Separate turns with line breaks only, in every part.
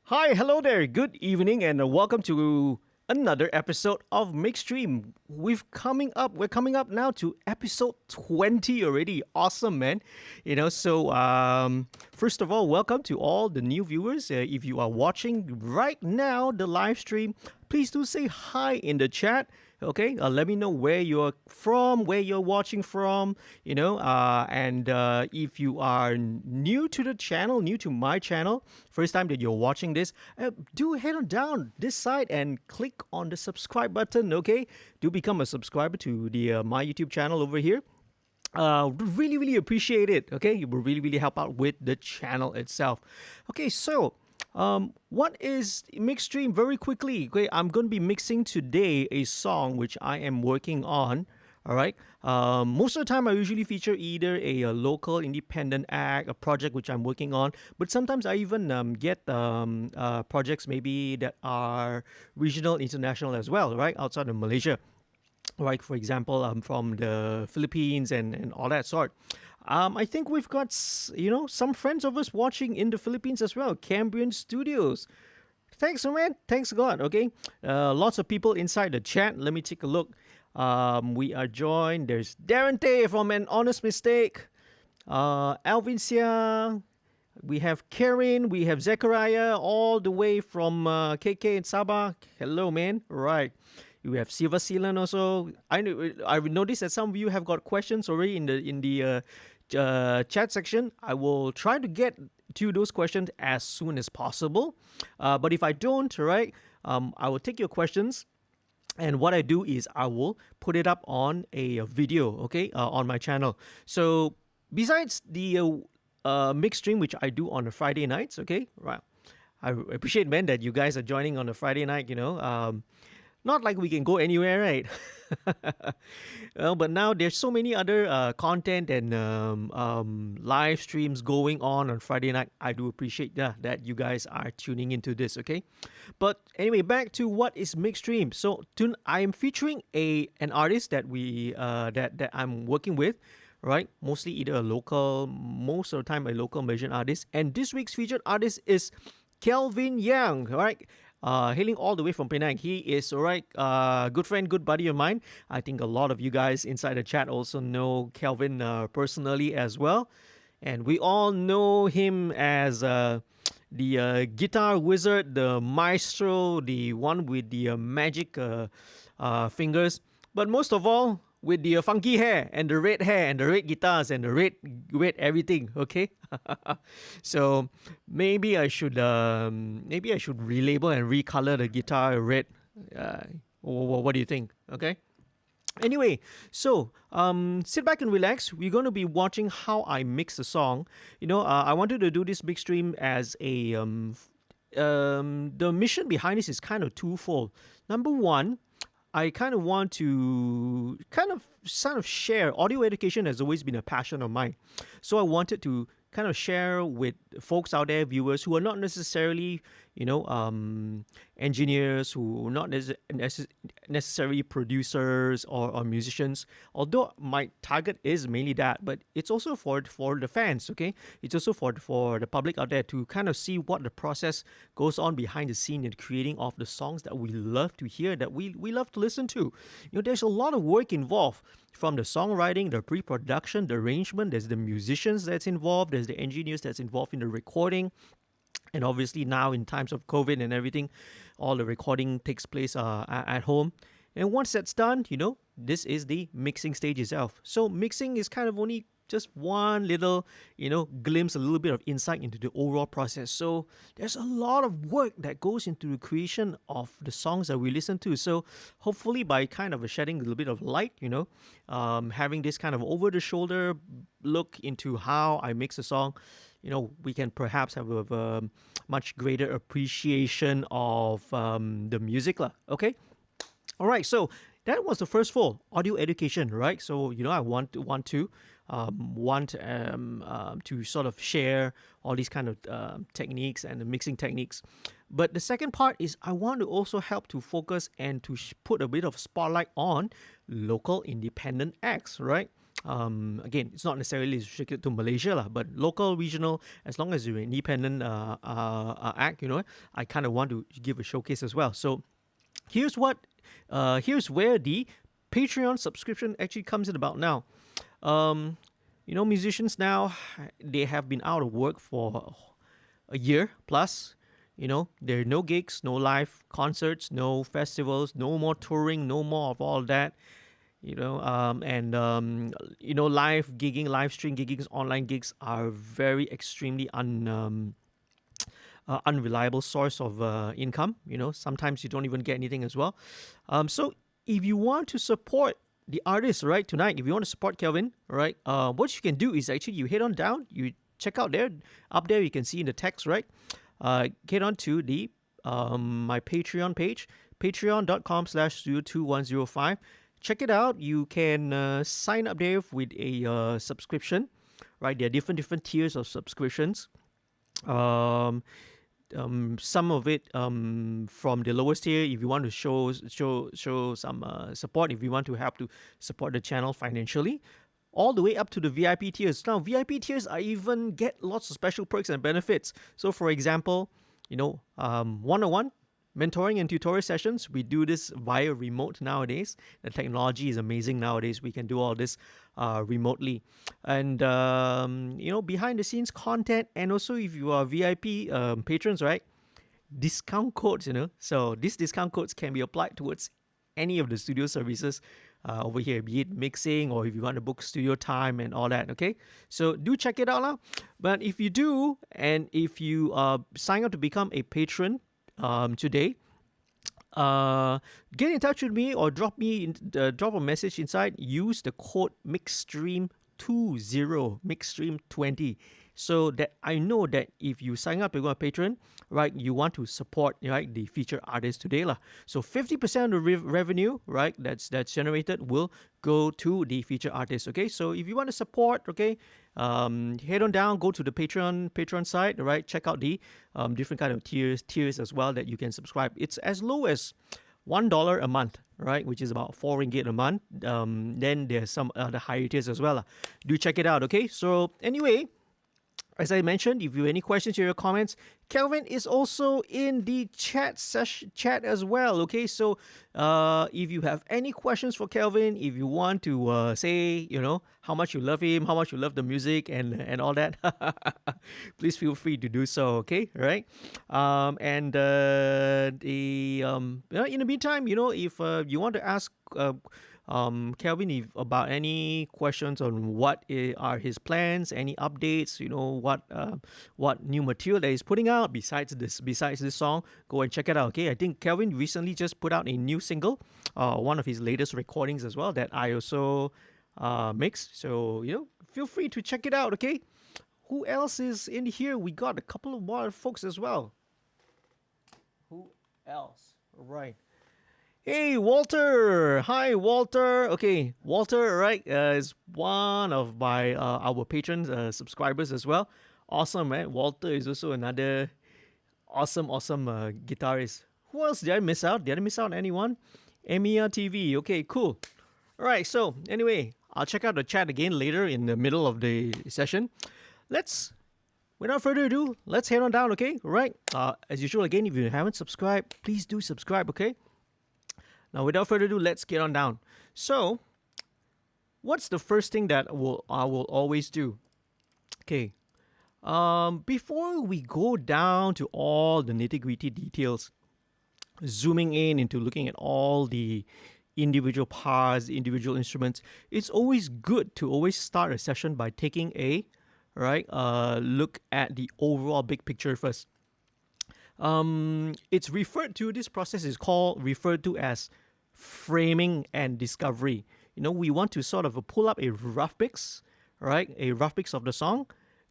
Hi, hello there. Good evening, and welcome to another episode of MixStream. We're coming up now to episode 20 already. Awesome, man. First of all, welcome to all the new viewers. If you are watching right now the live stream, please do say hi in the chat. Okay, let me know where you're from, where you're watching from, and if you are new to the channel, new to my channel, first time that you're watching this, do head on down this side and click on the subscribe button. Okay, do become a subscriber to the my YouTube channel over here. Really appreciate it. Okay, you will really help out with the channel itself. Okay, so what is MixStream? Very quickly, okay, I'm going to be mixing today a song which I am working on. All right. Most of the time, I usually feature either a local independent act, a project which I'm working on, but sometimes I even get projects maybe that are regional, international as well, right, outside of Malaysia. Right, for example, from the Philippines and all that sort. I think we've got, some friends of us watching in the Philippines as well. Cambrian Studios. Thanks, man. Thanks God. Okay. Lots of people inside the chat. Let me take a look. We are joined. There's Darren Tay from An Honest Mistake. Alvin Sia. We have Karen. We have Zechariah all the way from KK in Sabah. Hello, man. Right. We have Siva Silan also. I noticed that some of you have got questions already in the chat section. I will try to get to those questions as soon as possible. But if I don't, right, I will take your questions. And what I do is I will put it up on a video, okay, on my channel. So besides the mixed stream, which I do on the Friday nights, okay, right. I appreciate, man, that you guys are joining on a Friday night, not like we can go anywhere, right? But now there's so many other content and live streams going on Friday night. I do appreciate that you guys are tuning into this, okay? But anyway, back to what is MixStream. So I am featuring an artist that that I'm working with, right? Mostly either a local, most of the time a local Malaysian artist. And this week's featured artist is Kelvyn Yeang, right? Hailing all the way from Penang. He is, good friend, good buddy of mine. I think a lot of you guys inside the chat also know Kelvyn personally as well. And we all know him as the guitar wizard, the maestro, the one with the magic fingers. But most of all, with the funky hair and the red guitars and the red everything, okay? So maybe I should relabel and recolor the guitar red. What do you think? Okay. Anyway, so sit back and relax. We're going to be watching how I mix the song. I wanted to do this big stream as a the mission behind this is kind of twofold. Number one, I kind of want to kind of share. Audio education has always been a passion of mine. So I wanted to kind of share with folks out there, viewers who are not necessarily, engineers, who are not necessarily producers or musicians, although my target is mainly that, but it's also for the fans, okay? It's also for the public out there to kind of see what the process goes on behind the scene in creating of the songs that we love to hear, that we love to listen to. There's a lot of work involved, from the songwriting, the pre-production, the arrangement. There's the musicians that's involved, there's the engineers that's involved in the recording. And obviously now in times of COVID and everything, all the recording takes place at home. And once that's done, this is the mixing stage itself. So mixing is kind of only just one little, glimpse, a little bit of insight into the overall process. So there's a lot of work that goes into the creation of the songs that we listen to. So hopefully by kind of shedding a little bit of light, having this kind of over-the-shoulder look into how I mix a song, we can perhaps have a much greater appreciation of the music, okay? All right, so that was the first fold, audio education, right? So I want to sort of share all these kind of techniques and the mixing techniques. But the second part is I want to also help to focus and to put a bit of spotlight on local independent acts, right? Again, it's not necessarily restricted to Malaysia, lah, but local, regional, as long as you're an independent act, I kind of want to give a showcase as well. So here's where the Patreon subscription actually comes in about now. Musicians now, they have been out of work for a year plus. There are no gigs, no live concerts, no festivals, no more touring, no more of all that. Live gigging, live stream gigging, online gigs are very extremely unreliable source of income. Sometimes you don't even get anything as well. So if you want to support the artist, right, tonight, if you want to support Kelvyn, right, what you can do is actually you head on down, you check out there, up there you can see in the text, right, get on to the my Patreon page, patreon.com/studio2105. Check it out. You can sign up there with a subscription, right? There are different tiers of subscriptions. Some of it from the lowest tier, if you want to show some support, if you want to help to support the channel financially, all the way up to the VIP tiers. Now, VIP tiers are even get lots of special perks and benefits. So, for example, one-on-one mentoring and tutorial sessions. We do this via remote nowadays. The technology is amazing nowadays. We can do all this remotely. And, behind the scenes content. And also, if you are VIP patrons, right, discount codes, So these discount codes can be applied towards any of the studio services over here, be it mixing or if you want to book studio time and all that, okay? So do check it out now. But if you do, and if you sign up to become a patron today, get in touch with me or drop a message inside. Use the code MixStream20, MixStream20, so that I know that if you sign up to become a patron, right, you want to support, right, the featured artist today lah. So 50% of the revenue, right, that's generated will go to the featured artist. Okay, so if you want to support, okay, head on down, go to the Patreon site, right, check out the different kind of tiers as well that you can subscribe. It's as low as $1 a month, right, which is about 4 ringgit a month. Then there's some other higher tiers as well. Do check it out, okay? So anyway, as I mentioned, if you have any questions or your comments, Kelvyn is also in the chat as well. Okay, so if you have any questions for Kelvyn, if you want to say, how much you love him, how much you love the music and all that, please feel free to do so. Okay, right? In the meantime, if you want to ask Kelvyn about any questions on what are his plans, any updates, what new material that he's putting out besides this song, go and check it out. Okay, I think Kelvyn recently just put out a new single, one of his latest recordings as well that I also mixed. So feel free to check it out. Okay, who else is in here? We got a couple of more folks as well. Who else? Right. Hey, Walter. Hi, Walter. Okay, Walter, right, is one of my our patron subscribers as well. Awesome, right? Walter is also another awesome guitarist. Who else did I miss out? Did I miss out on anyone? Emiya TV. Okay, cool. All right, so anyway, I'll check out the chat again later in the middle of the session. Without further ado, let's head on down, okay? All right. As usual, again, if you haven't subscribed, please do subscribe, okay? Now, without further ado, let's get on down. So, what's the first thing that I will always do? Okay, before we go down to all the nitty-gritty details, zooming into looking at all the individual parts, individual instruments, it's always good to always start a session by taking a look at the overall big picture first. It's referred to, this process is referred to as framing and discovery. We want to sort of pull up a rough mix, right? A rough mix of the song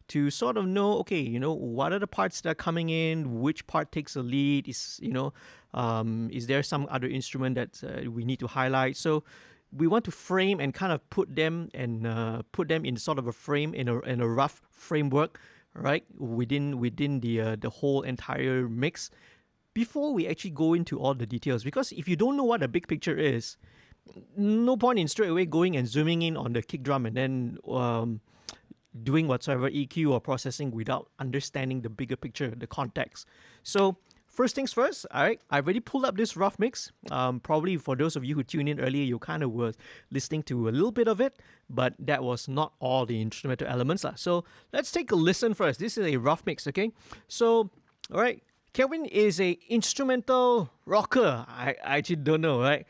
to sort of know, okay, what are the parts that are coming in, which part takes a lead, is there some other instrument that we need to highlight? So we want to frame and kind of put them in sort of a frame, in a rough framework, right, within the whole entire mix before we actually go into all the details. Because if you don't know what a big picture is, no point in straight away going and zooming in on the kick drum and then doing whatsoever EQ or processing without understanding the bigger picture, the context. So first things first, all right, I've already pulled up this rough mix. Probably for those of you who tuned in earlier, you kind of were listening to a little bit of it, but that was not all the instrumental elements. So let's take a listen first. This is a rough mix, okay? So, all right, Kelvyn is a instrumental rocker. I actually don't know, right?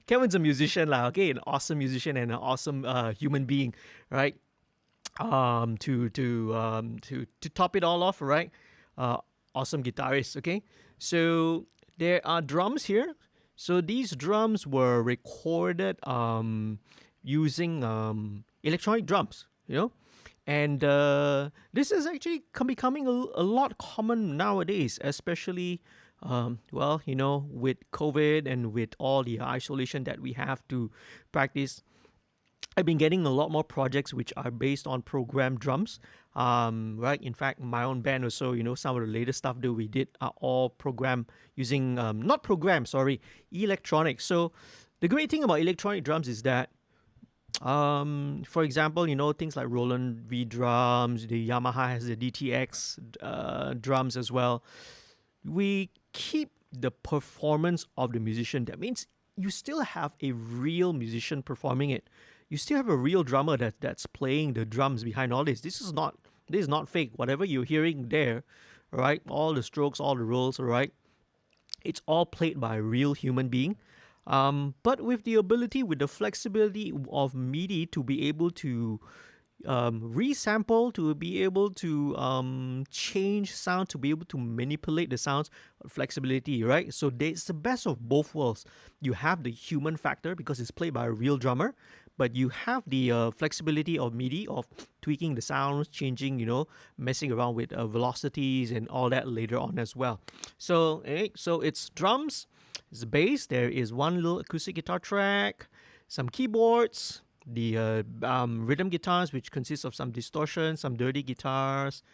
Kelvyn's a musician, okay? An awesome musician and an awesome human being, right? To top it all off, right? Awesome guitarist, okay? So there are drums here. So these drums were recorded using electronic drums, you know? And this is actually becoming a lot common nowadays, especially, well, you know, with COVID and with all the isolation that we have to practice. I've been getting a lot more projects which are based on programmed drums, right? In fact, my own band also, you know, some of the latest stuff that we did are all programmed using, not programmed, sorry, electronics. So the great thing about electronic drums is that, for example, you know, things like Roland V drums, the Yamaha has the DTX drums as well. We keep the performance of the musician. That means you still have a real musician performing it. You still have a real drummer that's playing the drums behind all this. This is not fake. Whatever you're hearing there, right? All the strokes, all the rolls, right? It's all played by a real human being. But with the ability, with the flexibility of MIDI to be able to resample, to be able to change sound, to be able to manipulate the sounds, flexibility, right? So it's the best of both worlds. You have the human factor because it's played by a real drummer, but you have the flexibility of MIDI, of tweaking the sounds, changing, you know, messing around with velocities and all that later on as well. So, so it's drums, it's bass, there is one little acoustic guitar track, some keyboards, the rhythm guitars, which consists of some distortion, some dirty guitars,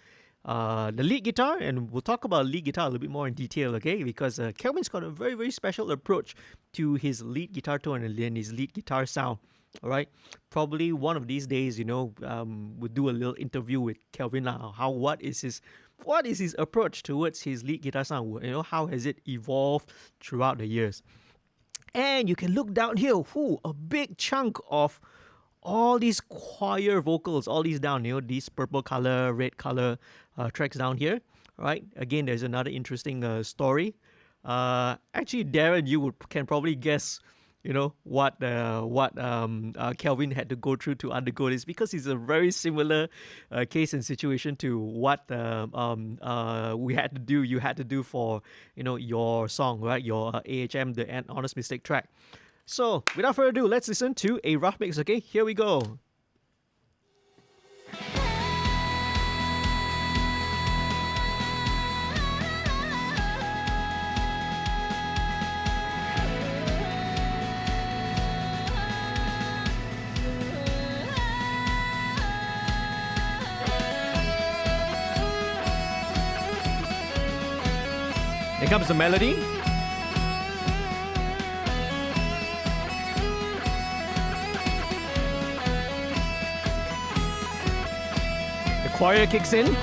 the lead guitar, and we'll talk about lead guitar a little bit more in detail, okay? Because Kelvyn's got a very, very special approach to his lead guitar tone and his lead guitar sound. All right, probably one of these days, you know, we'll do a little interview with Kelvyn. What is his approach towards his lead guitar sound? You know, how has it evolved throughout the years? And you can look down here, a big chunk of all these choir vocals, all these down, you know, these purple color, red color tracks down here, right? Again, there's another interesting story. Actually, Darren, you can probably guess, you know, what Kelvyn had to go through to undergo this, because it's a very similar case and situation to what you had to do for, you know, your song, right? Your AHM, the Honest Mistake track. So without further ado, let's listen to a rough mix, okay? Here we go. Here comes the melody. The choir kicks in.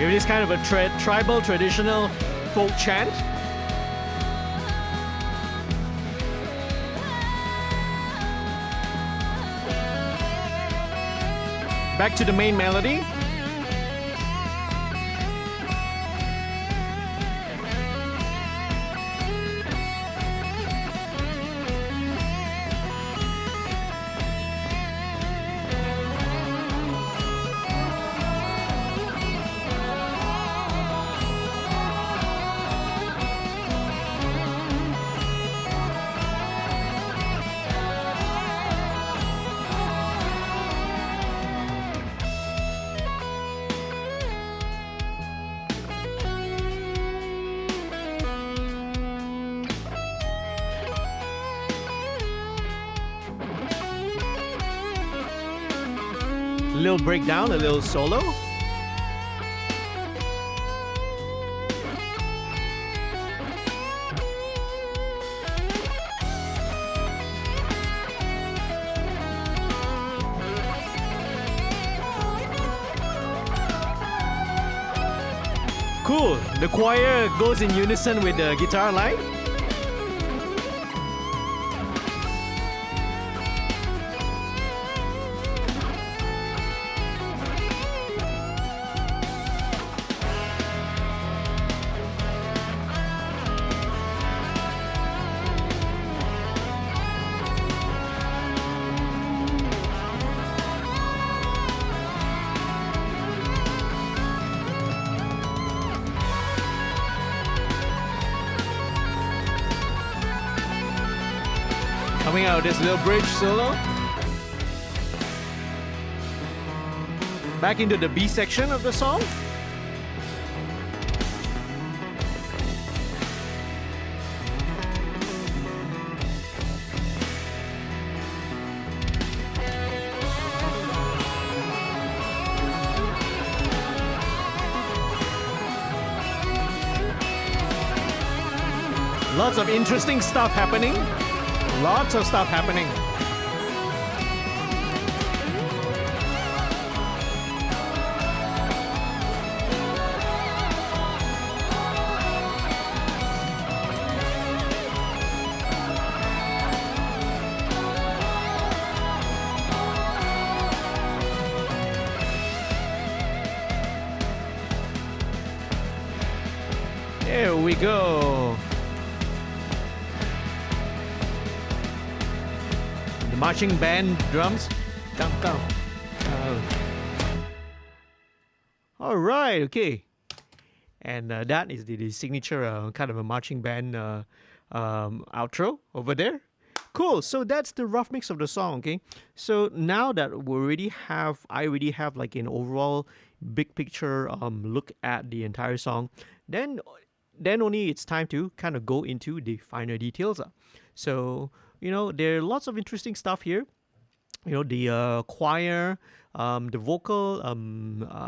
It is kind of a tribal, traditional folk chant. Back to the main melody. A little breakdown, a little solo. Cool. The choir goes in unison with the guitar line. Coming out this little bridge solo. Back into the B section of the song. Lots of interesting stuff happening. Lots of stuff happening. There we go. The marching band drums. Dum, dum. All right, okay. And that is the signature kind of a marching band outro over there. Cool. So that's the rough mix of the song. Okay. So now that I already have like an overall big picture look at the entire song, then only it's time to kind of go into the finer details. So there are lots of interesting stuff here. The choir, the vocal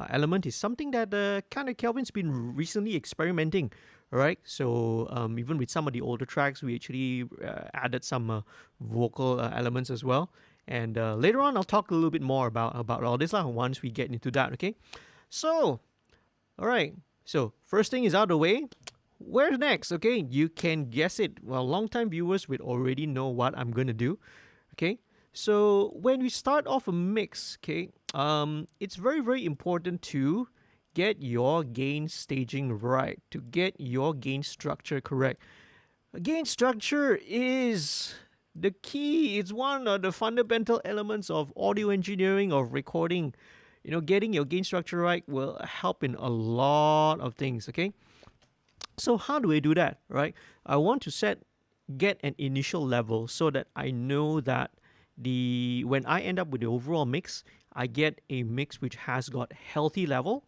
element is something that kind of Kelvyn's been recently experimenting. All right, so even with some of the older tracks, we actually added some vocal elements as well. And later on, I'll talk a little bit more about all this once we get into that. Okay, so all right, so first thing is out of the way. Where's next? Okay, you can guess it. Well, long-time viewers would already know what I'm gonna do. Okay, so when we start off a mix, okay, it's very, very important to get your gain staging right, to get your gain structure correct. Gain structure is the key. It's one of the fundamental elements of audio engineering, of recording. Getting your gain structure right will help in a lot of things. Okay. So how do I do that, right? I want to get an initial level so that I know that when I end up with the overall mix, I get a mix which has got healthy level,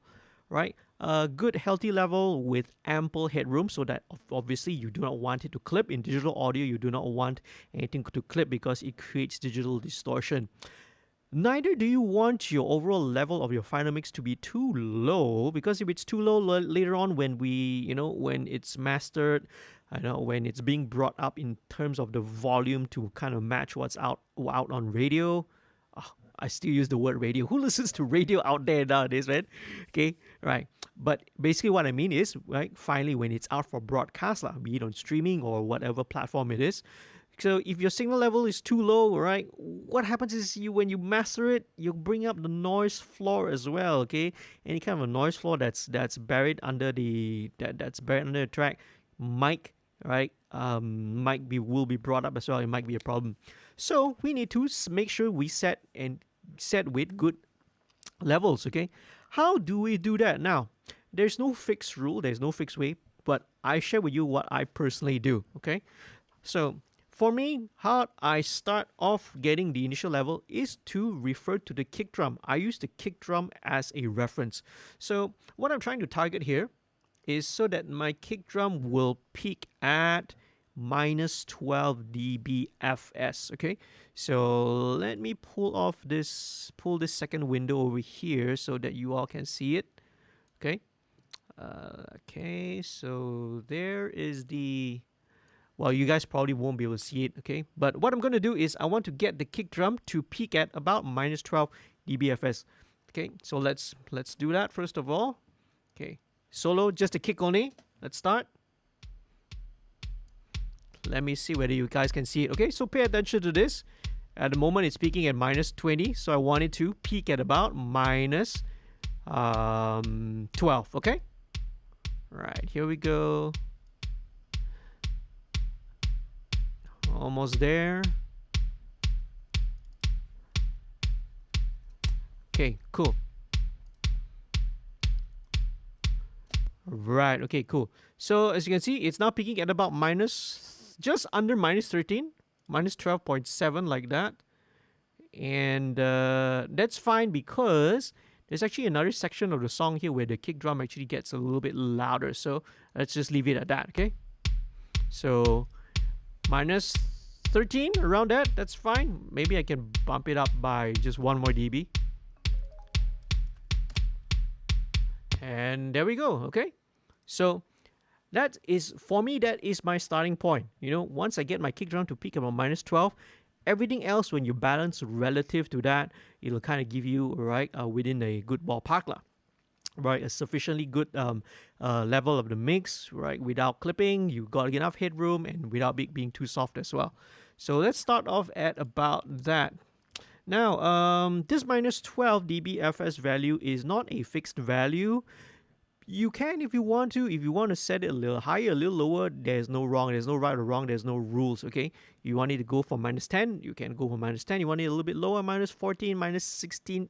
right? A good healthy level with ample headroom, so that obviously you do not want it to clip. In digital audio, you do not want anything to clip because it creates digital distortion. Neither do you want your overall level of your final mix to be too low, because if it's too low later on when when it's mastered, when it's being brought up in terms of the volume to kind of match what's out on radio, I still use the word radio. Who listens to radio out there nowadays, man? Okay, right. But basically what I mean is, right, finally when it's out for broadcast, be it on streaming or whatever platform it is. So if your signal level is too low, right, what happens is when you master it, you bring up the noise floor as well, okay? Any kind of a noise floor that's buried under that's buried under the track mic, right? Will be brought up as well. It might be a problem. So we need to make sure we set with good levels, okay? How do we do that? Now, there's no fixed rule, there's no fixed way, but I share with you what I personally do, okay? So for me, how I start off getting the initial level is to refer to the kick drum. I use the kick drum as a reference. So what I'm trying to target here is so that my kick drum will peak at minus 12 dBFS, okay? So let me pull this second window over here so that you all can see it, okay? Okay, so there is the... Well, you guys probably won't be able to see it, okay? But what I'm going to do is I want to get the kick drum to peak at about minus 12 dBFS. Okay, so let's do that first of all. Okay, solo, just a kick only. Let's start. Let me see whether you guys can see it. Okay, so pay attention to this. At the moment, it's peaking at minus 20. So I want it to peak at about minus 12, okay? Right, here we go. Almost there. Okay, cool. Right, okay, cool. So as you can see, it's now peaking at about just under minus 13, minus 12.7 like that. And that's fine because there's actually another section of the song here where the kick drum actually gets a little bit louder. So let's just leave it at that, okay? So minus 13, around that, that's fine. Maybe I can bump it up by just 1 more dB. And there we go, okay? So that is, for me, that is my starting point. You know, once I get my kick drum to peak about minus 12, everything else, when you balance relative to that, it'll kind of give you, right, within a good ballpark lah. Right, a sufficiently good level of the mix, right, without clipping, you got enough headroom, and without being too soft as well. So let's start off at about that. Now, this minus 12 dBFS value is not a fixed value. You can, if you want to set it a little higher, a little lower, there's no wrong, there's no right or wrong, there's no rules, okay? You want it to go for minus 10, you can go for minus 10. You want it a little bit lower, minus 14, minus 16,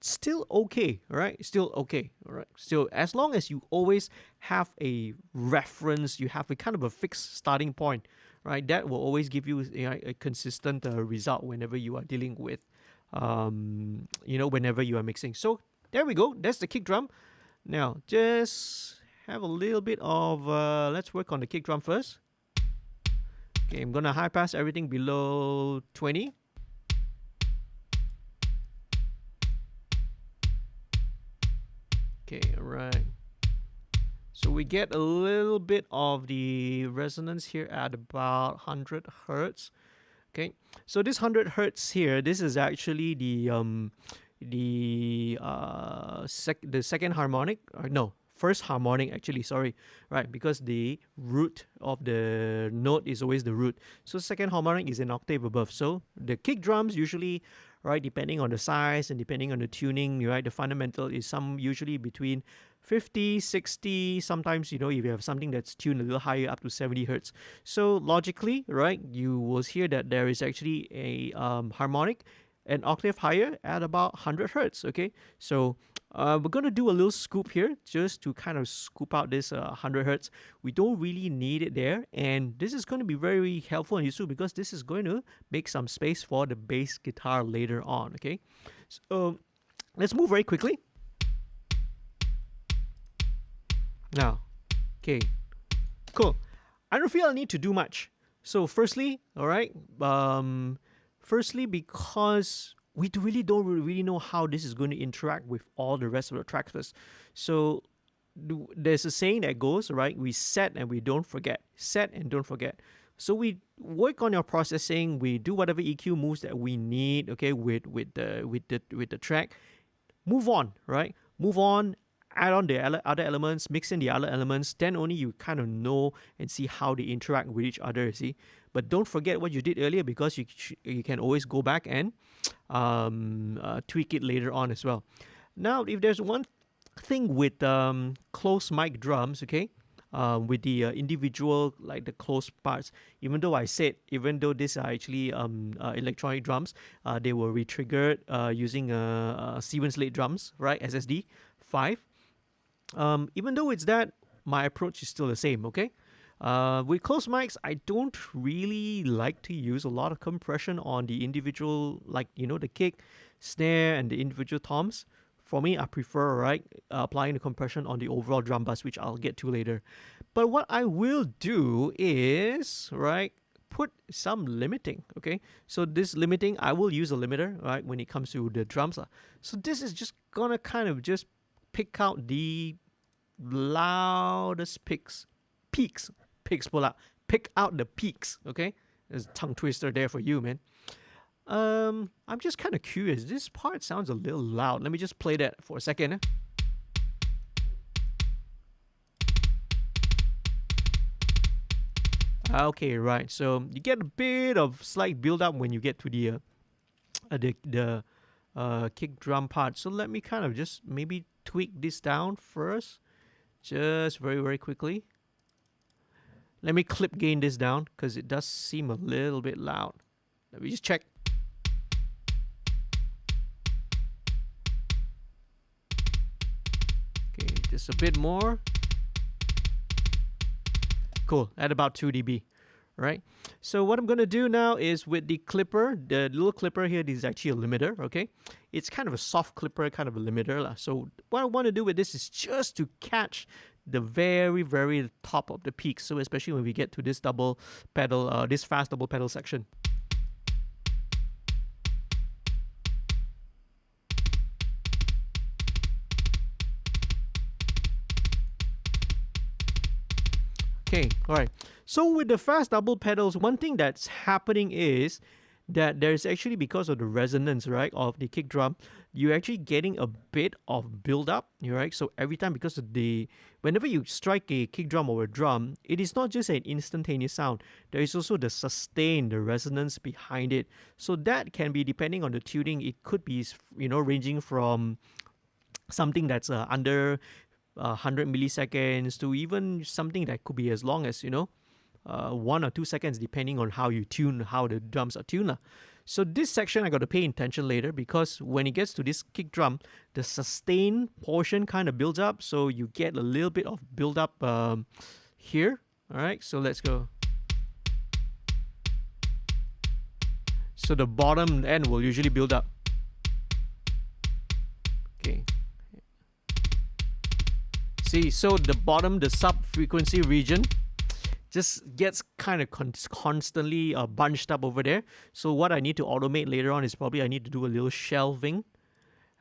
still okay, all right? Still okay, all right? Still, as long as you always have a reference, you have a kind of a fixed starting point, right? That will always give you, a consistent result whenever you are dealing with, whenever you are mixing. So there we go. That's the kick drum. Now, just have a little bit of, let's work on the kick drum first. Okay, I'm going to high pass everything below 20. Okay, all right. So we get a little bit of the resonance here at about 100 hertz. Okay, so this 100 hertz here, this is actually the second harmonic, or no, first harmonic actually, sorry, right, because the root of the note is always the root. So second harmonic is an octave above. So the kick drums usually, right, depending on the size and depending on the tuning, right, the fundamental is usually between 50, 60, sometimes, if you have something that's tuned a little higher, up to 70 hertz. So logically, right, you will hear that there is actually a harmonic an octave higher at about 100 hertz, okay? So we're going to do a little scoop here just to kind of scoop out this 100 hertz. We don't really need it there, and this is going to be very helpful and useful because this is going to make some space for the bass guitar later on, okay? So let's move very quickly. Now, okay, cool. I don't feel I need to do much. So firstly, all right, firstly, because we really don't really know how this is going to interact with all the rest of the tracks first. So there's a saying that goes, right, we set and we don't forget. Set and don't forget. So we work on your processing. We do whatever EQ moves that we need. Okay, with the track. Move on, right? Move on. Add on the other elements. Mix in the other elements. Then only you kind of know and see how they interact with each other. See, but don't forget what you did earlier, because you can always go back and tweak it later on as well. Now, if there's one thing with closed mic drums, okay, with the individual, like the closed parts, even though these are actually electronic drums, they were re-triggered using Stevens Slate drums, right, SSD 5. Even though it's that, my approach is still the same, okay? With closed mics, I don't really like to use a lot of compression on the individual, like, the kick, snare, and the individual toms. For me, I prefer, right, applying the compression on the overall drum bus, which I'll get to later. But what I will do is, right, put some limiting, okay? So this limiting, I will use a limiter, right, when it comes to the drums. So this is just gonna kind of just pick out the loudest peaks, pull out. Pick out the peaks, okay? There's a tongue twister there for you, man. I'm just kind of curious. This part sounds a little loud. Let me just play that for a second. Okay, right. So you get a bit of slight build up when you get to the kick drum part. So let me kind of just maybe tweak this down first, just very, very quickly. Let me clip gain this down because it does seem a little bit loud. Let me just check. Okay, just a bit more. Cool, at about 2 dB, right? So what I'm going to do now is with the clipper, the little clipper here, this is actually a limiter, okay? It's kind of a soft clipper, kind of a limiter. So what I want to do with this is just to catch the very, very top of the peak. So especially when we get to this double pedal, this fast double pedal section. Okay, all right. So with the fast double pedals, one thing that's happening is that there's actually, because of the resonance, right, of the kick drum, you're actually getting a bit of build up, right? So every time, because of whenever you strike a kick drum or a drum, it is not just an instantaneous sound. There is also the sustain, the resonance behind it. So that can be, depending on the tuning, it could be, ranging from something that's under 100 milliseconds to even something that could be as long as 1 or 2 seconds, depending on how you tune, how the drums are tuned. So this section I got to pay attention later, because when it gets to this kick drum, the sustain portion kind of builds up, so you get a little bit of build up here. All right, so let's go. So the bottom end will usually build up. Okay. See, so the bottom, the sub-frequency region, just gets kind of constantly bunched up over there. So what I need to automate later on is probably I need to do a little shelving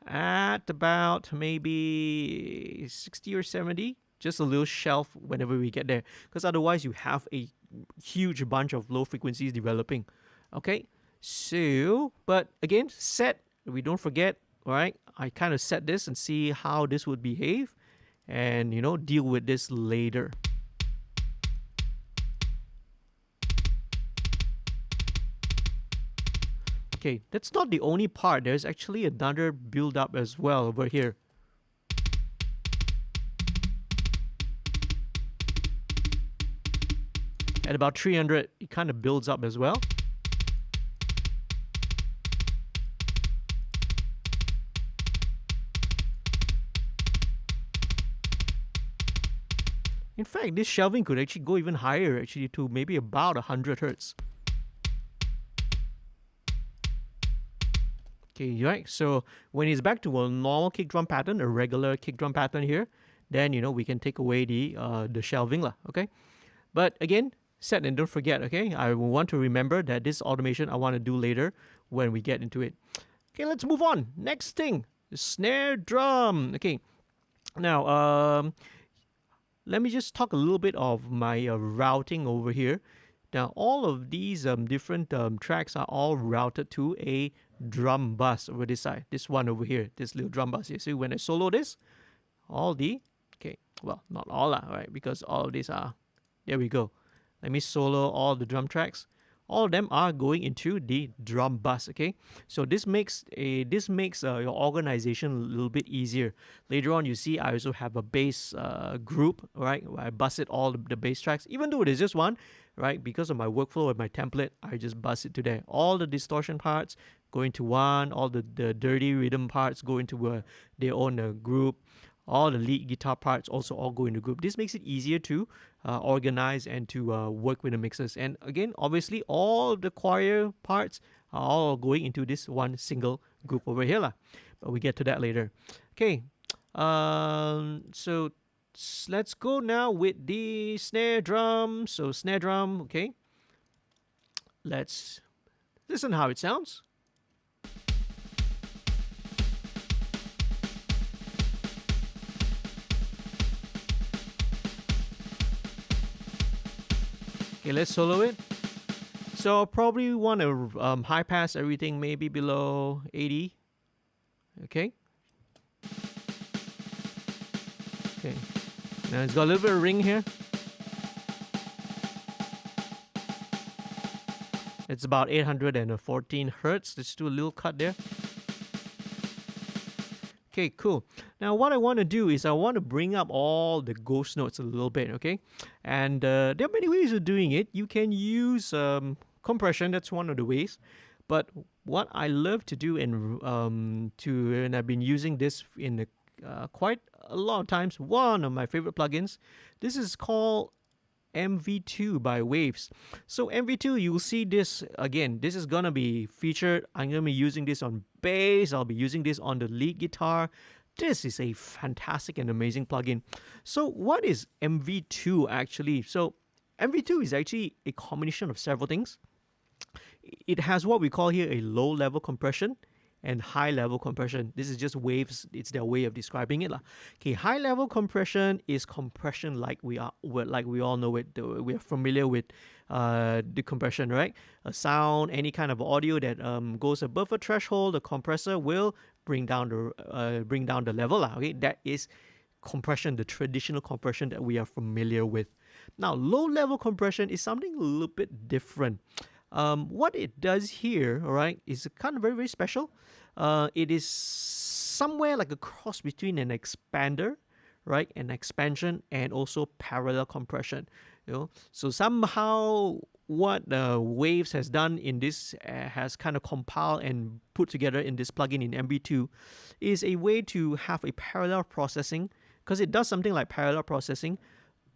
at about maybe 60 or 70. Just a little shelf whenever we get there. Because otherwise you have a huge bunch of low frequencies developing. Okay, so, but again, set, we don't forget, all right? I kind of set this and see how this would behave. And, deal with this later. Okay, that's not the only part. There's actually another build up as well over here. At about 300, it kind of builds up as well. In fact, this shelving could actually go even higher, actually, to maybe about 100 hertz. Okay, right? So when it's back to a normal kick drum pattern, a regular kick drum pattern here, then, we can take away the shelving, okay? But again, set and don't forget, okay? I want to remember that this automation I want to do later when we get into it. Okay, let's move on. Next thing, the snare drum. Okay, now, let me just talk a little bit of my routing over here. Now, all of these different tracks are all routed to a drum bus over this side. This one over here, this little drum bus here. See, when I solo this, all the, okay, well, not all, right? Because all of these are, there we go. Let me solo all the drum tracks. All of them are going into the drum bus, okay? So this makes your organization a little bit easier. Later on, you see I also have a bass group, right? Where I bus it all the bass tracks, even though it is just one, right? Because of my workflow and my template, I just bus it to there. All the distortion parts go into one, all the dirty rhythm parts go into their own group. All the lead guitar parts also all go in the group. This makes it easier to organize and to work with the mixers. And again, obviously, all the choir parts are all going into this one single group over here, lah. But we get to that later. Okay, so let's go now with the snare drum. So snare drum, okay. Let's listen how it sounds. Okay, let's solo it. So I'll probably want to high pass everything maybe below 80. Okay. Okay. Now it's got a little bit of ring here. It's about 814 hertz. Let's do a little cut there. Okay, cool. Now what I want to do is I want to bring up all the ghost notes a little bit, okay? And there are many ways of doing it. You can use compression, that's one of the ways. But what I love to do and I've been using this in quite a lot of times, one of my favorite plugins, this is called MV2 by Waves. So MV2, you'll see this again. This is gonna be featured. I'm gonna be using this on bass. I'll be using this on the lead guitar. This is a fantastic and amazing plugin. So what is MV2 actually? So MV2 is actually a combination of several things. It has what we call here a low-level compression and high-level compression. This is just Waves. It's their way of describing it, lah. Okay, high-level compression is compression like we all know it. We are familiar with the compression, right? A sound, any kind of audio that goes above a threshold, the compressor will bring down the level, lah. Okay, that is compression, the traditional compression that we are familiar with. Now, low-level compression is something a little bit different. What it does here, all right, is kind of very, very special. It is somewhere like a cross between an expander, right, an expansion, and also parallel compression. You know, so somehow what Waves has done in this has kind of compiled and put together in this plugin in MV2 is a way to have a parallel processing, because it does something like parallel processing,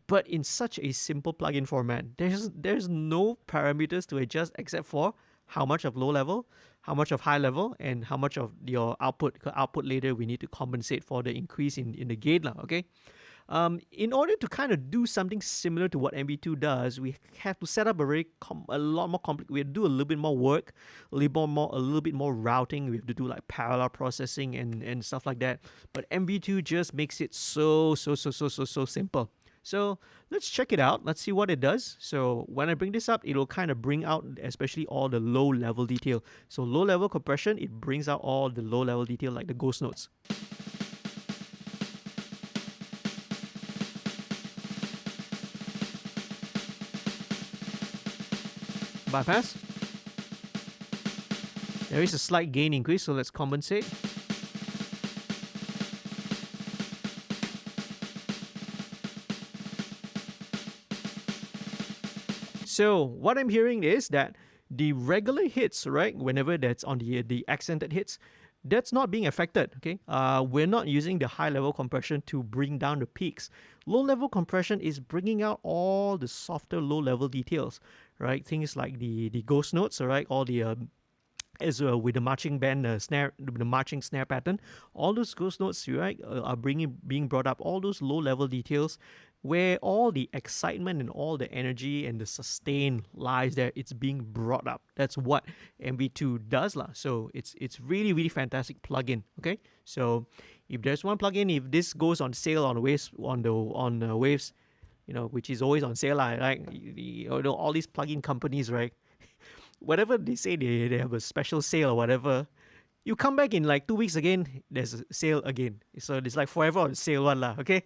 but in such a simple plugin format. There's no parameters to adjust except for how much of low level, how much of high level, and how much of your output. Because output later we need to compensate for the increase in the gate, okay? In order to kind of do something similar to what MV2 does, we have to set up a lot more complex. We have to do a little bit more work, a little bit more routing. We have to do like parallel processing and stuff like that. But MV2 just makes it so simple. So let's check it out. Let's see what it does. So when I bring this up, it'll kind of bring out especially all the low level detail. So low level compression, it brings out all the low level detail like the ghost notes. Bypass. There is a slight gain increase, so let's compensate. So what I'm hearing is that the regular hits, right, whenever that's on the accented hits, that's not being affected, okay? We're not using the high-level compression to bring down the peaks. Low-level compression is bringing out all the softer low-level details, right? Things like the ghost notes, all right, all the as well with the marching band the marching snare pattern, all those ghost notes, right, are being brought up. All those low-level details, where all the excitement and all the energy and the sustain lies there, it's being brought up. That's what MV2 does, lah. So it's really, really fantastic plugin. Okay, so if there's one plugin, if this goes on sale on Waves, which is always on sale, right? All these plugin companies, right? Whatever they say they have a special sale or whatever, you come back in like 2 weeks again, there's a sale again. So it's like forever on sale one lah, okay?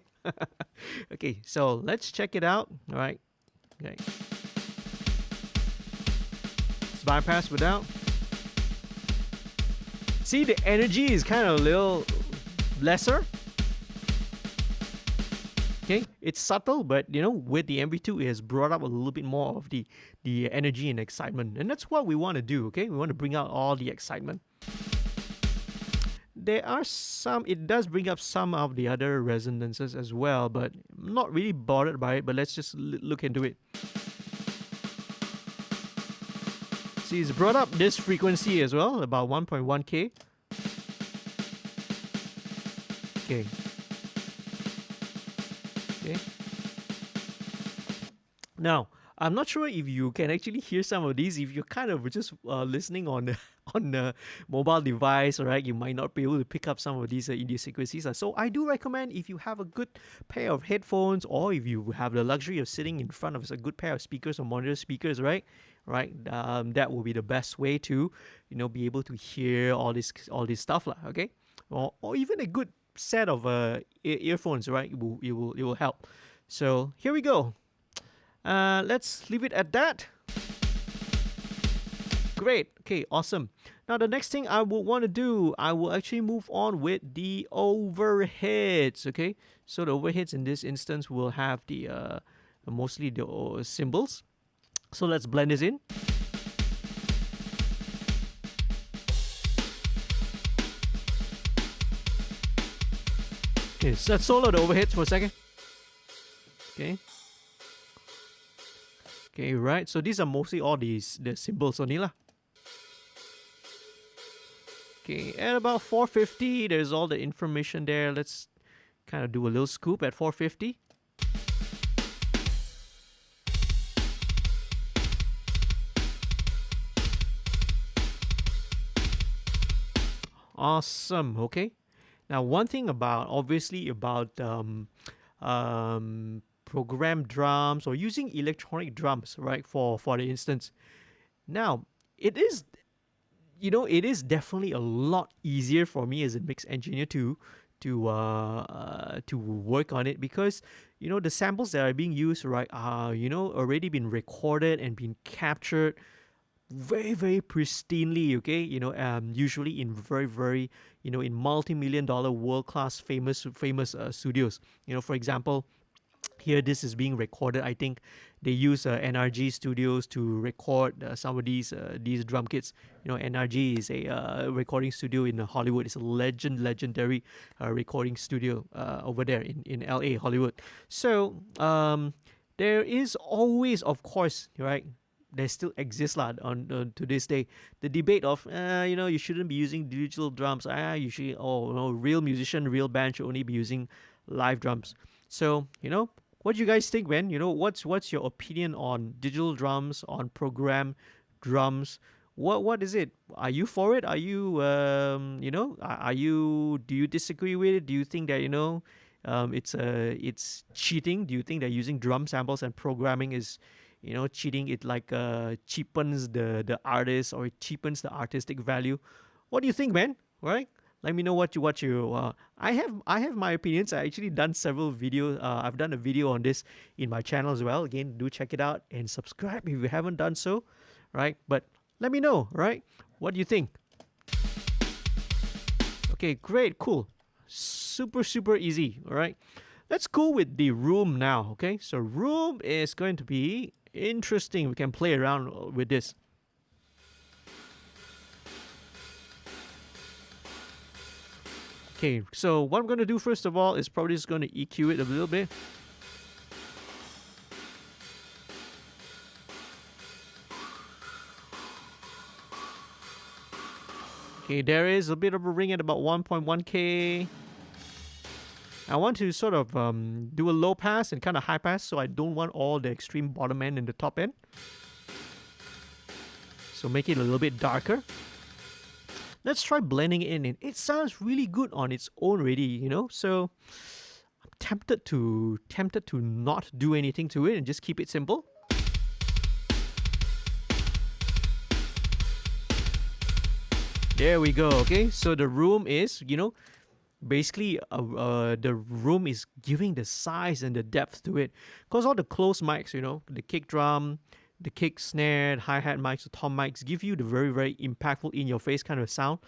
Okay, so let's check it out. All right. Okay. Let's bypass without. See, the energy is kind of a little lesser. Okay, it's subtle, but with the MV2, it has brought up a little bit more of the energy and excitement, and that's what we want to do. Okay, we want to bring out all the excitement. There are some. It does bring up some of the other resonances as well, but I'm not really bothered by it. But let's just look into it. See, it's brought up this frequency as well, about 1.1K. Okay. Now, I'm not sure if you can actually hear some of these. If you're kind of just listening on a mobile device, right, you might not be able to pick up some of these idiosyncrasies. So I do recommend, if you have a good pair of headphones, or if you have the luxury of sitting in front of a good pair of speakers or monitor speakers, right, that will be the best way to be able to hear all this stuff, okay, or even a good set of earphones, right? It will help. So here we go. Let's leave it at that. Great. Okay, awesome. Now the next thing I will want to do, I will actually move on with the overheads. Okay, so the overheads in this instance will have the mostly the cymbals. So let's blend this in. Okay, so let's solo the overheads for a second. Okay. Okay, right. So these are mostly all the cymbals only lah. Okay, at about 450, there's all the information there. Let's kind of do a little scoop at 450. Awesome. Okay. Now, one thing about programmed drums or using electronic drums, right, for the instance. Now, it is definitely a lot easier for me as a mix engineer to work on it, because the samples that are being used, right, are already been recorded and been captured very, very pristinely, okay, usually in very, very, in multi-million-dollar world-class famous studios. For example, here this is being recorded. I think they use NRG Studios to record some of these drum kits. NRG is a recording studio in Hollywood. It's a legendary recording studio over there in LA, Hollywood. So there is always, of course, right, there still exists on to this day the debate of you shouldn't be using digital drums. You should, real musician, real band should only be using live drums. So what do you guys think, man? What's your opinion on digital drums, on program drums? What is it? Are you for it? Are you do you disagree with it? Do you think that it's cheating? Do you think that using drum samples and programming is cheating? It like cheapens the artist, or it cheapens the artistic value. What do you think, man? Right? Let me know what you I have my opinions. I actually done several videos. I've done a video on this in my channel as well. Again, do check it out and subscribe if you haven't done so, right? But let me know, right? What do you think? Okay, great, cool. Super easy, all right? Let's go with the room now, okay? So room is going to be interesting. We can play around with this. Okay, so what I'm going to do first of all is probably just going to EQ it a little bit. Okay, there is a bit of a ring at about 1.1K. I want to sort of do a low pass and kind of high pass, so I don't want all the extreme bottom end and the top end. So make it a little bit darker. Let's try blending it in. It sounds really good on its own already, So I'm tempted to not do anything to it and just keep it simple. There we go. Okay, so the room is, basically the room is giving the size and the depth to it, because all the close mics, the kick drum, the kick, snare, hi-hat mics, the tom mics give you the very, very impactful in your face kind of sound,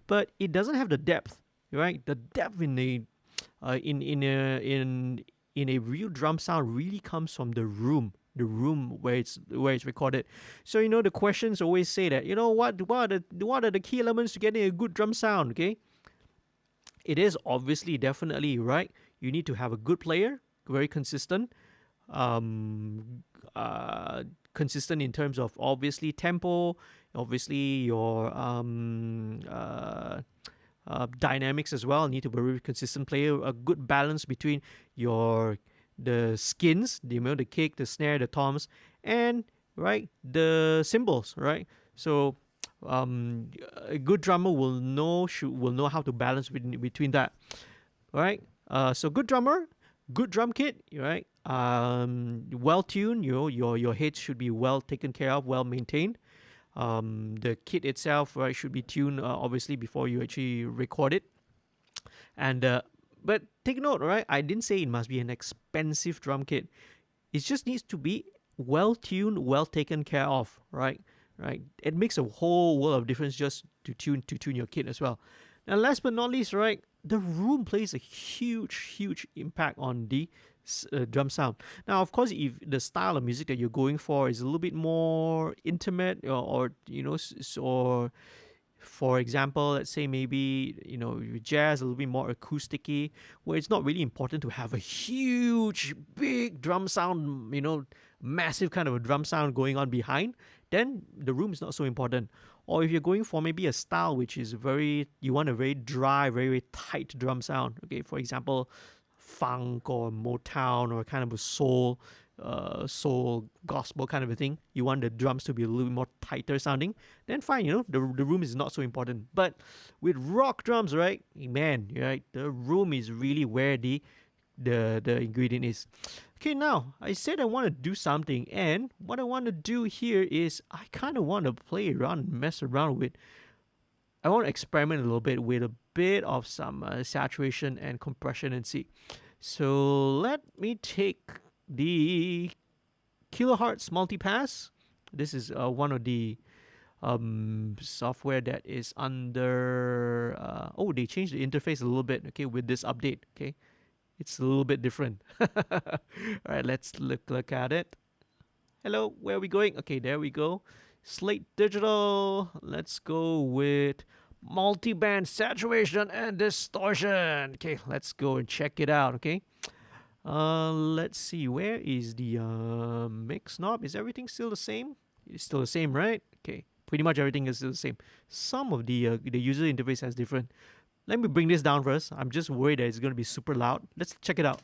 but it doesn't have the depth, right? The depth in the in a real drum sound really comes from the room where it's recorded. So the questions always say that, what are the key elements to getting a good drum sound? Okay, it is obviously definitely, right, you need to have a good player, very consistent, consistent in terms of obviously tempo, obviously your dynamics as well. Need to be a very consistent player, a good balance between the skins, the kick, the snare, the toms, and right, the cymbals, right? So a good drummer will know how to balance between that, right? So good drummer, good drum kit, right? Well tuned. Your hits should be well taken care of, well maintained. The kit itself, right, should be tuned obviously before you actually record it. And but take note, right? I didn't say it must be an expensive drum kit. It just needs to be well tuned, well taken care of, right? Right. It makes a whole world of difference just to tune your kit as well. Now, last but not least, right, the room plays a huge impact on the drum sound. Now, of course, if the style of music that you're going for is a little bit more intimate, or for example, let's say maybe jazz, a little bit more acousticy, where it's not really important to have a huge, big drum sound, massive kind of a drum sound going on behind, then the room is not so important. Or if you're going for maybe a style which is you want a very dry, very, very tight drum sound. Okay, for example, funk or Motown or kind of a soul gospel kind of a thing. You want the drums to be a little bit more tighter sounding, then fine, the room is not so important. But with rock drums, right, man, right, the room is really where the ingredient is. Okay, now I said I want to do something, and what I want to do here is I kind of want to play around and mess around with. I want to experiment a little bit with a bit of some saturation and compression and see. So let me take the Kilohertz Multipass. This is one of the software that is under. They changed the interface a little bit. Okay, with this update. Okay, it's a little bit different. All right, let's look at it. Hello, where are we going? Okay, there we go. Slate Digital. Let's go with multi-band saturation and distortion. Okay, let's go and check it out. Okay. Let's see. Where is the mix knob? Is everything still the same? It's still the same, right? Okay. Pretty much everything is still the same. Some of the user interface has different. Let me bring this down first. I'm just worried that it's going to be super loud. Let's check it out.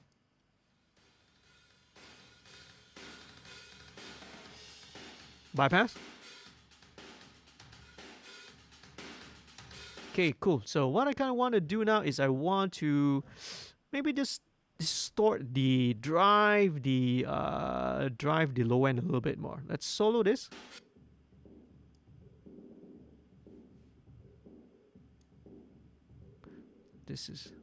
Bypass. Okay, cool. So what I kind of want to do now is I want to maybe just distort drive the low end a little bit more. Let's solo this. This is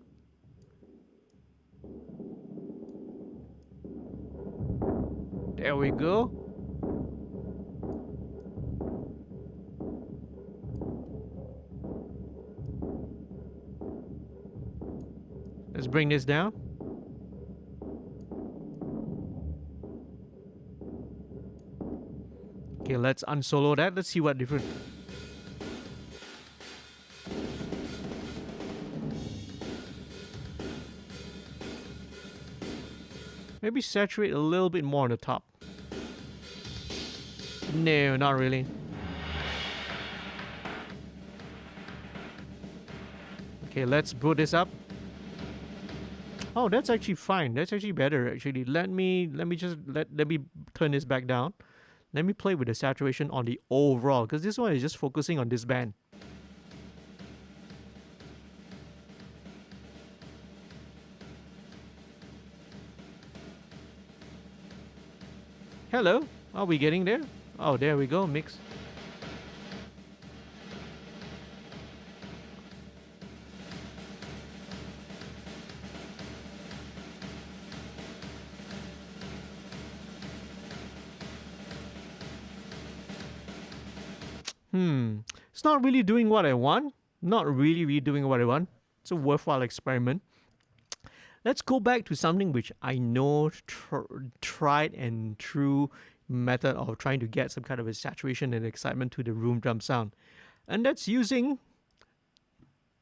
there we go. Let's bring this down. Okay, let's unsolo that. Let's see what different. Maybe saturate a little bit more on the top. No, not really. Okay, let's boot this up. Oh, that's actually fine. That's actually better. Actually, let me turn this back down. Let me play with the saturation on the overall, because this one is just focusing on this band. Hello. Are we getting there? Oh, there we go. Mix. It's not really doing what I want. Not really doing what I want. It's a worthwhile experiment. Let's go back to something which I know tried and true method of trying to get some kind of a saturation and excitement to the room drum sound. And that's using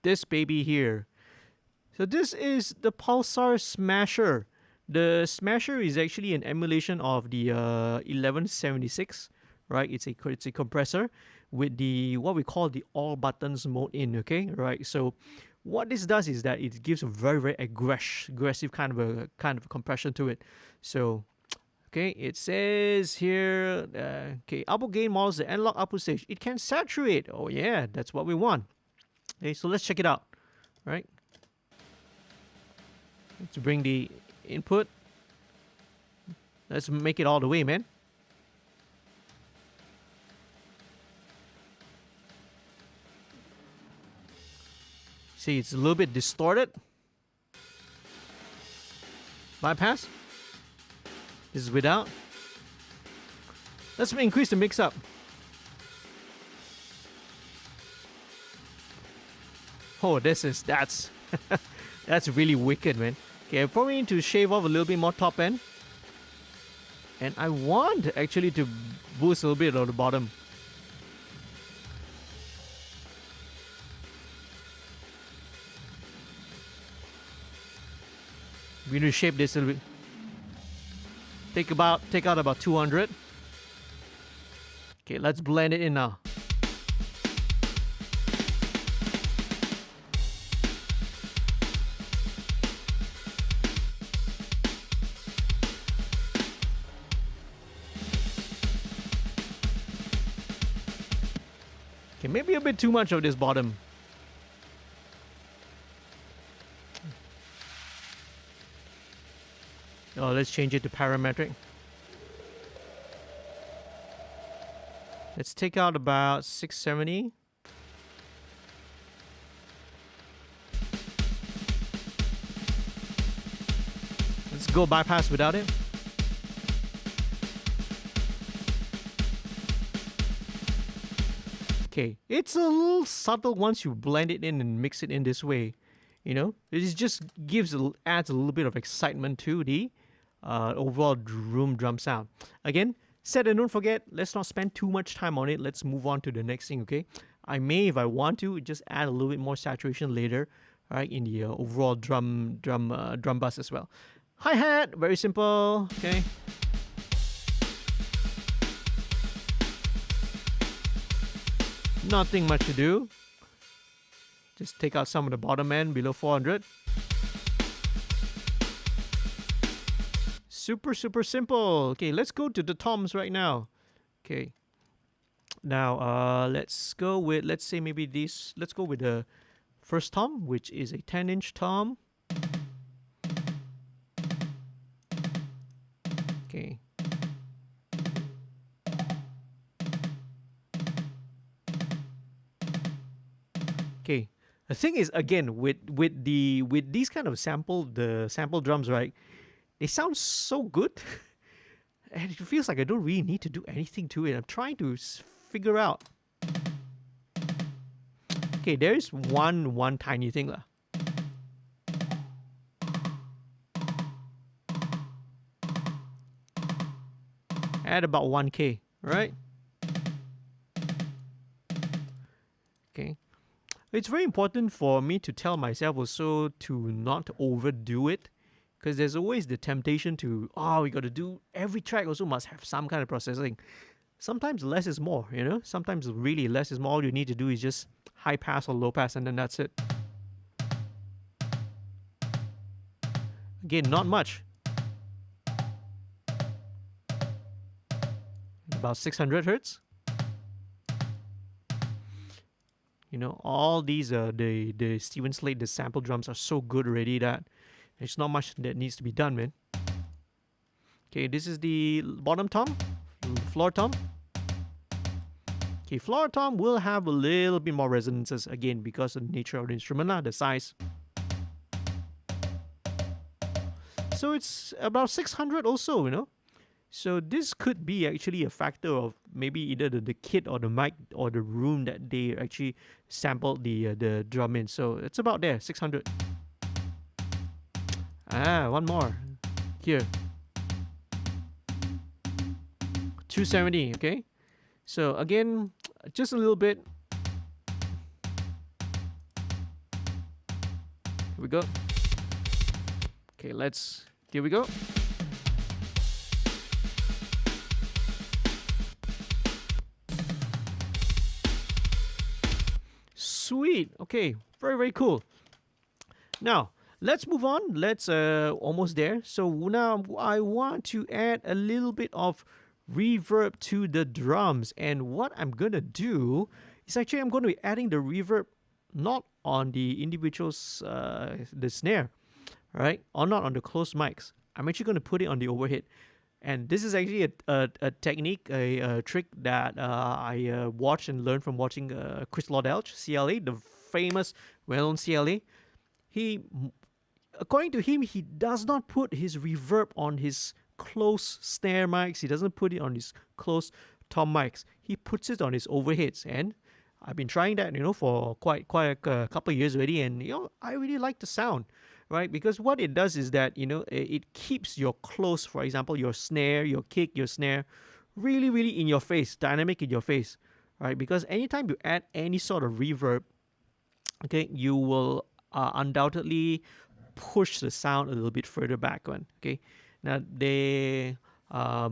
this baby here. So this is the Pulsar Smasher. The Smasher is actually an emulation of the 1176, right? It's a compressor with the what we call the all buttons mode in, okay? Right. So what this does is that it gives a very aggressive kind of a compression to it. So okay, it says here, okay, output gain models the analog output stage. It can saturate. Oh yeah, that's what we want. Okay, so let's check it out. Right. Let's bring the input. Let's make it all the way, man. See, it's a little bit distorted. Bypass. This is without. Let's increase the mix up. Oh, that's that's really wicked, man. Okay, I probably need to shave off a little bit more top end. And I want actually to boost a little bit on the bottom. We need to shape this a little bit. Take out about 200. Okay, let's blend it in now. Okay, maybe a bit too much of this bottom. Oh, let's change it to parametric. Let's take out about 670. Let's go bypass without it. Okay, it's a little subtle once you blend it in and mix it in this way. You know, it just adds a little bit of excitement to the overall room drum sound. Again, set and don't forget, let's not spend too much time on it. Let's move on to the next thing, okay? I may, if I want to, just add a little bit more saturation later, right, in the overall drum bus as well. Hi-hat, very simple, okay? Nothing much to do. Just take out some of the bottom end below 400. Super simple. Okay, let's go to the toms right now. Okay. Now, let's go with, let's say maybe this. Let's go with the first tom, which is a 10-inch tom. Okay. Okay. The thing is, again, with these kind of sample drums, right? They sound so good, and it feels like I don't really need to do anything to it. I'm trying to figure out. Okay, there is one tiny thing lah. Add about 1K, right? Okay. It's very important for me to tell myself also to not overdo it. Because there's always the temptation to, we got to do, every track also must have some kind of processing. Sometimes less is more, you know? Sometimes really less is more. All you need to do is just high pass or low pass, and then that's it. Again, not much. About 600 hertz. You know, all these, the Steven Slate, the sample drums are so good already that there's not much that needs to be done, man. Okay, this is the bottom tom, floor tom. Okay, floor tom will have a little bit more resonances again because of the nature of the instrument, the size. So it's about 600 also, you know. So this could be actually a factor of maybe either the kit or the mic or the room that they actually sampled the drum in. So it's about there, 600. One more here, 270. Okay, so again, just a little bit. Here we go. Okay, here we go. Sweet. Okay, very, very cool. Now, let's move on. Let's almost there. So now I want to add a little bit of reverb to the drums. And what I'm going to do is actually I'm going to be adding the reverb not on the individuals, the snare, right? Or not on the closed mics. I'm actually going to put it on the overhead. And this is actually a technique, a trick that I watched and learned from watching Chris Laudelch, CLA, the famous, well-known CLA. According to him, he does not put his reverb on his closed snare mics. He doesn't put it on his closed tom mics. He puts it on his overheads. And I've been trying that, for quite a couple of years already. And, I really like the sound. Right, because what it does is that it keeps your close, for example, your snare, your kick, your snare, really, really in your face, dynamic in your face, right? Because anytime you add any sort of reverb, okay, you will undoubtedly push the sound a little bit further back. Okay, now there are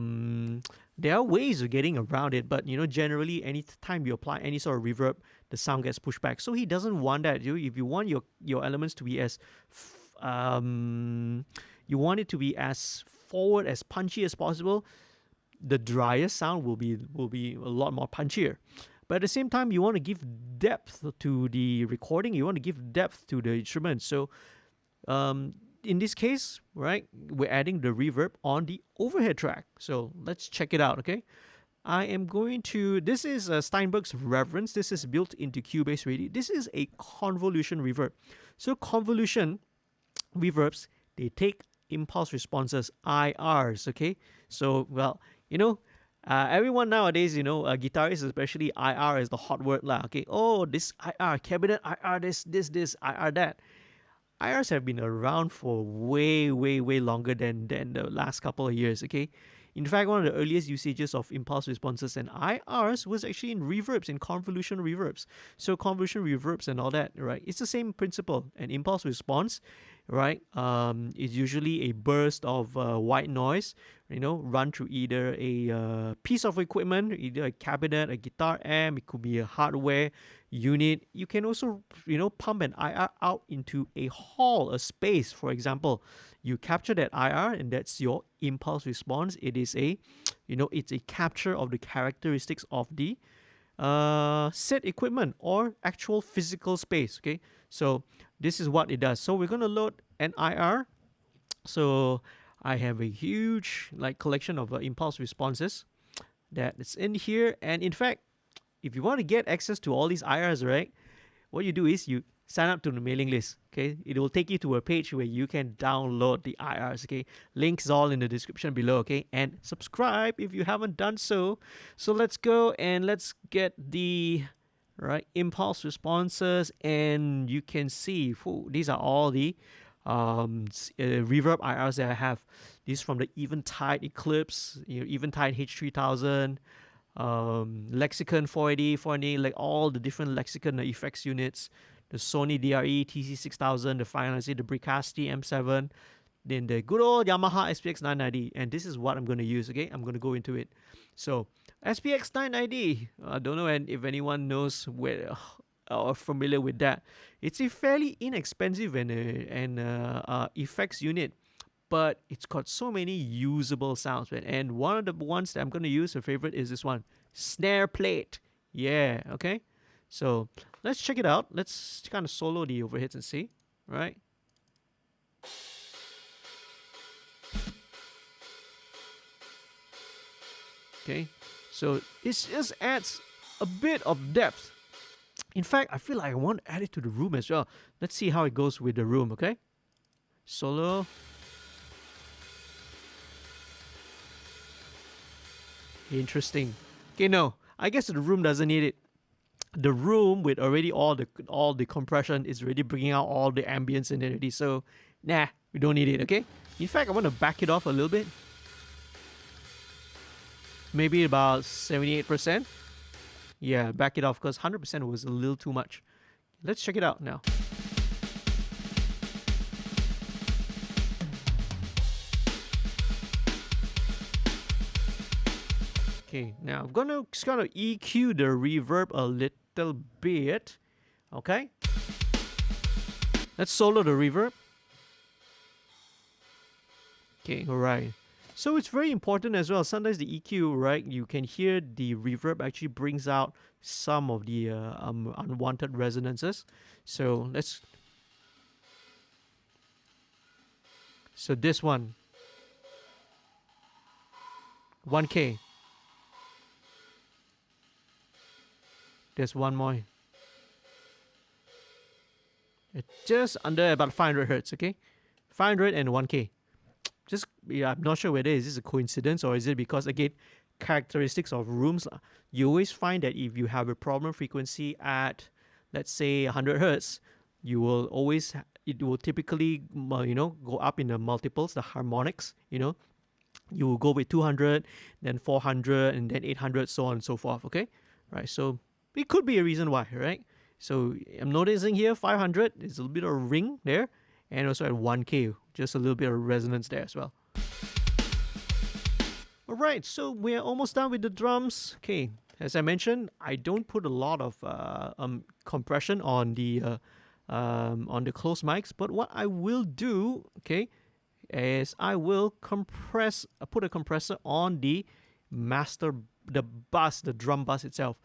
ways of getting around it, but generally, any time you apply any sort of reverb, the sound gets pushed back. So he doesn't want that. If you want your elements to be as you want it to be as forward, as punchy as possible, the drier sound will be a lot more punchier. But at the same time, you want to give depth to the recording. You want to give depth to the instrument. So in this case, right, we're adding the reverb on the overhead track. So let's check it out, okay? I am going to, this is Steinberg's Reverence. This is built into Cubase Radio. This is a convolution reverb. So convolution reverbs, they take impulse responses, IRs, okay? So, well, everyone nowadays, guitarists especially, IR is the hot word lah, okay? Oh, this IR, cabinet IR, this, IR that. IRs have been around for way, way, way longer than the last couple of years, okay? In fact, one of the earliest usages of impulse responses and IRs was actually in reverbs, in convolution reverbs. So convolution reverbs and all that, right? It's the same principle. An impulse response, right, is usually a burst of white noise, run through either a piece of equipment, either a cabinet, a guitar amp, it could be a hardware unit. You can also, pump an IR out into a hall, a space, for example. You capture that IR and that's your impulse response. It is it's a capture of the characteristics of the set equipment or actual physical space, okay? So this is what it does. So we're going to load an IR. So I have a huge collection of impulse responses that is in here. And in fact, if you want to get access to all these IRs, right, what you do is you sign up to the mailing list, okay? It will take you to a page where you can download the IRs, okay? Links all in the description below, okay? And subscribe if you haven't done so. So let's go and let's get the impulse responses, and you can see these are all the reverb IRs that I have. These from the Eventide Eclipse, Eventide H3000, Lexicon 480, 480, like all the different Lexicon effects units, the Sony DRE TC6000, the Final Fantasy, the Bricasti M7, then the good old Yamaha SPX 990, and this is what I'm going to use, okay? I'm going to go into it. So, SPX 990, I don't know if anyone knows where or familiar with that. It's a fairly inexpensive and effects unit, but it's got so many usable sounds, man. And one of the ones that I'm going to use, a favorite, is this one, snare plate. Yeah, okay? So let's check it out. Let's kind of solo the overheads and see, right? Okay, so it just adds a bit of depth. In fact, I feel like I want to add it to the room as well. Let's see how it goes with the room, okay? Solo. Interesting. Okay, no, I guess the room doesn't need it. The room with already all the compression is already bringing out all the ambience in it already. So, nah, we don't need it, okay? In fact, I want to back it off a little bit. Maybe about 78%. Yeah, back it off because 100% was a little too much. Let's check it out now. Okay, now I'm gonna just kind of EQ the reverb a little bit. Okay, let's solo the reverb. Okay, all right. So it's very important as well. Sometimes the EQ, right, you can hear the reverb actually brings out some of the unwanted resonances. So let's. So this one, 1K. There's one more. It's just under about 500 hertz, okay? 500 and 1K. Just, yeah, I'm not sure whether is this a coincidence or is it because, again, characteristics of rooms. You always find that if you have a problem frequency at, let's say, 100 hertz, you will always, it will typically, go up in the multiples, the harmonics, you will go with 200, then 400, and then 800, so on and so forth, okay? Right, so it could be a reason why, right? So I'm noticing here 500, there's a little bit of a ring there, and also at 1K, just a little bit of resonance there as well. Alright, so we're almost done with the drums. Okay, as I mentioned, I don't put a lot of compression on the closed mics, but what I will do, okay, is I will put a compressor on the drum bus itself.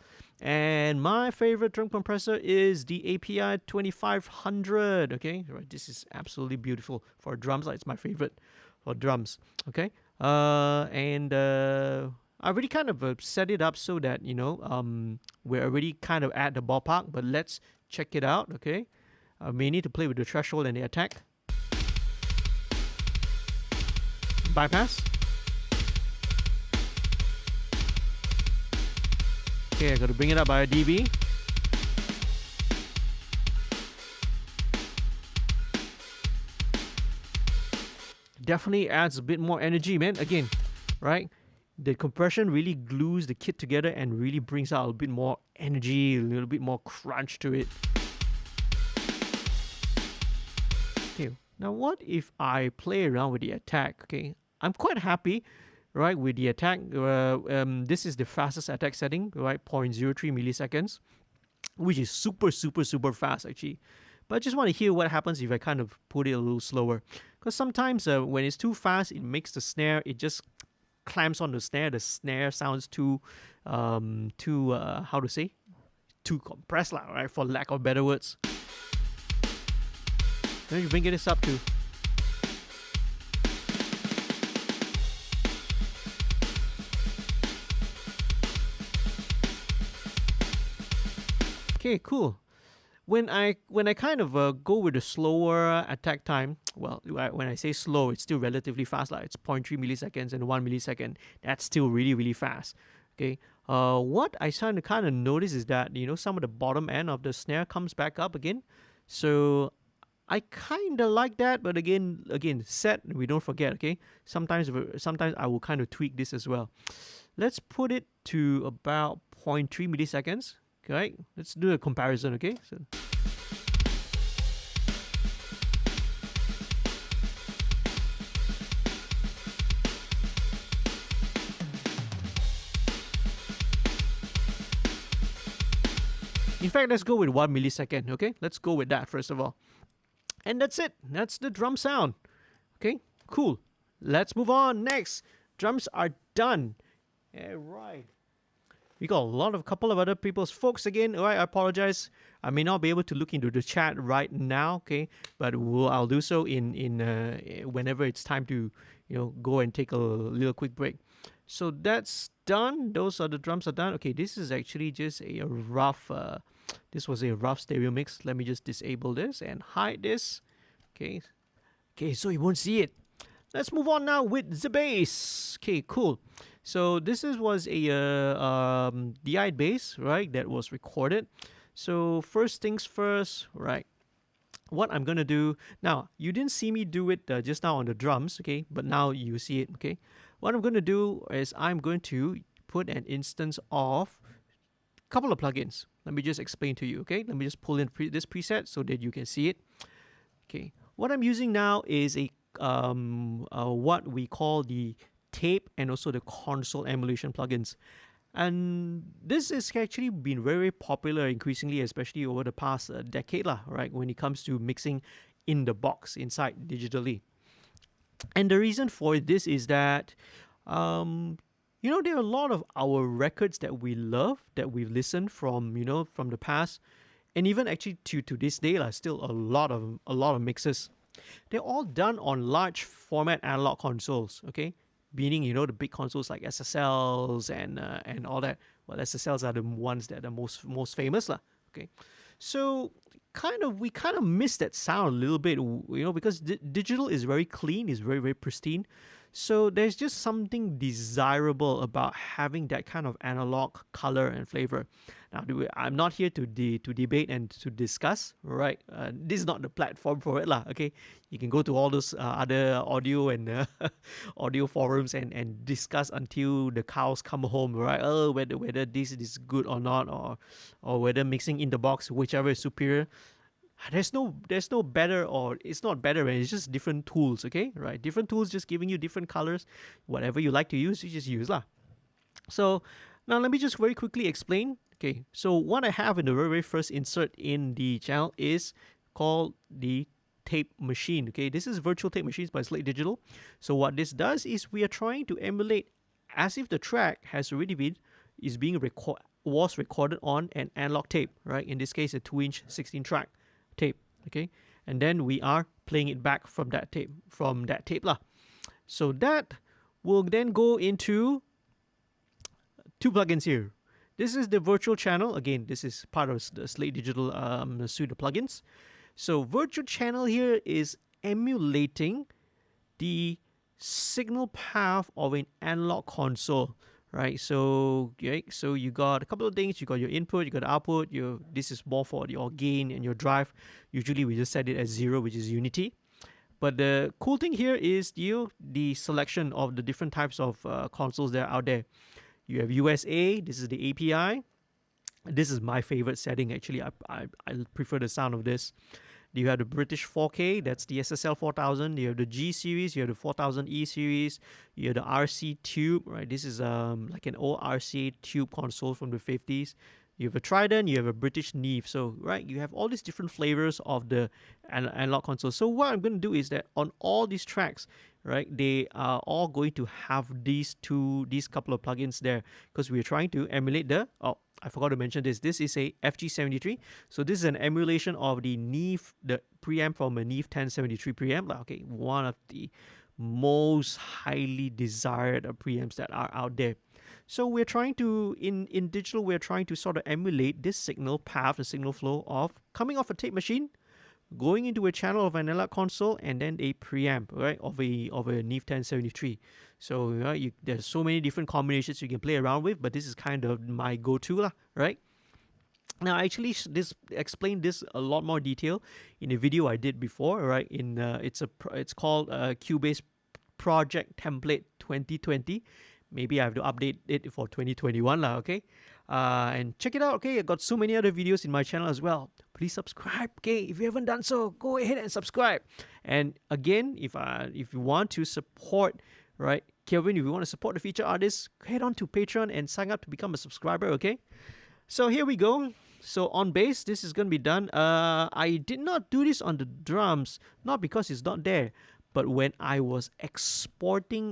And my favorite drum compressor is the API 2500. Okay, right, this is absolutely beautiful for drums. It's my favorite for drums. Okay, I already kind of set it up so that we're already kind of at the ballpark. But let's check it out. Okay, I may need to play with the threshold and the attack. Bypass. Okay, I got to bring it up by a dB. Definitely adds a bit more energy, man. Again, right? The compression really glues the kit together and really brings out a bit more energy, a little bit more crunch to it. Okay, now what if I play around with the attack? Okay, I'm quite happy, right, with the attack. This is the fastest attack setting, right, 0.03 milliseconds, which is super fast actually. But I just want to hear what happens if I kind of put it a little slower, because sometimes when it's too fast, it makes the snare, it just clamps on the snare. The snare sounds too how to say, too compressed, right, for lack of better words. Then you bring this up to. Okay, cool. When I kind of go with the slower attack time, well, when I say slow, it's still relatively fast. It's 0.3 milliseconds and 1 millisecond. That's still really fast. Okay. What I kind of notice is that some of the bottom end of the snare comes back up again. So I kind of like that, but again, set. We don't forget. Okay. Sometimes I will kind of tweak this as well. Let's put it to about 0.3 milliseconds. Okay, let's do a comparison, okay? So. In fact, let's go with 1 millisecond, okay? Let's go with that first of all. And that's it. That's the drum sound. Okay, cool. Let's move on. Next, drums are done. All right. We got a couple of other people's folks again. All right, I apologize. I may not be able to look into the chat right now, okay? But I'll do so in whenever it's time to go and take a little quick break. So that's done. Those are the drums are done. Okay, this is actually just a rough. This was a rough stereo mix. Let me just disable this and hide this. Okay, okay, so you won't see it. Let's move on now with the bass. Okay, cool. So this was a DI bass, right? That was recorded. So first things first, right? What I'm gonna do now, you didn't see me do it just now on the drums, okay? But now you see it, okay? What I'm gonna do is I'm going to put an instance of a couple of plugins. Let me just explain to you, okay? Let me just pull in this preset so that you can see it. Okay, what I'm using now is a what we call the tape and also the console emulation plugins. And this has actually been very popular increasingly, especially over the past decade, right? When it comes to mixing in the box inside digitally. And the reason for this is that, there are a lot of our records that we love, that we've listened from, from the past, and even actually to this day, still a lot of mixes. They're all done on large format analog consoles, okay? Meaning, the big consoles like SSLs and all that. Well, SSLs are the ones that are most famous, okay? So we kind of miss that sound a little bit, because digital is very clean, is very, very pristine. So there's just something desirable about having that kind of analog color and flavor. Now, I'm not here to debate and to discuss, right? This is not the platform for it, okay? You can go to all those other audio and audio forums and discuss until the cows come home, right? Oh, whether this is good or not, or whether mixing in the box, whichever is superior. There's no better, or it's not better, it's just different tools, okay? Right? Different tools just giving you different colors. Whatever you like to use, you just use lah. So now let me just very quickly explain. Okay, so what I have in the very, very first insert in the channel is called the tape machine. Okay, this is virtual tape machines by Slate Digital. So what this does is we are trying to emulate as if the track has already was recorded on an analog tape, right? In this case, a 2-inch 16-track tape. Okay, and then we are playing it back from that tape lah. So that will then go into two plugins here. This is the virtual channel. Again, this is part of the Slate Digital suite of plugins. So virtual channel here is emulating the signal path of an analog console, right? So so you got a couple of things. You got your input, you got output. This is more for your gain and your drive. Usually we just set it as 0, which is unity. But the cool thing here is the selection of the different types of consoles that are out there. You have USA, this is the API. This is my favorite setting, actually. I prefer the sound of this. You have the British 4K, that's the SSL 4000. You have the G series, you have the 4000E series. You have the RC tube, right? This is like an old RCA tube console from the 50s. You have a Trident, you have a British Neve. So, right, you have all these different flavors of the analog console. So what I'm going to do is that on all these tracks, right, they are all going to have these couple of plugins there, because we're trying to emulate I forgot to mention this. This is a FG73. So this is an emulation of the Neve, the preamp from a Neve 1073 preamp. Okay, one of the most highly desired preamps that are out there. So we're trying to, in digital, we're trying to sort of emulate this signal path, the signal flow of coming off a tape machine, going into a channel of an analog console, and then a preamp, right, of a Neve 1073. So there's so many different combinations you can play around with, but this is kind of my go-to, right? Now, I actually explained this a lot more detail in a video I did before, right? It's called Cubase Project Template 2020. Maybe I have to update it for 2021, okay? And check it out, okay? I got so many other videos in my channel as well. Please subscribe, okay? If you haven't done so, go ahead and subscribe. And again, if you want to support, right, Kelvyn, if you want to support the featured artists, head on to Patreon and sign up to become a subscriber, okay? So here we go. So on bass, this is going to be done. I did not do this on the drums, not because it's not there, but when I was exporting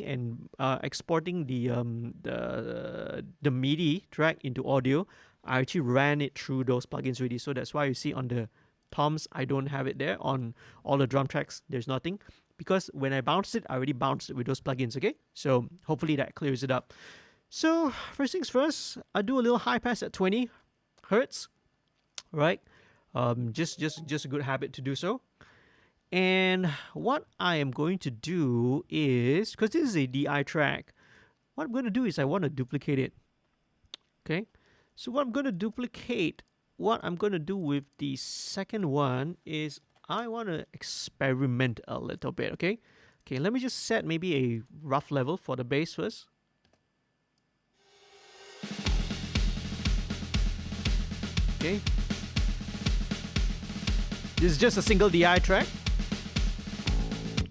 the MIDI track into audio, I actually ran it through those plugins already. So that's why you see on the toms, I don't have it there. On all the drum tracks, there's nothing. because when I bounced it, I already bounced it with those plugins, okay? So hopefully that clears it up. So first things first, I do a little high pass at 20 hertz, right? Just a good habit to do so. And what I am going to do is, because this is a DI track, what I'm going to do is I want to duplicate it. Okay, so what I'm going to do with the second one is I want to experiment a little bit. Okay, let me just set maybe a rough level for the bass first. Okay, this is just a single DI track.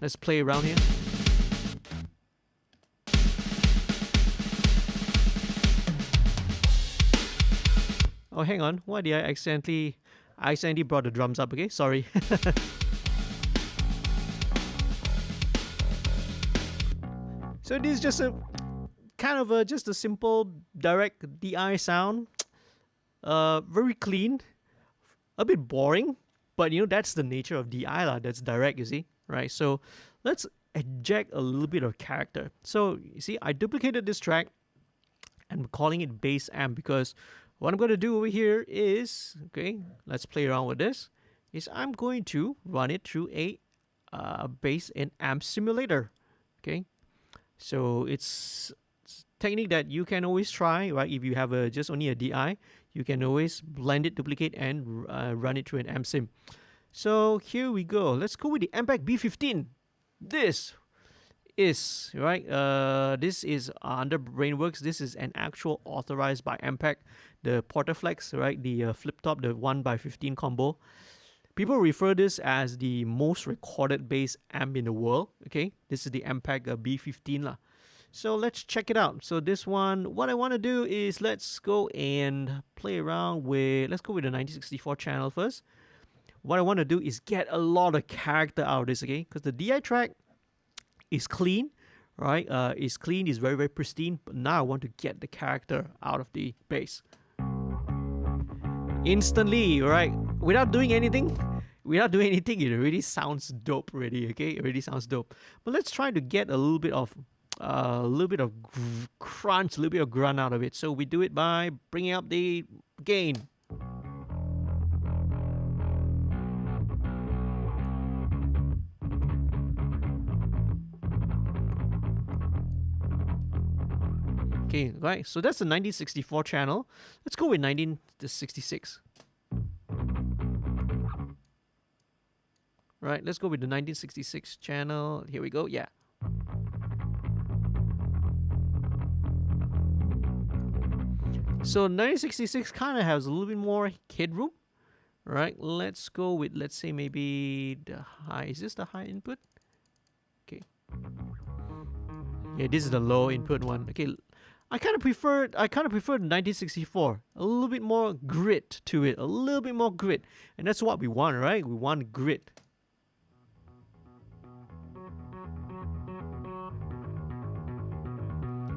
Let's play around here. Oh, hang on. Why did I accidentally brought the drums up? Okay, sorry. So this is just a kind of just a simple direct DI sound. Very clean, a bit boring, but you know that's the nature of DI lah. That's direct, you see, right? So let's inject a little bit of character. So you see, I duplicated this track and I'm calling it bass amp because what I'm going to do over here is, okay, let's play around with this, is I'm going to run it through a bass and amp simulator, okay? So it's technique that you can always try, right? If you have just only a DI, you can always blend it, duplicate, and run it through an amp sim. So here we go. Let's go with the Ampac B15. This is, right, this is under Brainworks. This is an actual authorized by Ampac, the Portaflex, right, the flip top, the 1x15 combo. People refer this as the most recorded bass amp in the world, okay? This is the Ampac B15 lah. So let's check it out. So this one, what I want to do is let's go and play around with, let's go with the 1964 channel first. What I want to do is get a lot of character out of this, okay? Because the DI track is clean, right? It's clean, it's very, very pristine. But now I want to get the character out of the bass. Instantly, right? Without doing anything, it already sounds dope already, okay? It already sounds dope. But let's try to get a little bit of crunch, a little bit of grunt out of it. So we do it by bringing up the gain. Okay, right, so that's the 1964 channel. Let's go with 1966. Right, let's go with the 1966 channel. Here we go, yeah. So 1966 kind of has a little bit more headroom. Right, let's go with, let's say maybe the high. Is this the high input? Okay. Yeah, this is the low input one. Okay. I kind of prefer the 1964. A little bit more grit to it. A little bit more grit. And that's what we want, right? We want grit.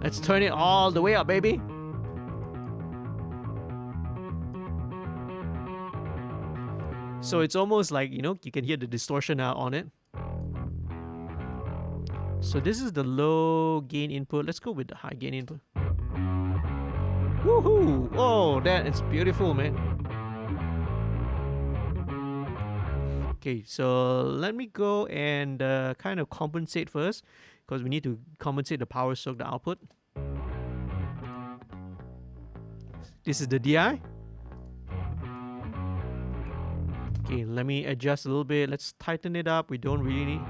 Let's turn it all the way up, baby. So it's almost like, you know, you can hear the distortion now on it. So this is the low gain input. Let's go with the high gain input. Woohoo! Oh, that is beautiful, man. Okay, so let me go and kind of compensate first, because we need to compensate the power soak, the output. This is the DI. Okay, let me adjust a little bit. Let's tighten it up. We don't really need...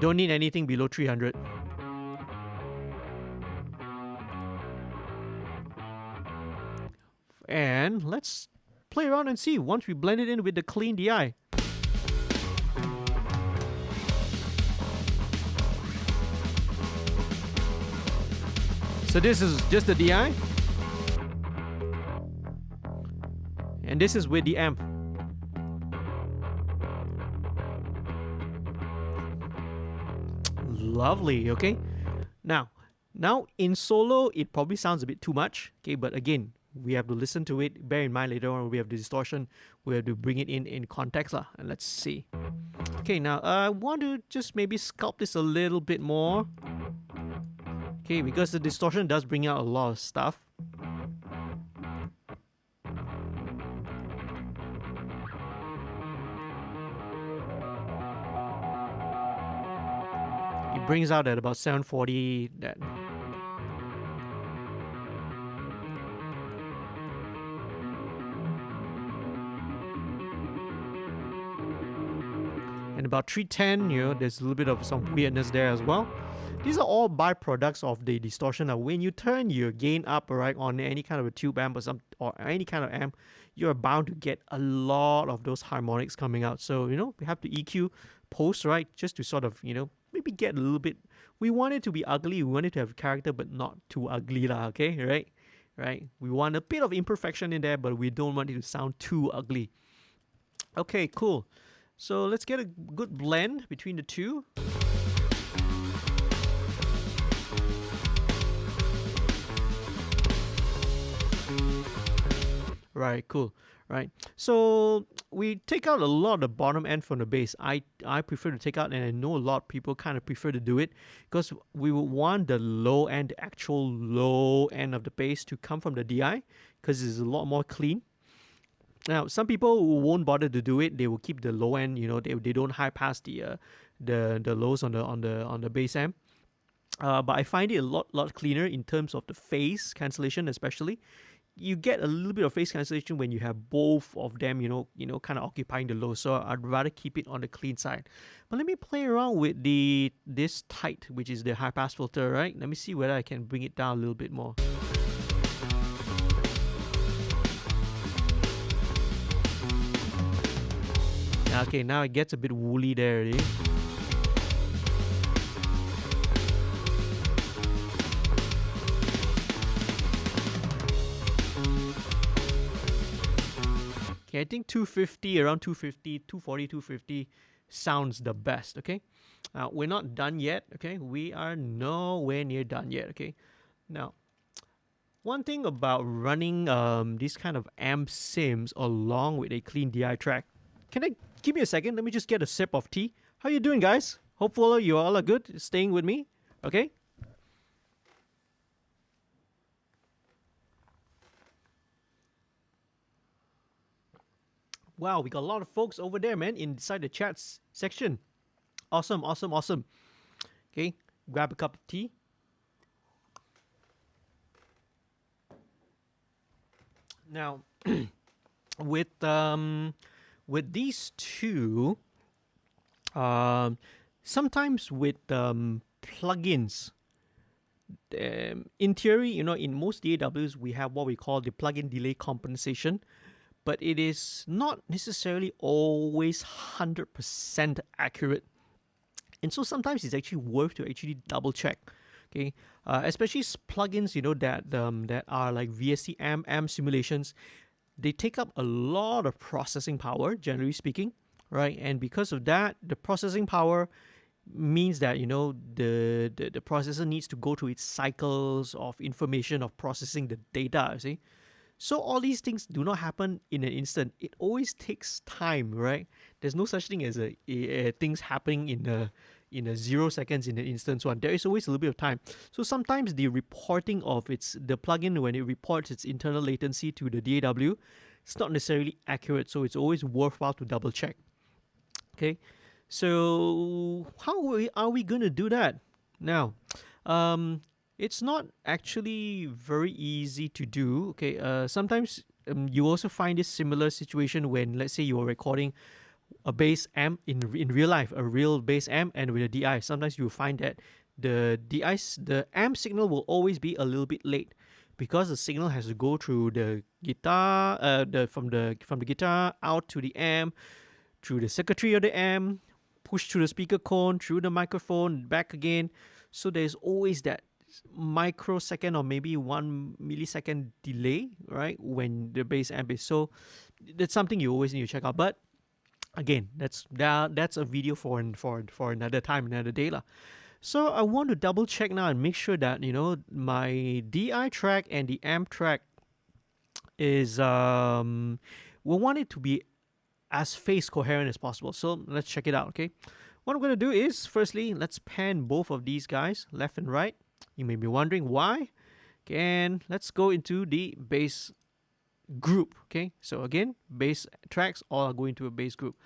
Don't need anything below 300. And let's play around and see once we blend it in with the clean DI. So this is just the DI. And this is with the amp. Lovely, okay? Now in solo, it probably sounds a bit too much, okay? But again, we have to listen to it. Bear in mind later on we have the distortion. We have to bring it in context lah. And let's see. Okay, now I want to just maybe sculpt this a little bit more. Okay, because the distortion does bring out a lot of stuff. It brings out at about 740 that. And about 310, you know, there's a little bit of some weirdness there as well. These are all byproducts of the distortion. Now, when you turn your gain up, right, on any kind of a tube amp or any kind of amp, you're bound to get a lot of those harmonics coming out. So, you know, we have to EQ post, right, just to sort of, you know, maybe get a little bit. We want it to be ugly. We want it to have character, but not too ugly, lah. Okay, right. We want a bit of imperfection in there, but we don't want it to sound too ugly. Okay, cool. So let's get a good blend between the two. Right, cool. Right. So we take out a lot of the bottom end from the bass. I prefer to take out, and I know a lot of people kind of prefer to do it, because we would want the low end, the actual low end of the bass to come from the DI, because it's a lot more clean. Now, some people who won't bother to do it, they will keep the low end. You know, they don't high pass the lows on the bass amp. But I find it a lot cleaner in terms of the phase cancellation, especially. You get a little bit of phase cancellation when you have both of them, you know, kind of occupying the low. So I'd rather keep it on the clean side. But let me play around with this tight, which is the high pass filter, right? Let me see whether I can bring it down a little bit more. Okay, now it gets a bit woolly there already. Okay, I think 250, around 250, 240, 250 sounds the best, okay? We're not done yet, okay? We are nowhere near done yet, okay? Now, one thing about running these kind of amp sims along with a clean DI track, give me a second, let me just get a sip of tea. How you doing, guys? Hopefully you all are good, staying with me, okay? Wow, we got a lot of folks over there, man, inside the chats section. Awesome. Okay, grab a cup of tea. Now, with these two, sometimes with plugins, in theory, you know, in most DAWs, we have what we call the plugin delay compensation, but it is not necessarily always 100% accurate. And so sometimes it's actually worth to actually double check. Okay, especially plugins, you know, that are like VST amp simulations. They take up a lot of processing power, generally speaking, right? And because of that, the processing power means that, you know, the processor needs to go through its cycles of information of processing the data, you see. So all these things do not happen in an instant. It always takes time, right? There's no such thing as things happening in a 0 seconds in an instant one. There is always a little bit of time. So sometimes the reporting of the plugin, when it reports its internal latency to the DAW, it's not necessarily accurate. So it's always worthwhile to double check. Okay, so how are we going to do that? Now, it's not actually very easy to do. Okay, sometimes you also find this similar situation when, let's say, you are recording a bass amp in real life, a real bass amp, and with a DI. Sometimes you will find that the amp signal will always be a little bit late, because the signal has to go through the guitar, from the guitar out to the amp, through the circuitry of the amp, push through the speaker cone, through the microphone, back again. So there's always that microsecond or maybe 1 millisecond delay, right, when the bass amp is. So that's something you always need to check out. But again, that's a video for another time, another day lah. So I want to double check now and make sure that, you know, my DI track and the amp track is we want it to be as phase coherent as possible. So let's check it out, okay? What I'm going to do is, firstly, let's pan both of these guys, left and right. You may be wondering why. And let's go into the bass group, okay? So again, bass tracks all are going to a bass group.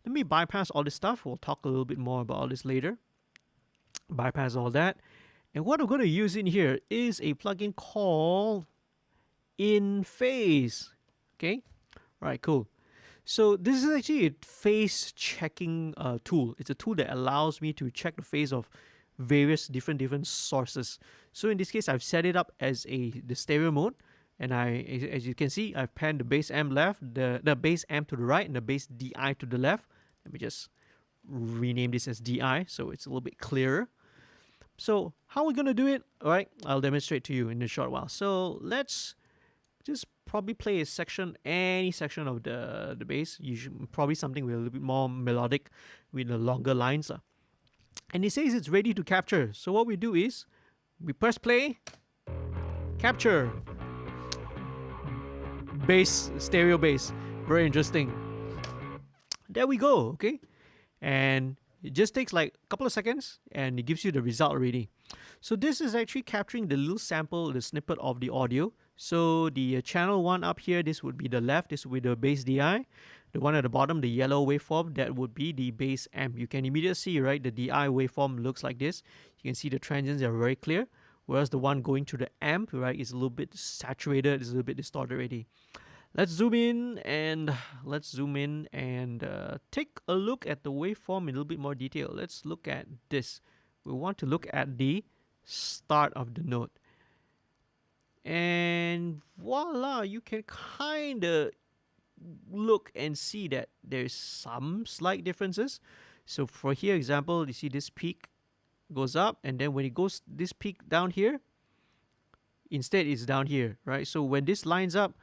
Let me bypass all this stuff. We'll talk a little bit more about all this later. Bypass all that. And what I'm going to use in here is a plugin called In Phase, okay? All right, cool. So this is actually a phase checking tool. It's a tool that allows me to check the phase of various different sources. So in this case, I've set it up as the stereo mode, and as you can see, I've panned the bass amp left, the bass amp to the right, and the bass DI to the left. Let me just rename this as DI so it's a little bit clearer. So how are we gonna do it? All right, I'll demonstrate to you in a short while. So let's just probably play a section, any section of the bass. Probably something with a little bit more melodic, with the longer lines. And it says it's ready to capture. So what we do is we press play, capture, bass, stereo bass. Very interesting. There we go, okay? And it just takes like a couple of seconds and it gives you the result already. So this is actually capturing the little sample, the snippet of the audio. So the channel one up here, this would be the left, this would be the bass DI. The one at the bottom, the yellow waveform, that would be the bass amp. You can immediately see, right, the DI waveform looks like this. You can see the transients are very clear, whereas the one going to the amp, right, is a little bit saturated, is a little bit distorted already. Let's zoom in and take a look at the waveform in a little bit more detail. Let's look at this. We want to look at the start of the note. And voila, you can kind of look and see that there's some slight differences. So for here example, you see this peak goes up, and then when it goes this peak down here, instead it's down here, right? So when this lines up,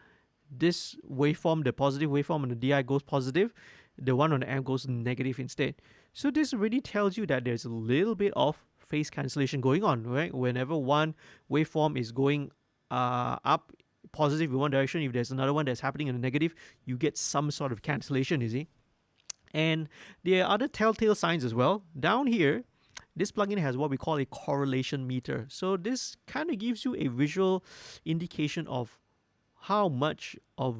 this waveform, the positive waveform on the DI goes positive, the one on the amp goes negative instead. So this really tells you that there's a little bit of phase cancellation going on, right? Whenever one waveform is going up positive in one direction, if there's another one that's happening in the negative, you get some sort of cancellation, you see. And there are other telltale signs as well. Down here, this plugin has what we call a correlation meter. So this kind of gives you a visual indication of how much of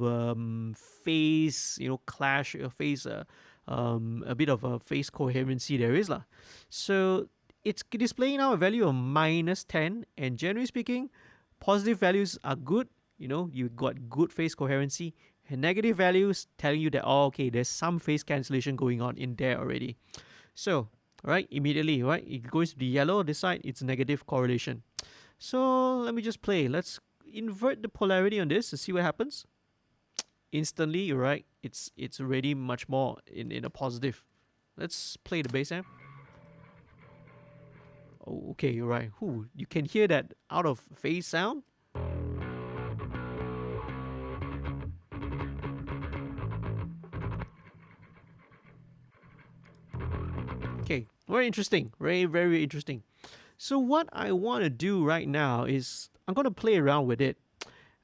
phase, clash, phase, a bit of a phase coherency there is lah. So it's displaying now a value of -10, and generally speaking, positive values are good. You got good phase coherency, and negative values telling you that, oh, okay, there's some phase cancellation going on in there already. So, right, immediately, right, it goes to the yellow, this side, it's negative correlation. So let me just play. Let's invert the polarity on this to see what happens. Instantly, right, it's already much more in a positive. Let's play the bass amp. Oh, okay, you're right. You can hear that out of phase sound. Okay, very interesting. Very interesting. So what I want to do right now is I'm going to play around with it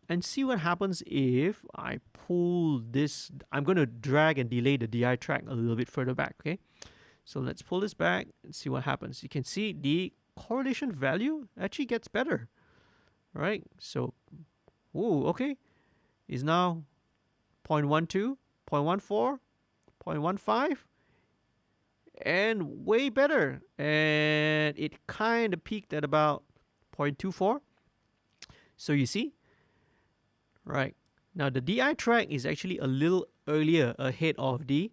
and see what happens if I pull this. I'm going to drag and delay the DI track a little bit further back, okay? So let's pull this back and see what happens. You can see the correlation value actually gets better, right? So, okay. It's now 0.12, 0.14, 0.15, and way better. And it kind of peaked at about 0.24. So you see, right? Now the DI track is actually a little earlier ahead of the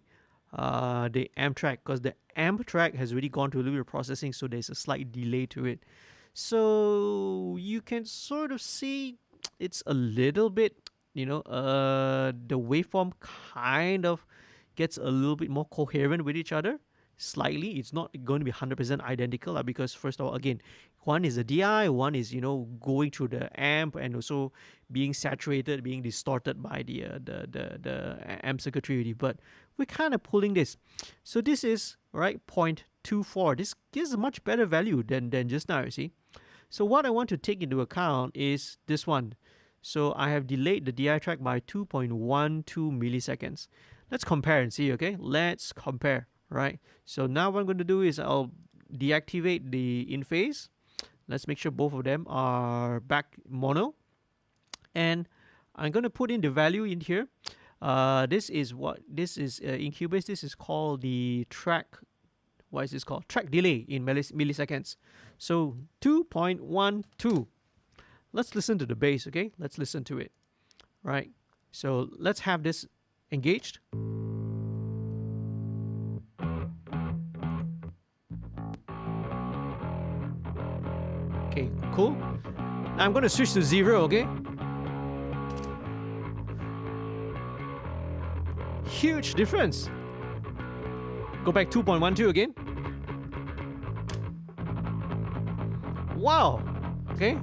amp track, because the amp track has already gone to a little bit of processing, so there's a slight delay to it. So you can sort of see it's a little bit, the waveform kind of gets a little bit more coherent with each other. Slightly, it's not going to be 100% identical, because first of all, again, one is a DI, one is going through the amp and also being saturated, being distorted by the amp circuitry. But we're kind of pulling this. So this is right 0.24. This gives a much better value than just now, you see. So what I want to take into account is this one. So I have delayed the DI track by 2.12 milliseconds. Let's compare and see, okay? Let's compare, right? So now what I'm going to do is I'll deactivate the in phase. Let's make sure both of them are back mono. And I'm going to put in the value in here. This is in Cubase, this is called the track. What is this called? Track delay in milliseconds. So 2.12. Let's listen to the bass, okay? Let's listen to it, right? So let's have this engaged. Okay, cool. Now I'm going to switch to 0, okay? Huge difference. Go back 2.12 again. Wow. Okay.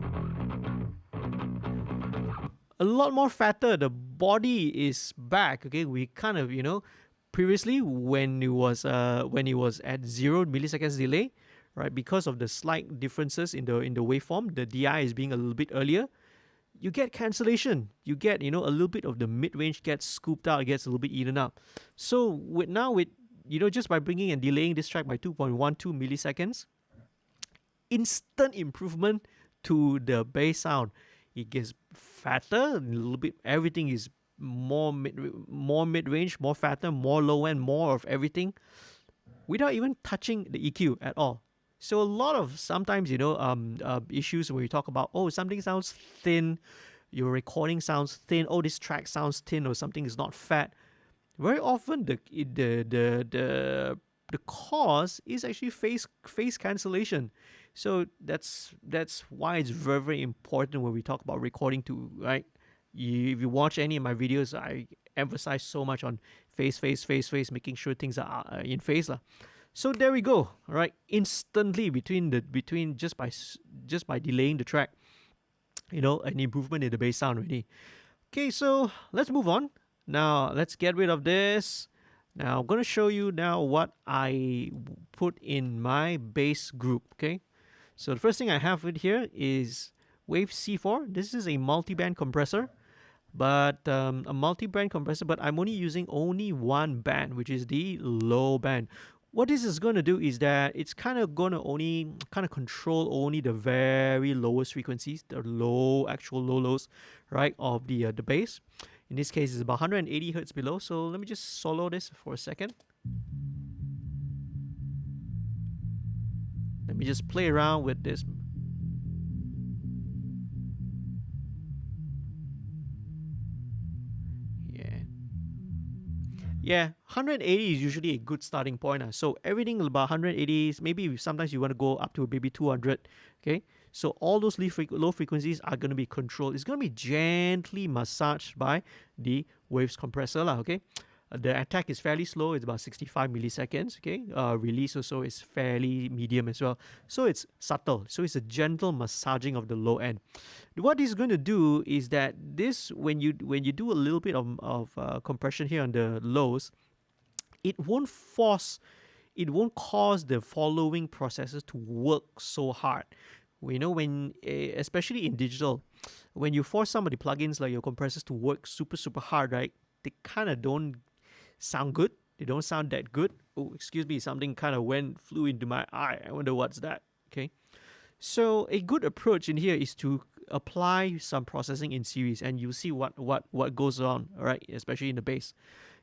A lot more fatter. The body is back. Okay. We kind of, previously when it was at 0 milliseconds delay, right? Because of the slight differences in the waveform, the DI is being a little bit earlier. You get cancellation. You get, a little bit of the mid-range gets scooped out, gets a little bit eaten up. So with just by bringing and delaying this track by 2.12 milliseconds, instant improvement to the bass sound. It gets fatter, a little bit. Everything is more mid-range, more fatter, more low end, more of everything, without even touching the EQ at all. So a lot of sometimes issues when we talk about something sounds thin, your recording sounds thin, this track sounds thin, or something is not fat. Very often the cause is actually phase cancellation. So that's why it's very, very important when we talk about recording too, right? If you watch any of my videos, I emphasize so much on phase, making sure things are in phase lah. So there we go, all right? Instantly between just by delaying the track, an improvement in the bass sound already. Okay, so let's move on. Now let's get rid of this. Now I'm gonna show you now what I put in my bass group. Okay, so the first thing I have with here is Wave C4. This is a multi-band compressor, but a multi-band compressor. But I'm only using one band, which is the low band. What this is going to do is that it's kind of going to only control only the very lowest frequencies, the actual low lows, right, of the bass. In this case, it's about 180 hertz below. So let me just solo this for a second. Let me just play around with this. Yeah, 180 is usually a good starting point. So everything about 180 is maybe sometimes you want to go up to maybe 200. Okay, so all those low frequencies are going to be controlled. It's going to be gently massaged by the waves compressor. Okay, the attack is fairly slow. It's about 65 milliseconds. Okay, release also is fairly medium as well. So it's subtle. So it's a gentle massaging of the low end. What it's going to do is that this, when you do a little bit of compression here on the lows, it won't cause the following processes to work so hard. Especially in digital, when you force some of the plugins like your compressors to work super hard, right? They kind of don't sound good. They don't sound that good. Oh, excuse me, something kind of flew into my eye. I wonder what's that. Okay, so a good approach in here is to apply some processing in series, and you see what goes on, all right, especially in the bass.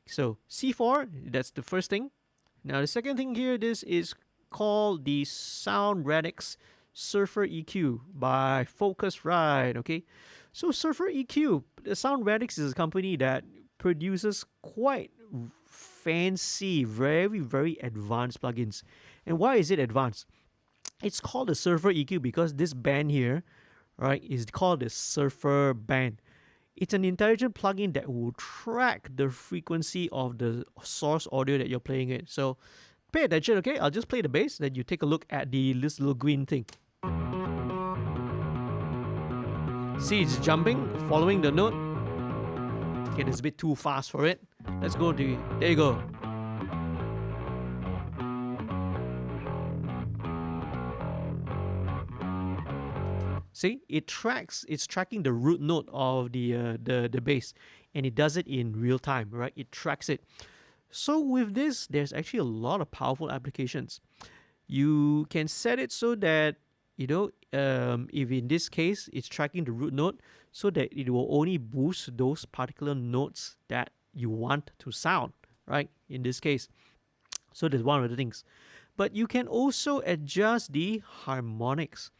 So C4, that's the first thing. Now the second thing here, this is called the Sound Radix Surfer EQ by Focusrite. Okay, so Surfer EQ, the Sound Radix is a company that produces quite fancy, very, very advanced plugins. And why is it advanced? It's called the Surfer EQ because this band here, right, is called the Surfer band. It's an intelligent plugin that will track the frequency of the source audio that you're playing it. So pay attention, okay? I'll just play the bass, then you take a look at this little green thing. See, it's jumping, following the note. Okay, it's a bit too fast for it. Let's go to, there you go. See, it's tracking the root note of the bass, and it does it in real time, right? It tracks it. So with this, there's actually a lot of powerful applications. You can set it so that, if in this case it's tracking the root note, so that it will only boost those particular notes that you want to sound, right? In this case. So that's one of the things. But you can also adjust the harmonics.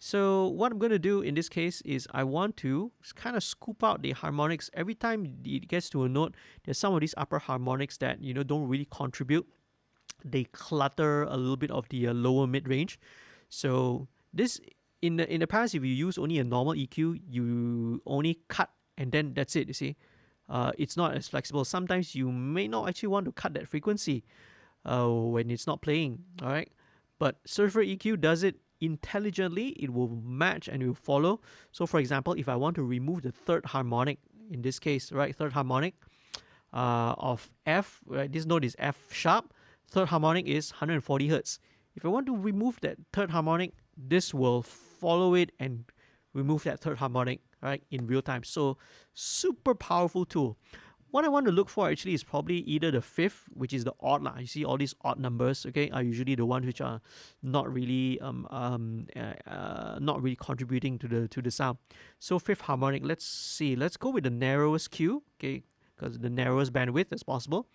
So what I'm going to do in this case is I want to kind of scoop out the harmonics. Every time it gets to a note, there's some of these upper harmonics that, don't really contribute. They clutter a little bit of the lower mid-range. So this, in the past, if you use only a normal EQ, you only cut and then that's it, you see. It's not as flexible. Sometimes you may not actually want to cut that frequency when it's not playing, all right? But Surfer EQ does it intelligently. It will match and it will follow. So for example, if I want to remove the third harmonic, in this case, right, third harmonic of F, right, this note is F sharp, third harmonic is 140 hertz. If I want to remove that third harmonic, this will follow it and remove that third harmonic, right, in real time. So super powerful tool. What I want to look for actually is probably either the fifth, which is the odd lah. You see all these odd numbers, okay, are usually the ones which are not really contributing to the sound. So fifth harmonic. Let's see. Let's go with the narrowest Q, okay, because the narrowest bandwidth as possible.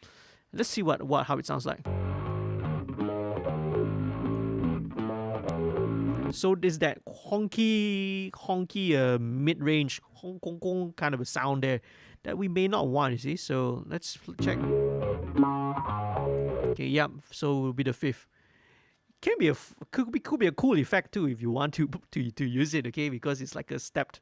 Let's see how it sounds like. So there's that honky mid-range hong kong kong kind of a sound there that we may not want, you see. So let's check. Okay, yeah. So it'll be the fifth. Could be a cool effect too if you want to use it, okay, because it's like a stepped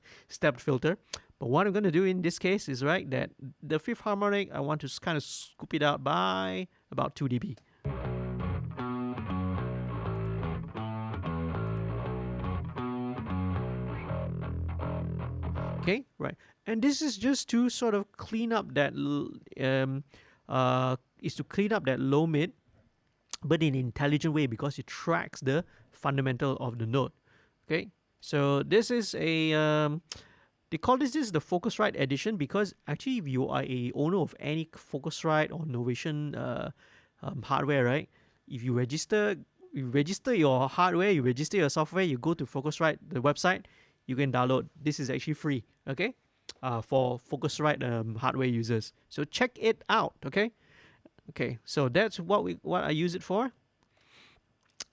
filter. But what I'm going to do in this case is, right, that the fifth harmonic, I want to kind of scoop it out by about 2 dB. Okay, right, and this is just to sort of clean up that low mid, but in an intelligent way, because it tracks the fundamental of the note. Okay, so this is a they call this the Focusrite edition, because actually if you are a owner of any Focusrite or Novation hardware, right, if you register your hardware, you register your software, you go to Focusrite, the website, you can download. This is actually free, okay, for Focusrite hardware users. So check it out, okay. Okay, so that's what I use it for.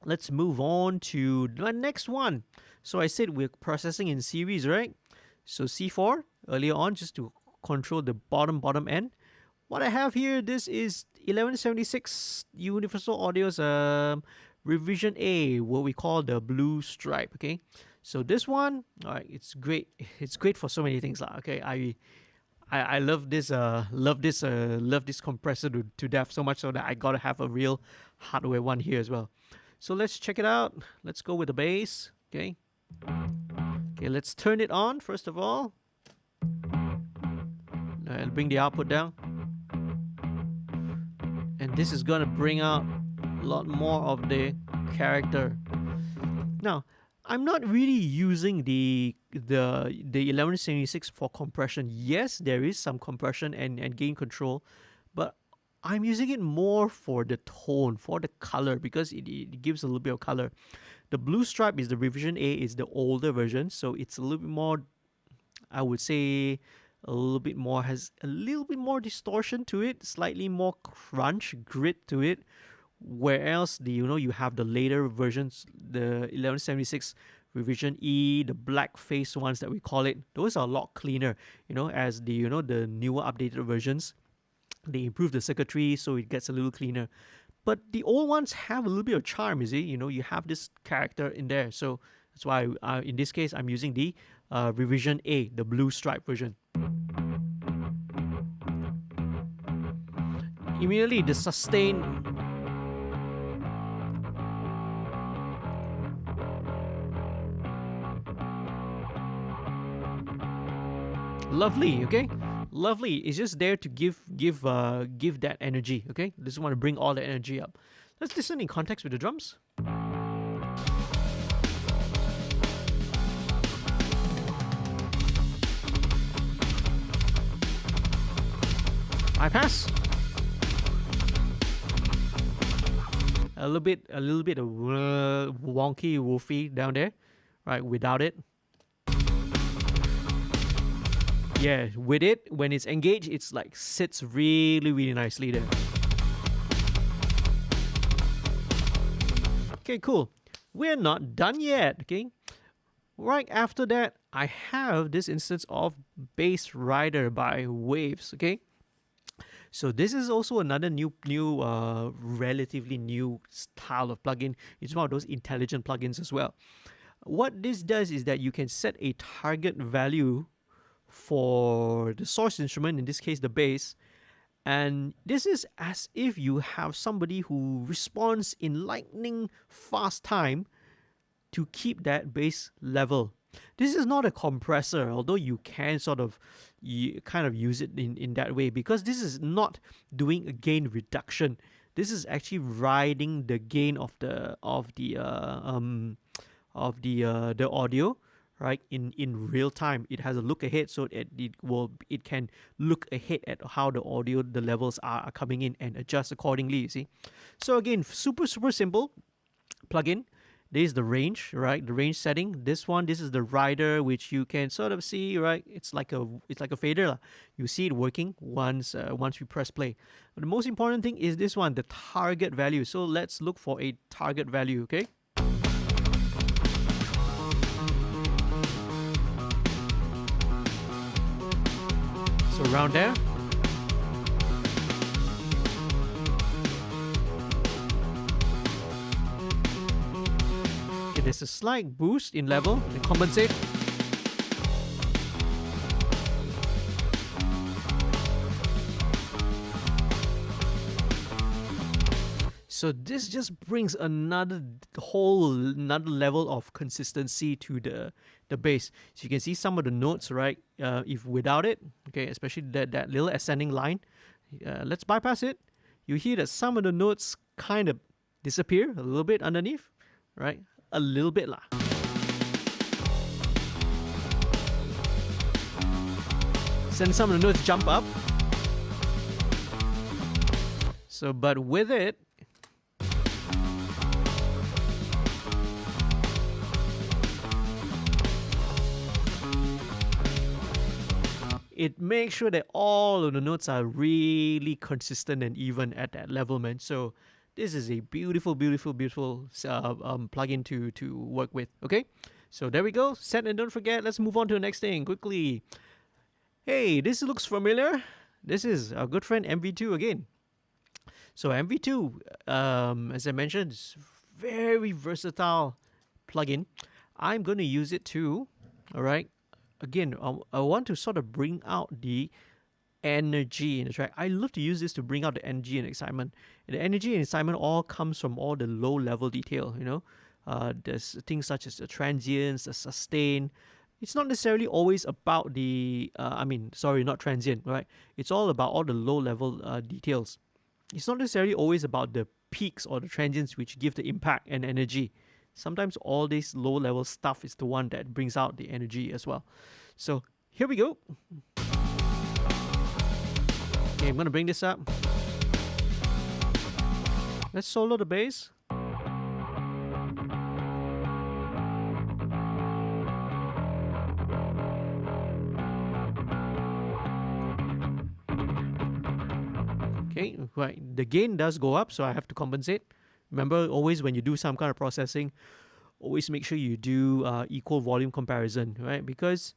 Let's move on to the next one. So I said we're processing in series, right? So C4 earlier on, just to control the bottom end. What I have here, this is 1176 Universal Audio's revision A, what we call the blue stripe, okay. So this one, all right, it's great. It's great for so many things, okay. I love this compressor to death, so much so that I gotta have a real hardware one here as well. So let's check it out. Let's go with the bass, okay. Okay, let's turn it on first of all. I'll bring the output down, and this is gonna bring out a lot more of the character. Now, I'm not really using the 1176 for compression. Yes, there is some compression and gain control, but I'm using it more for the tone, for the color, because it gives a little bit of color. The blue stripe is the revision A, is the older version, so it's a little bit more, I would say, has a little bit more distortion to it, slightly more crunch, grit to it. Whereas you have the later versions, the 1176 revision E, the black face ones that we call it, those are a lot cleaner, as the the newer updated versions, they improve the circuitry so it gets a little cleaner. But the old ones have a little bit of charm, you see, you have this character in there. So that's why in this case I'm using the revision A, the blue stripe version. Immediately the sustain, lovely, okay, lovely. It's just there to give that energy, okay. Just want to bring all the energy up. Let's listen in context with the drums. Bypass. A little bit of wonky, woofy down there, right? Without it. Yeah, with it, when it's engaged, it's like sits really, really nicely there. Okay, cool. We're not done yet, okay? Right after that, I have this instance of Bass Rider by Waves, okay? So this is also another relatively new style of plugin. It's one of those intelligent plugins as well. What this does is that you can set a target value for the source instrument, in this case the bass, and this is as if you have somebody who responds in lightning fast time to keep that bass level. This is not a compressor, although you can kind of use it in that way, because this is not doing a gain reduction. This is actually riding the gain of the audio, right, in real time. It has a look ahead, so it can look ahead at how the audio, the levels are coming in, and adjust accordingly, you see. So again, super simple plugin. There's the range, right? The range setting. This is the rider, which you can sort of see, right? It's like a fader. You see it working once we press play. But the most important thing is this one, the target value. So let's look for a target value, okay? So around there. Okay, there's a slight boost in level to compensate. So this just brings another level of consistency to the bass. So you can see some of the notes, right? If without it, okay, especially that little ascending line, let's bypass it. You hear that some of the notes kind of disappear a little bit underneath, right? A little bit lah. Then some of the notes jump up. So, but with it, it makes sure that all of the notes are really consistent and even at that level, man. So this is a beautiful plugin to work with, okay? So there we go. Set, and don't forget, let's move on to the next thing quickly. Hey, this looks familiar. This is our good friend MV2 again. So MV2, as I mentioned, is very versatile plugin. I'm going to use it too, all right? Again, I want to sort of bring out the energy in the track. I love to use this to bring out the energy and excitement. And the energy and excitement all comes from all the low-level detail, you know. There's things such as the transients, the sustain. It's not necessarily always about the, not transient, right? It's all about all the low-level details. It's not necessarily always about the peaks or the transients which give the impact and energy. Sometimes all this low-level stuff is the one that brings out the energy as well. So here we go. Okay, I'm going to bring this up. Let's solo the bass. Okay, right. The gain does go up, so I have to compensate. Remember, always when you do some kind of processing, always make sure you do equal volume comparison, right? Because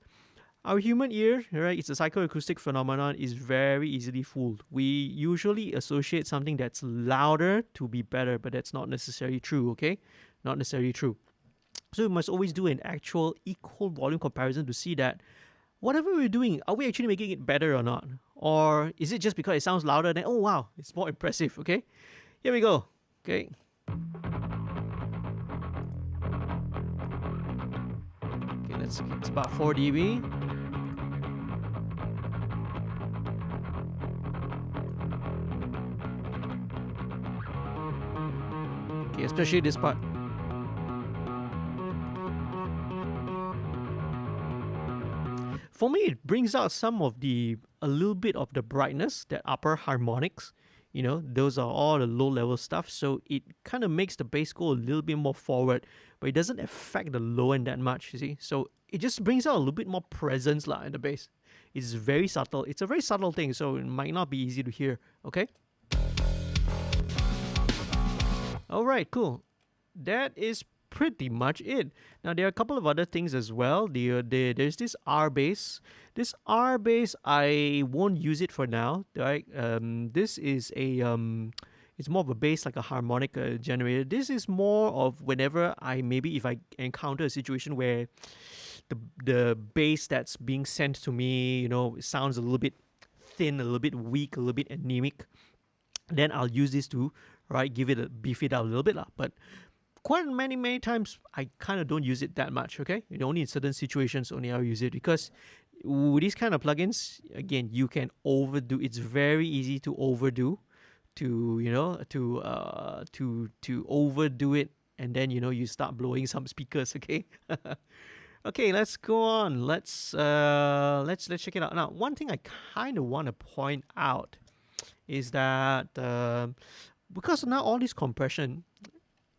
our human ear, right, it's a psychoacoustic phenomenon, is very easily fooled. We usually associate something that's louder to be better, but that's not necessarily true, okay? Not necessarily true. So we must always do an actual equal volume comparison to see that whatever we're doing, are we actually making it better or not? Or is it just because it sounds louder, then, oh wow, it's more impressive, okay? Here we go, okay? Okay, it's about 4 dB. Okay, especially this part. For me, it brings out some of the a little bit of the brightness, that upper harmonics. Those are all the low level stuff. So it kind of makes the bass go a little bit more forward, but it doesn't affect the low end that much, you see. So it just brings out a little bit more presence in the bass. It's very subtle. It's a very subtle thing, so it might not be easy to hear, okay? All right, cool. That is pretty much it. Now, there are a couple of other things as well. There's this R bass. This R bass, I won't use it for now, right? This is it's more of a bass, like a harmonic generator. This is more of whenever if I encounter a situation where the bass that's being sent to me, it sounds a little bit thin, a little bit weak, a little bit anemic, then I'll use this to, right, beef it out a little bit. But quite many times, I kind of don't use it that much, okay? Only in certain situations only I'll use it, because with these kind of plugins, again, you can overdo. It's very easy to overdo, to overdo it, and then you start blowing some speakers, okay? Okay, let's go on. Let's check it out. Now, one thing I kind of want to point out is that because now all this compression,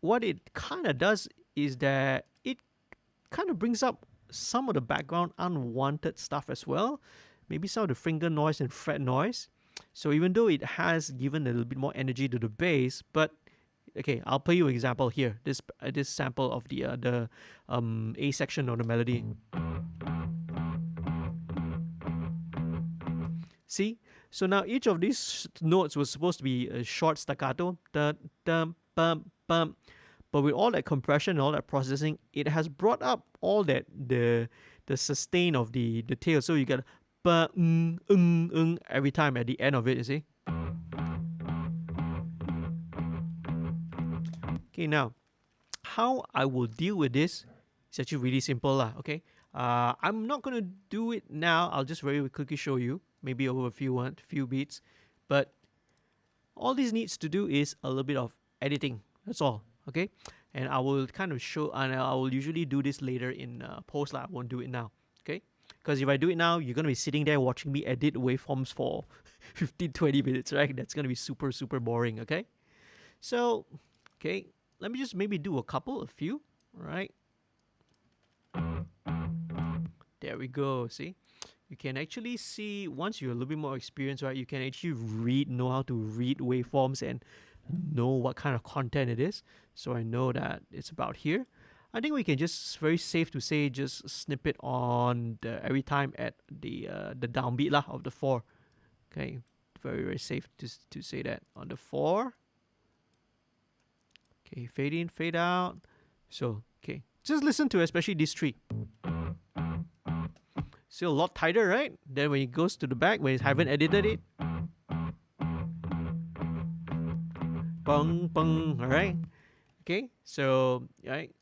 what it kind of does is that it kind of brings up some of the background unwanted stuff as well. Maybe some of the finger noise and fret noise. So even though it has given a little bit more energy to the bass, but okay, I'll play you an example here. This sample of the A section of the melody. See? So now each of these notes was supposed to be a short staccato, dun, dun, bum, bum. But with all that compression and all that processing, it has brought up all that the sustain of the tail. So you get ba every time at the end of it, you see? Okay, now, how I will deal with this is actually really simple, okay? I'm not going to do it now. I'll just very quickly show you, maybe over a few beats. But all this needs to do is a little bit of editing. That's all, okay? And I will kind of show, and I will usually do this later in post. I won't do it now, okay? Because if I do it now, you're going to be sitting there watching me edit waveforms for 15-20 minutes, right? That's going to be super, super boring, okay? So, okay, let me just maybe do a few, right? There we go, see? You can actually see, once you're a little bit more experienced, right, you can actually know how to read waveforms and know what kind of content it is. So I know that it's about here. I think we can just, very safe to say, just snip it on every time at the downbeat of the 4. Okay, very, very safe to say that on the 4. Okay, fade in, fade out. So, okay, just listen to especially these 3. Still a lot tighter, right? Then when it goes to the back, when it haven't edited it, bung, bung, alright? Okay, so, right,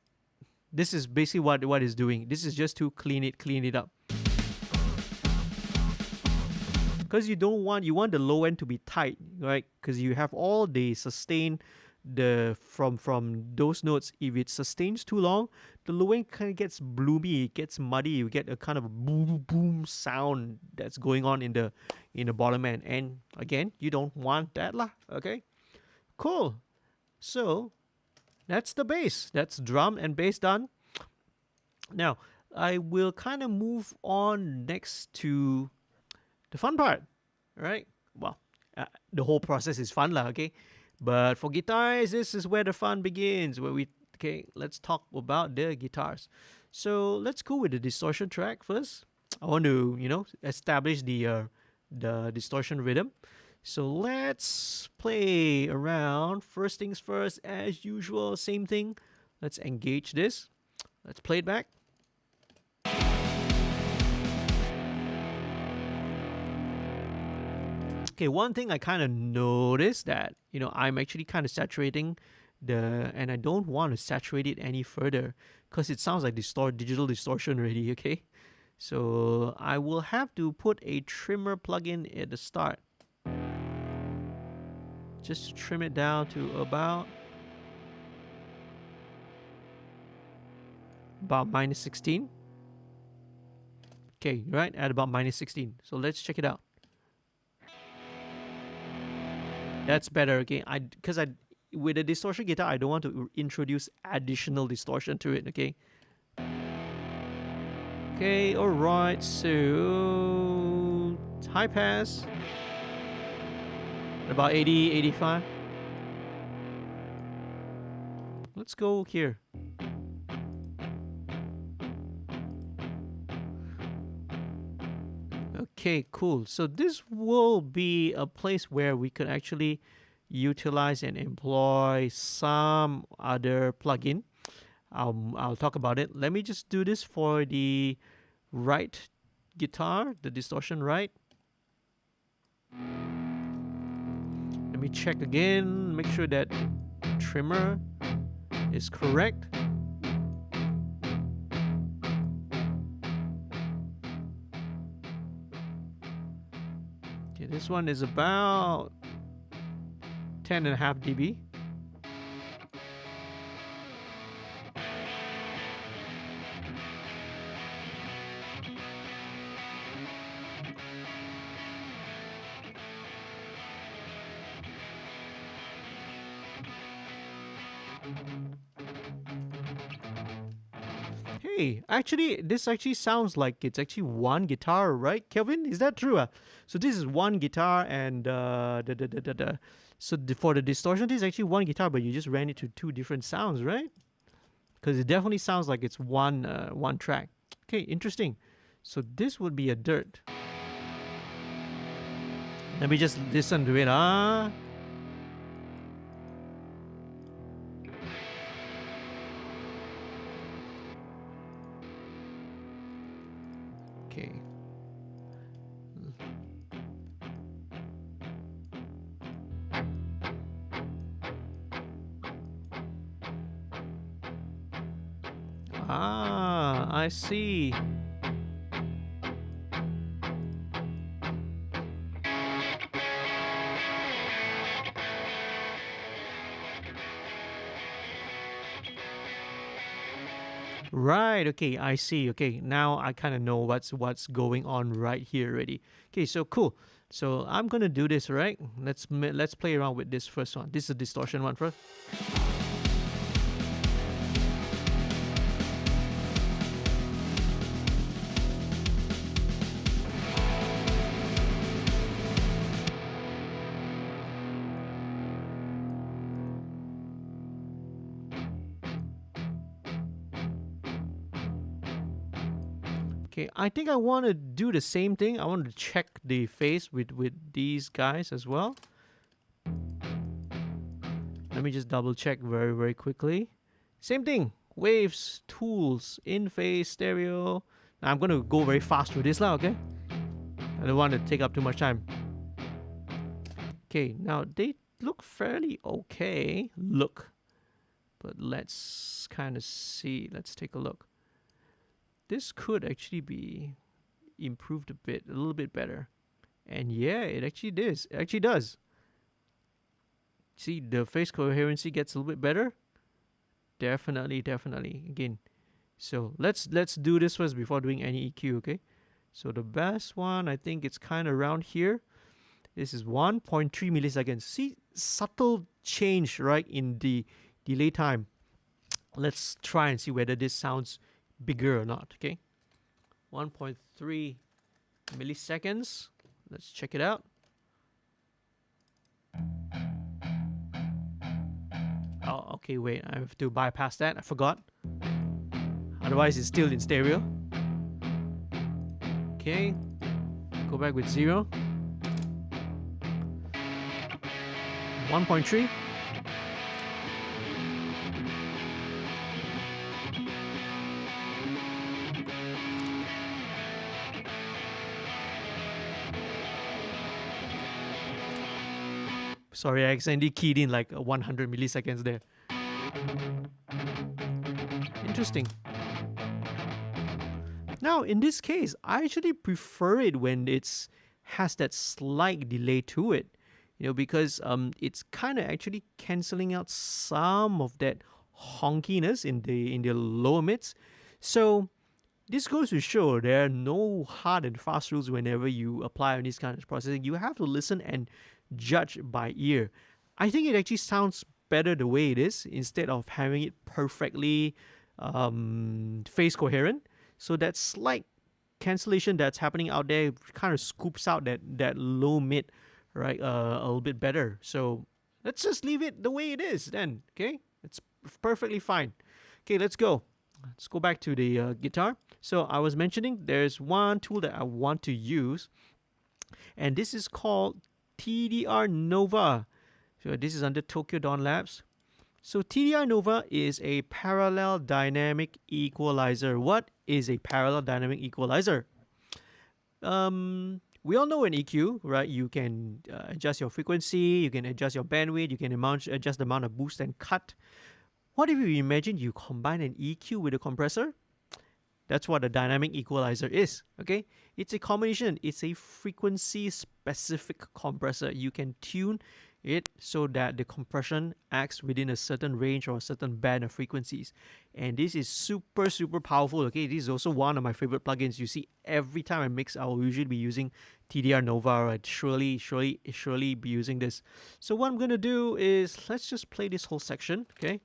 this is basically what it's doing. This is just to clean it up. Because you want the low end to be tight, right? Because you have all the sustain from those notes. If it sustains too long, the low end kind of gets bloomy, it gets muddy. You get a kind of boom boom sound that's going on in the bottom end. And again, you don't want that lah. Okay, cool. So that's the bass. That's drum and bass done. Now I will kind of move on next to the fun part, right? Well, the whole process is fun lah. Okay. But for guitars, this is where the fun begins, let's talk about the guitars. So let's go with the distortion track first. I want to, establish the distortion rhythm. So let's play around. First things first, as usual, same thing. Let's engage this. Let's play it back. Okay, one thing I kind of noticed that, I'm actually kind of saturating and I don't want to saturate it any further because it sounds like digital distortion already, okay? So I will have to put a trimmer plugin at the start. Just to trim it down to about -16. Okay, right, at about -16. So let's check it out. That's better. Okay, because I with a distortion guitar, I don't want to introduce additional distortion to it. Okay. Okay. All right. So high pass. About 80, 85. Let's go here. Okay, cool. So this will be a place where we could actually utilize and employ some other plugin. I'll talk about it. Let me just do this for the right guitar, the distortion right. Let me check again, make sure that trimmer is correct. Okay, this one is about 10.5 dB. Hey, actually, this actually sounds like it's actually one guitar, right, Kelvyn? Is that true? So this is one guitar, and for the distortion, this is actually one guitar, but you just ran it to two different sounds, right? Because it definitely sounds like it's one track. Okay, interesting. So this would be a dirt. Let me just listen to it. Okay. I see. Right, okay, I see. Okay, now I kind of know what's going on right here already. Okay, so cool. So I'm gonna do this, right? Let's play around with this first one. This is a distortion one first. Okay, I think I want to do the same thing. I want to check the phase with these guys as well. Let me just double check very quickly. Same thing. Waves, tools, in phase, stereo. Now I'm going to go very fast with this now, okay? I don't want to take up too much time. Okay, now they look fairly okay. But let's kind of see. Let's take a look. This could actually be improved a little bit better. And yeah, it actually does. See, the phase coherency gets a little bit better. Definitely. Again, so let's do this first before doing any EQ, okay? So the best one, I think it's kind of around here. This is 1.3 milliseconds. See, subtle change, right, in the delay time. Let's try and see whether this sounds bigger or not, okay? 1.3 milliseconds. Let's check it out. Oh, okay, wait, I have to bypass that. I forgot. Otherwise, it's still in stereo. Okay, go back with 0. 1.3. Sorry, I accidentally keyed in like 100 milliseconds there. Interesting. Now, in this case, I actually prefer it when it's has that slight delay to it, because it's kind of actually canceling out some of that honkiness in the lower mids. So this goes to show there are no hard and fast rules whenever you apply on this kind of processing. You have to listen and judge by ear. I think it actually sounds better the way it is instead of having it perfectly phase coherent. So that slight cancellation that's happening out there kind of scoops out that low mid, right, a little bit better. So let's just leave it the way it is then, okay? It's perfectly fine. Okay, let's go. Let's go back to the guitar. So I was mentioning there's one tool that I want to use, and this is called TDR Nova. So this is under Tokyo Dawn Labs. So TDR Nova is a parallel dynamic equalizer. What is a parallel dynamic equalizer? We all know an EQ, right? You can adjust your frequency, you can adjust your bandwidth, you can adjust the amount of boost and cut. What if you imagine you combine an EQ with a compressor? That's what a dynamic equalizer is, okay? It's a combination. It's a frequency-specific compressor. You can tune it so that the compression acts within a certain range or a certain band of frequencies. And this is super, super powerful, okay? This is also one of my favorite plugins. You see, every time I mix, I will usually be using TDR Nova. I'd surely be using this. So what I'm going to do is, let's just play this whole section, okay?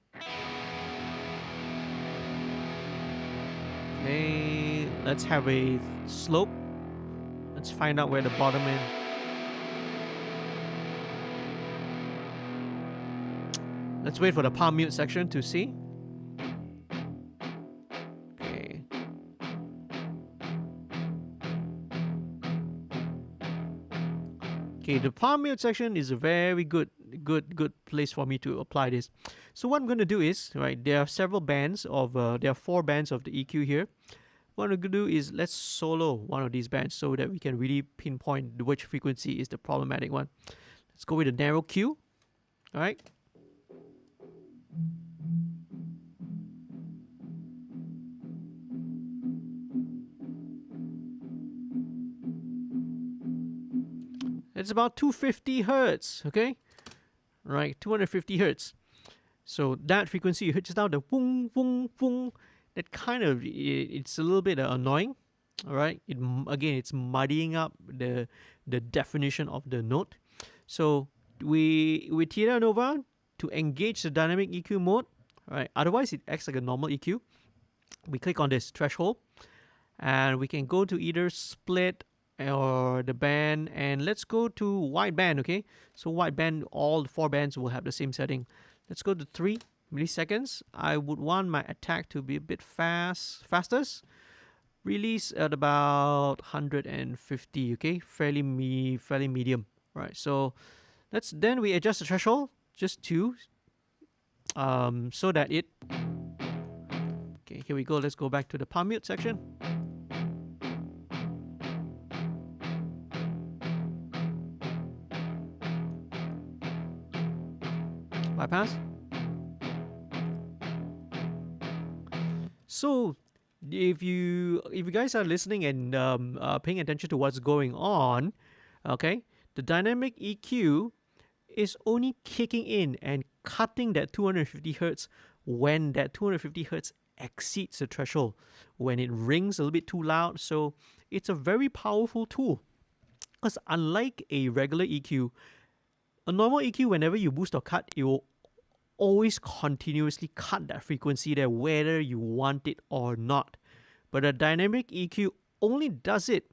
Okay, let's have a slope. Let's find out where the bottom end. Let's wait for the palm mute section to see. Okay. Okay, the palm mute section is a very good place for me to apply this. So what I'm going to do is, right, there are several bands of, there are 4 bands of the EQ here. What I'm going to do is, let's solo one of these bands so that we can really pinpoint which frequency is the problematic one. Let's go with a narrow Q, all right? It's about 250 hertz, okay? Right, 250 hertz. So that frequency just now, the boom, boom, boom, that kind of, it's a little bit annoying, all right? Again, it's muddying up the definition of the note. So with TDR Nova, to engage the dynamic EQ mode, right? Otherwise, it acts like a normal EQ. We click on this threshold, and we can go to either split or the band, and let's go to wide band, okay? So wide band, all the 4 bands will have the same setting. Let's go to 3 milliseconds. I would want my attack to be a bit fastest. Release at about 150, okay? Fairly medium, right? So then we adjust the threshold just to so that it. Okay, here we go. Let's go back to the palm mute section. Bypass. So if you guys are listening and paying attention to what's going on, okay, the dynamic EQ is only kicking in and cutting that 250 hertz when that 250 hertz exceeds the threshold, when it rings a little bit too loud. So it's a very powerful tool, because unlike a regular EQ, a normal EQ, whenever you boost or cut, it will always continuously cut that frequency there, whether you want it or not. But a dynamic EQ only does it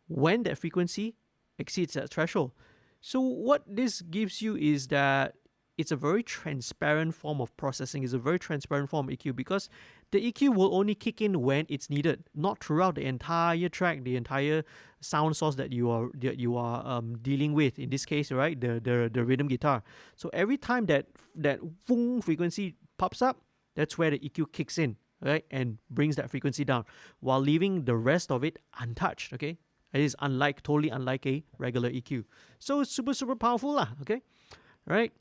when that frequency exceeds that threshold. So what this gives you is that it's a very transparent form of processing. It's a very transparent form of EQ, because the EQ will only kick in when it's needed, not throughout the entire track, the entire sound source that you are dealing with. In this case, right, the rhythm guitar. So every time that boom frequency pops up, that's where the EQ kicks in, right, and brings that frequency down, while leaving the rest of it untouched. Okay, it is totally unlike a regular EQ. So it's super powerful, lah. Okay, right.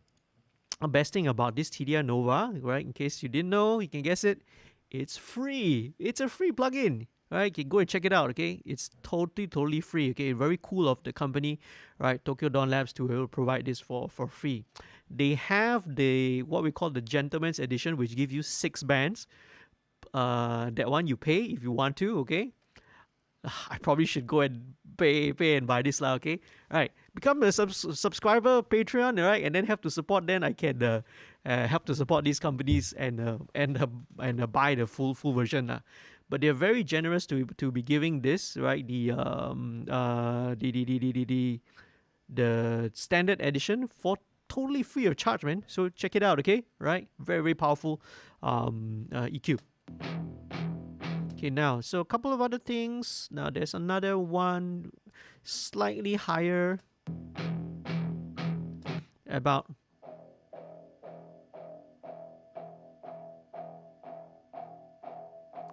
The best thing about this TDR Nova, right, in case you didn't know, you can guess it, it's free. It's a free plugin, right? You can go and check it out, okay? It's totally free, okay? Very cool of the company, right, Tokyo Dawn Labs, to provide this for free. They have what we call the Gentleman's Edition, which gives you 6 bands. That one you pay if you want to, okay? I probably should go and pay and buy this, lah, okay? All right. become a subscriber Patreon, right? And then have to support. Then I can have to support these companies and buy the full version. But they're very generous to be giving this, right? The standard edition for totally free of charge, man. So check it out, okay? Right? Very, very powerful EQ. Okay, now, so a couple of other things. Now, there's another one slightly higher, about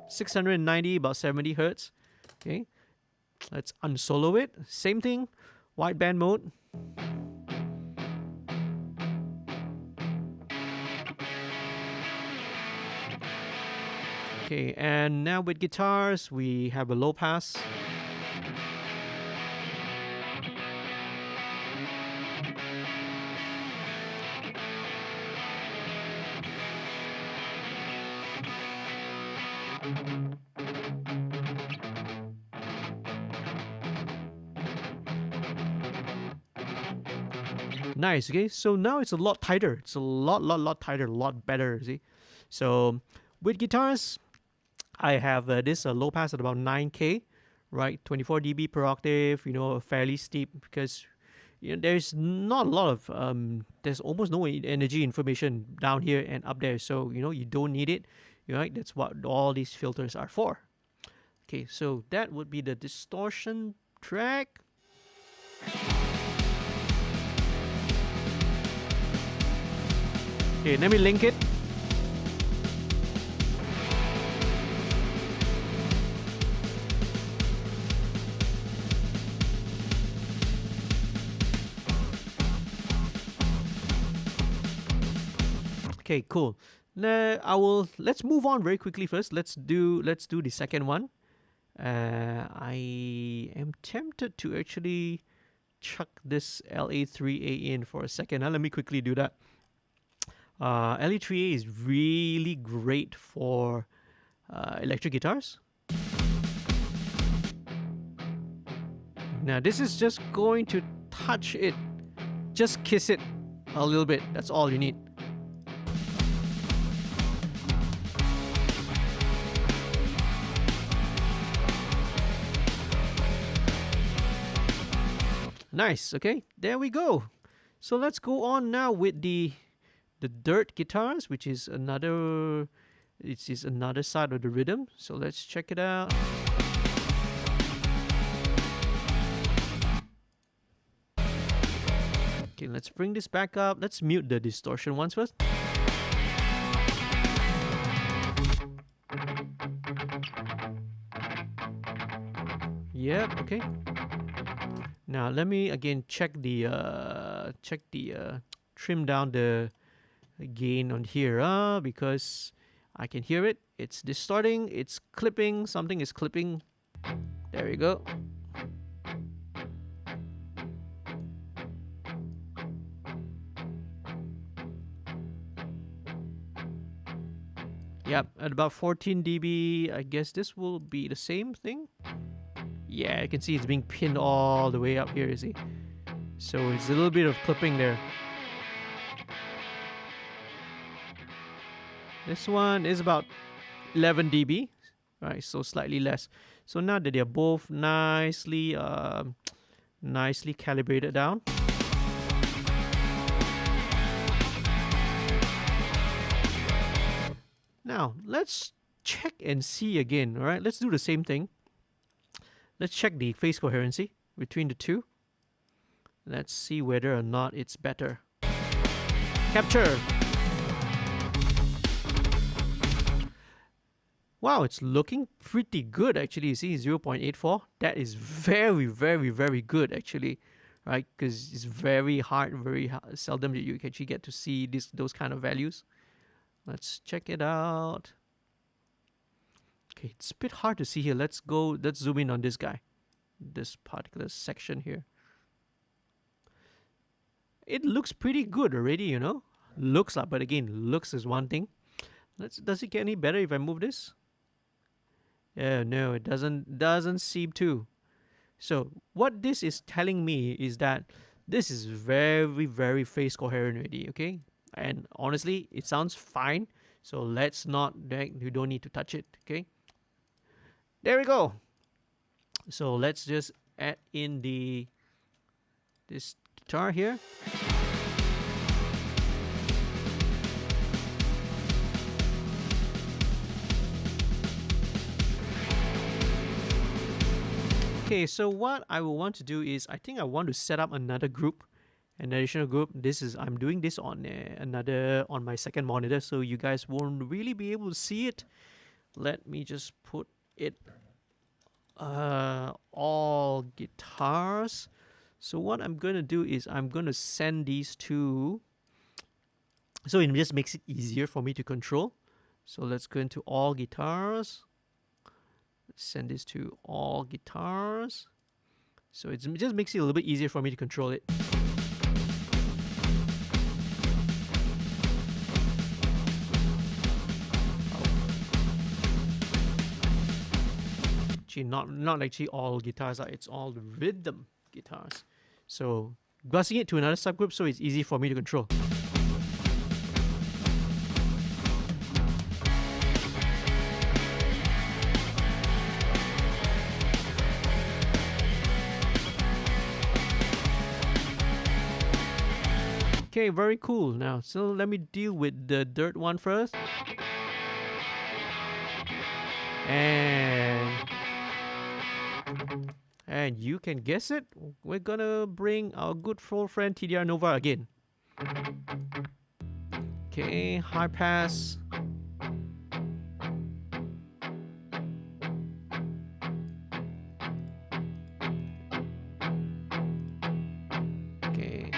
$690, about 70 hertz. Okay, let's unsolo it. Same thing, wideband mode. Okay, and now with guitars, we have a low pass. Nice, okay? So now it's a lot tighter. It's a lot tighter, a lot better, see? So with guitars, I have this low pass at about 9K, right? 24 dB per octave, fairly steep because there's not a lot of, there's almost no energy information down here and up there. So, you don't need it, right? That's what all these filters are for. Okay, so that would be the distortion track. Okay, let me link it. Okay, cool. Let's move on very quickly first. Let's do the second one. I am tempted to actually chuck this LA3A in for a second. Now let me quickly do that. LA3A is really great for electric guitars. Now this is just going to touch it, just kiss it a little bit. That's all you need. Nice, okay, there we go. So let's go on now with the dirt guitars, which is another side of the rhythm. So let's check it out. Okay, let's bring this back up. Let's mute the distortion ones first. Yep, okay. Now let me again check the trim down the gain on here because I can hear it. It's distorting, it's clipping, something is clipping. There we go. Yep, at about 14 dB, I guess this will be the same thing. Yeah, you can see it's being pinned all the way up here, you see? So it's a little bit of clipping there. This one is about 11 dB, right? So slightly less. So now that they're both nicely calibrated down. Now, let's check and see again, all right? Let's do the same thing. Let's check the phase coherency between the two. Let's see whether or not it's better. Capture. Wow, it's looking pretty good actually. You see 0.84. That is very, very, very good actually, right? Because it's very hard, seldom that you actually get to see those kind of values. Let's check it out. Okay, it's a bit hard to see here. Let's zoom in on this guy, this particular section here. It looks pretty good already, you know. Looks like, but again, looks is one thing. Does it get any better if I move this? Yeah, no, it doesn't seem to. So what this is telling me is that This is very, very phase coherent already, okay? And honestly, it sounds fine. So let's not, you don't need to touch it, okay? There we go. So let's just add in this guitar here. Okay, so what I will want to do is, I think I want to set up another group, an additional group. I'm doing this on on my second monitor, so you guys won't really be able to see it. Let me just put it all guitars. So what I'm gonna do is I'm gonna send these to, so it just makes it easier for me to control. So let's go into all guitars. Send this to all guitars. So it just makes it a little bit easier for me to control it. Actually, not actually all guitars, it's all the rhythm guitars. So busing it to another subgroup so it's easy for me to control. Okay, very cool. Now, so let me deal with the dirt one first. And you can guess it, we're gonna bring our good old friend TDR Nova again. Okay, high pass. Okay.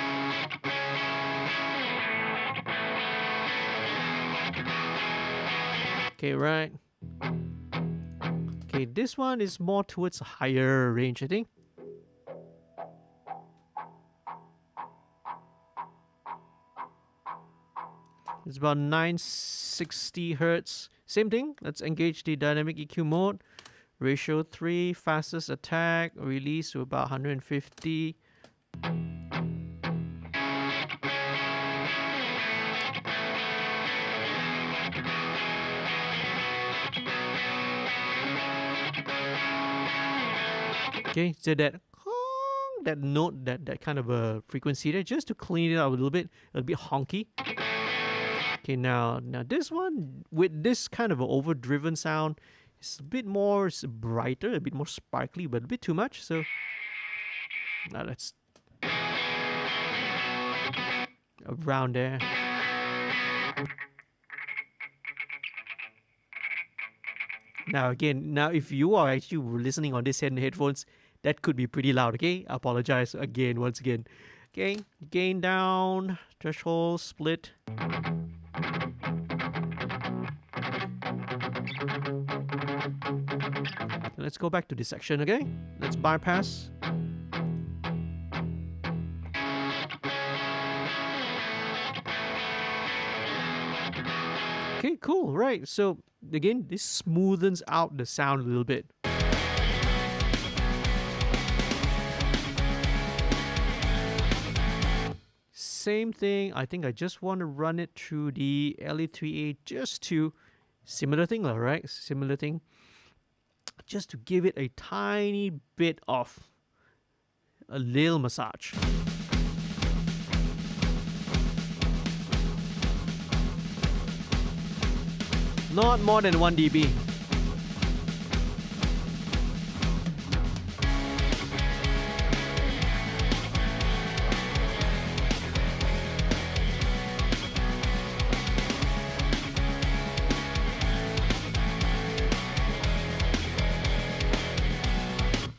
Okay, right. Okay, this one is more towards a higher range, I think. It's about 960 hertz. Same thing. Let's engage the dynamic EQ mode. Ratio 3, fastest attack, release to about 150. Okay, so that note, that kind of a frequency there, just to clean it up a little bit honky. Okay, now this one with this kind of an overdriven sound, it's a bit more brighter, a bit more sparkly, but a bit too much. So now let's around there. Now again, if you are actually listening on this headphones, that could be pretty loud, okay? I apologize again, once again. Okay, gain down, threshold, split. Let's go back to this section, okay? Let's bypass. Okay, cool, right. So again, this smoothens out the sound a little bit. Same thing, I think I just want to run it through the LE3A just to, similar thing, right? Similar thing. Just to give it a tiny bit of a little massage. Not more than 1 dB.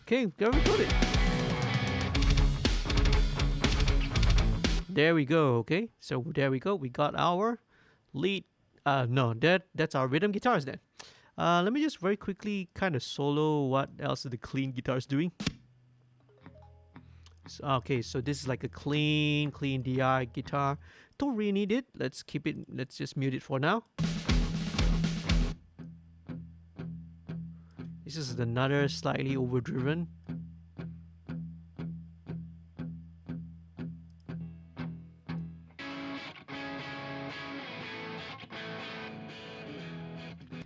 Okay, go record it. There we go, okay? So there we go. We got our lead. No, that's our rhythm guitars then. Let me just very quickly kind of solo what else are the clean guitars doing. So, okay, so this is like a clean DI guitar. Don't really need it. Let's keep it. Let's just mute it for now. This is another slightly overdriven.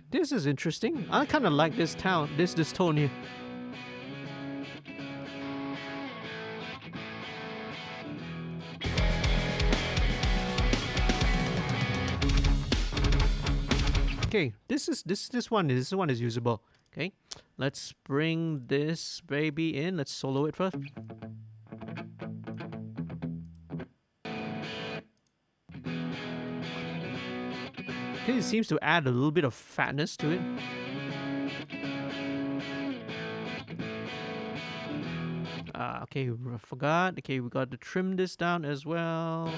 this is interesting. I kind of like this tone here. Okay, this one is usable. Okay, let's bring this baby in. Let's solo it first. Okay, it seems to add a little bit of fatness to it. Okay, I forgot. Okay, we got to trim this down as well.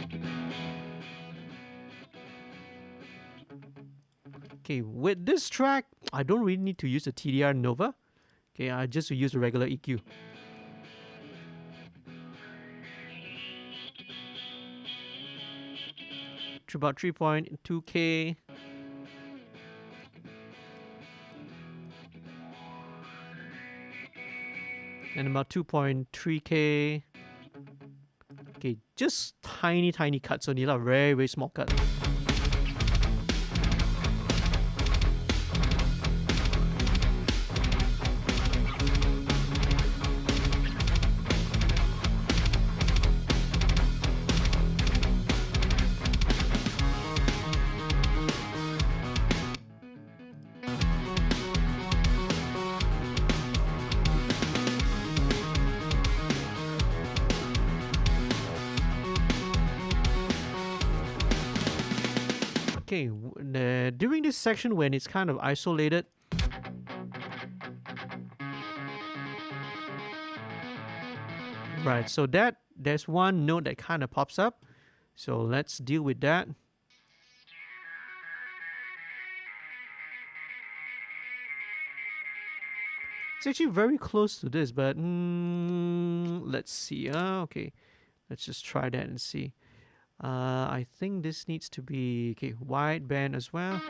Okay, with this track, I don't really need to use the TDR Nova. Okay, I just use a regular EQ. To about 3.2K. And about 2.3K. Okay, just tiny cuts only, very, very small cuts. Okay, during this section when it's kind of isolated, right, so there's one note that kind of pops up, so let's deal with that. It's actually very close to this, but let's see. Okay, let's just try that and see. I think this needs to be wide band as well.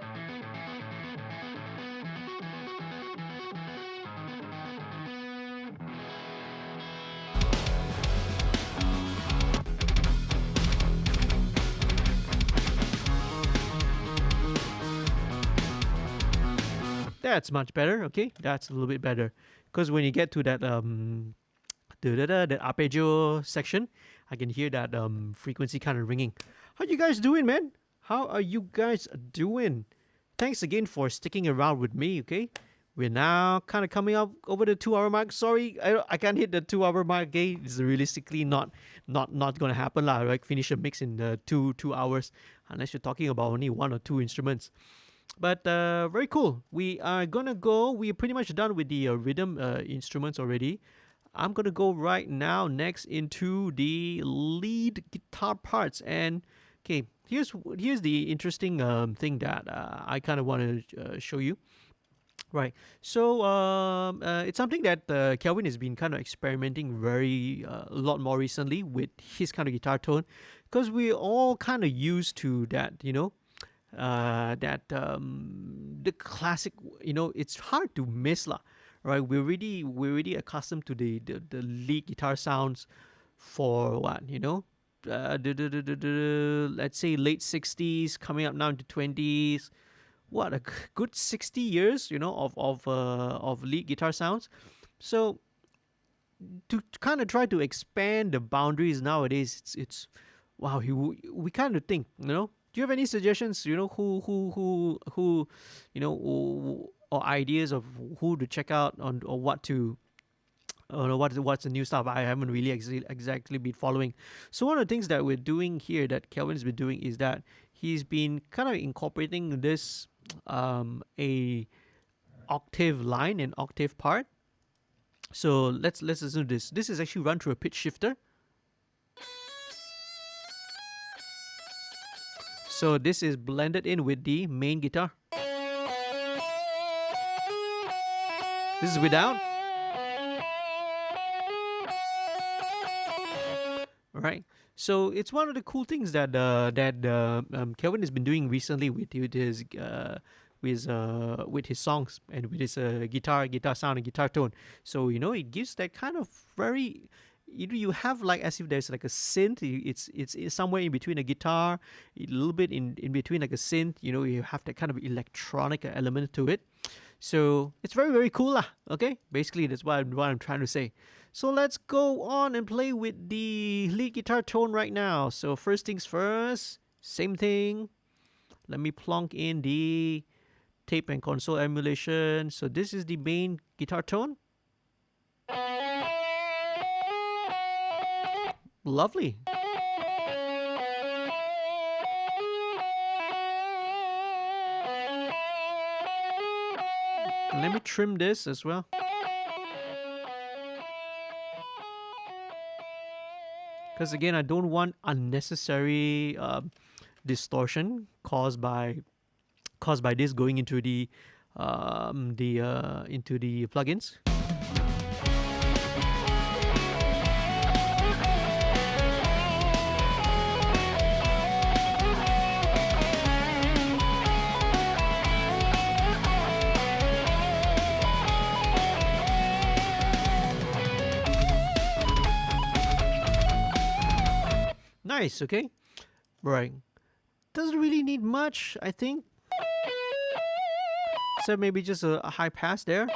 That's much better. Okay, that's a little bit better, because when you get to that that arpeggio section, I can hear that frequency kind of ringing. How you guys doing, man? How are you guys doing? Thanks again for sticking around with me. Okay, we're now kind of coming up over the 2 hour mark. Sorry, I can't hit the 2 hour mark. Okay, it's realistically not gonna happen lah. Right, finish a mix in two hours, unless you're talking about only 1 or 2 instruments. But very cool. We are gonna go. We're pretty much done with the rhythm instruments already. I'm gonna go right now next into the lead guitar parts. And okay, here's the interesting thing that I kind of want to show you. Right, so it's something that Kelvyn has been kind of experimenting a lot more recently with his kind of guitar tone, because we're all kind of used to that, the classic, it's hard to miss lah. Right, we're really accustomed to the lead guitar sounds for what, let's say late 60s coming up now into 20s. What a good 60 years, of lead guitar sounds. So to kind of try to expand the boundaries nowadays, it's wow. We kind of think, do you have any suggestions, who or ideas of who to check out on, or what to, what's the new stuff? I haven't really exactly been following. So one of the things that we're doing here, that Kelvyn's been doing, is that he's been kind of incorporating this a octave line and octave part. So let's listen to this. This is actually run through a pitch shifter. So this is blended in with the main guitar. This is without. All right. So it's one of the cool things that Kelvyn has been doing recently with his songs and with his guitar sound and guitar tone. So it gives that kind of very, you have like as if there's like a synth. It's somewhere in between a guitar, a little bit in between like a synth. You have that kind of electronic element to it. So it's very very cool lah. Okay, basically that's what I'm trying to say. So let's go on and play with the lead guitar tone right now. So first things first, same thing. Let me plonk in the tape and console emulation. So this is the main guitar tone. Lovely. Let me trim this as well. Because again, I don't want unnecessary distortion caused by this going into the plugins. Nice, okay? Right. Doesn't really need much, I think. So maybe just a high pass there.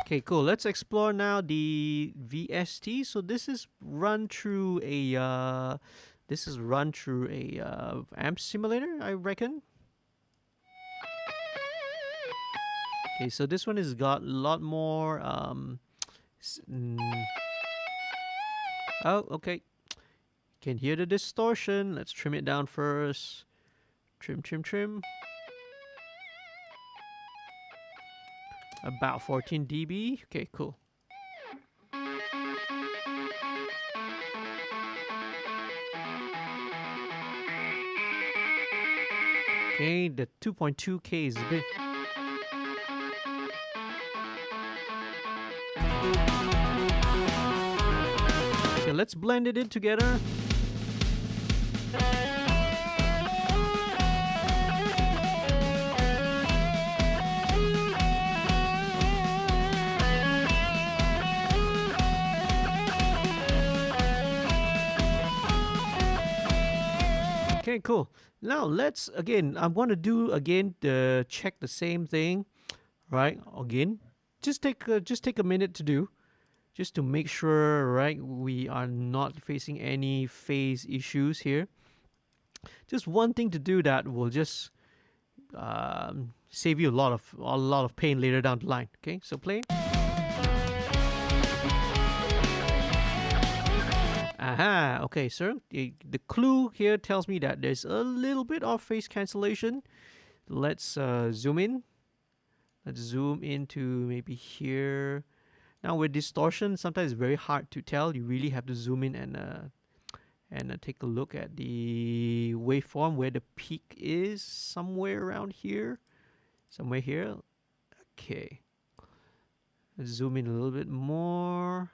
Okay, cool. Let's explore now the VST. So this is run through a amp simulator, I reckon. Okay, so this one has got a lot more oh, okay. Can hear the distortion. Let's trim it down first. Trim, trim, trim. About 14 dB. Okay, cool. Okay, the 2.2K is a bit. Okay, let's blend it in together. Okay, cool. Now let's I want to do again check the same thing, right? Again, just take a minute to do, just to make sure, right, we are not facing any phase issues here. Just one thing to do that will just save you a lot of pain later down the line. Okay, so play. Aha, okay, so the clue here tells me that there's a little bit of phase cancellation. Let's zoom in. Let's zoom into maybe here. Now with distortion, sometimes it's very hard to tell. You really have to zoom in and take a look at the waveform where the peak is, somewhere around here. Somewhere here. Okay. Let's zoom in a little bit more.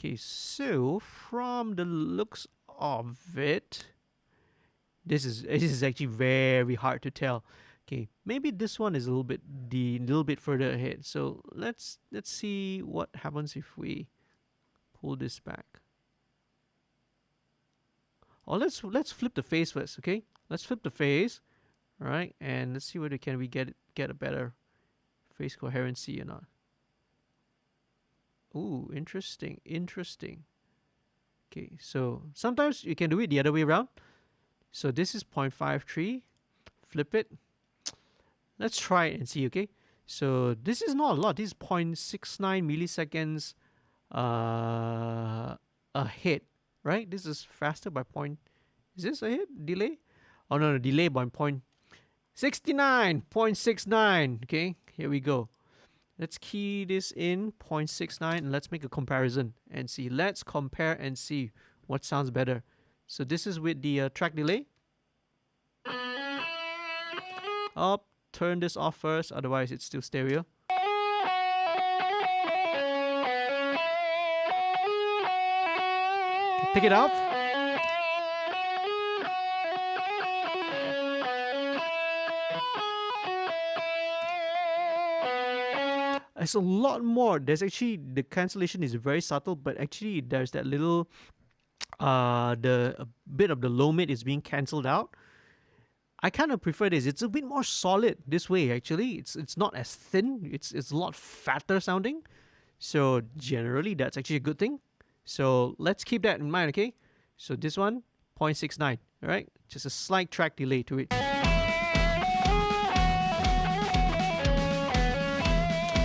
Okay, so from the looks of it, this is actually very hard to tell. Okay, maybe this one is a little bit further ahead. So let's see what happens if we pull this back. Or let's flip the phase first. Okay, let's flip the phase. All right, and let's see whether we get a better phase coherency or not. Ooh, interesting. Okay, so sometimes you can do it the other way around. So this is 0.53. Flip it. Let's try it and see, okay? So this is not a lot. This is 0.69 milliseconds ahead, right? This is faster by is this ahead? Delay? Oh, no, delay by 0.69. Okay, here we go. Let's key this in 0.69 and let's make a comparison and see. Let's compare and see what sounds better. So this is with the track delay. Up, turn this off first, otherwise it's still stereo. Take it out. It's a lot more. There's actually, the cancellation is very subtle, but actually there's that little the a bit of the low mid is being cancelled out. I kind of prefer this. It's a bit more solid this way. Actually, it's not as thin. It's a lot fatter sounding. So generally, that's actually a good thing. So let's keep that in mind. Okay. So this one 0.69. All right. Just a slight track delay to it.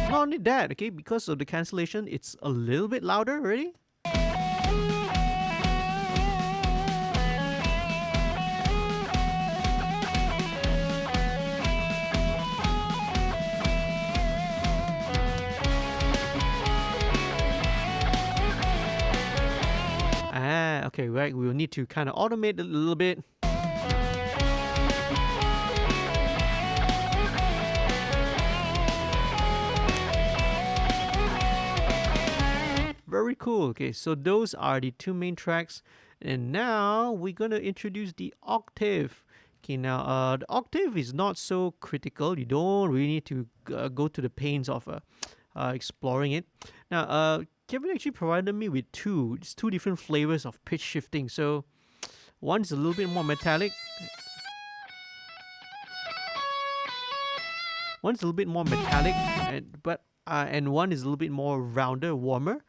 Not only that, okay, because of the cancellation, it's a little bit louder already. Okay, right, we will need to kind of automate it a little bit. Very cool. Okay, so those are the two main tracks, and now we're gonna introduce the octave. Okay, now the octave is not so critical. You don't really need to go to the pains of exploring it. Now, Kelvyn actually provided me with two different flavors of pitch shifting. So one's a little bit more metallic. One's a little bit more metallic, and one is a little bit more rounder, warmer.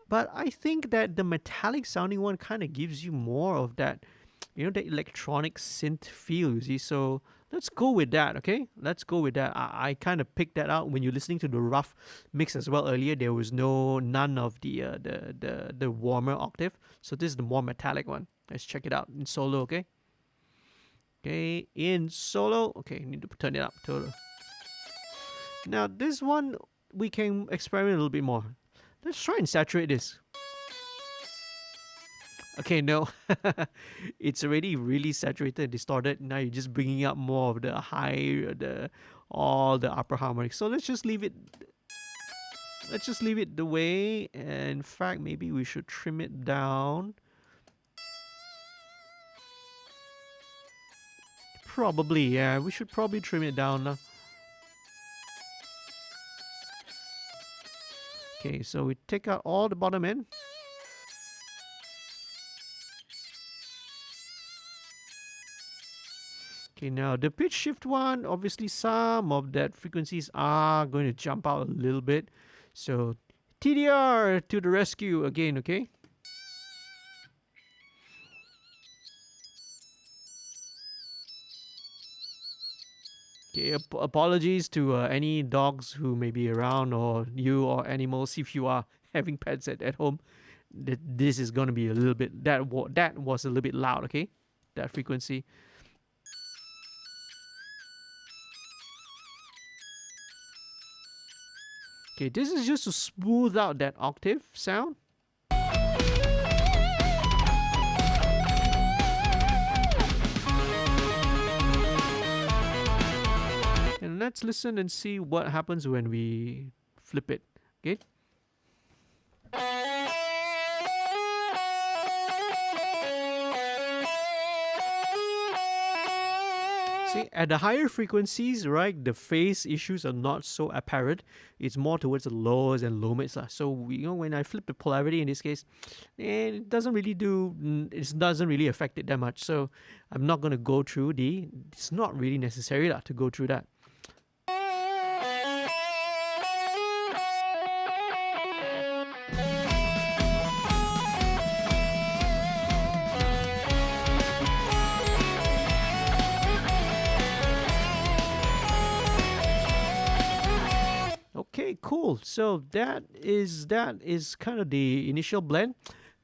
But I think that the metallic sounding one kind of gives you more of that, you know, the electronic synth feel, you see. So let's go with that, okay? Let's go with that. I kind of picked that out when you're listening to the rough mix as well earlier. There was none of the warmer octave. So this is the more metallic one. Let's check it out in solo, okay? Okay, in solo. Okay, need to turn it up. Total. Now this one we can experiment a little bit more. Let's try and saturate this. Okay, no. It's already really saturated and distorted. Now you're just bringing up more of the high, all the upper harmonics. So let's just leave it. Let's just leave it the way. And in fact, maybe we should trim it down. Probably, yeah. We should probably trim it down now. Okay, so we take out all the bottom end. Okay, now the pitch shift one, obviously some of that frequencies are going to jump out a little bit. So TDR to the rescue again, okay? Okay, apologies to any dogs who may be around, or you or animals if you are having pets at home. This is going to be a little bit, that was a little bit loud, okay? That frequency. Okay, this is just to smooth out that octave sound. And let's listen and see what happens when we flip it. Okay. See, at the higher frequencies, right, the phase issues are not so apparent. It's more towards the lows and low mids. So, you know, when I flip the polarity in this case, it doesn't really affect it that much. So I'm not going to go through it's not really necessary to go through that. Okay, cool. So that is kind of the initial blend.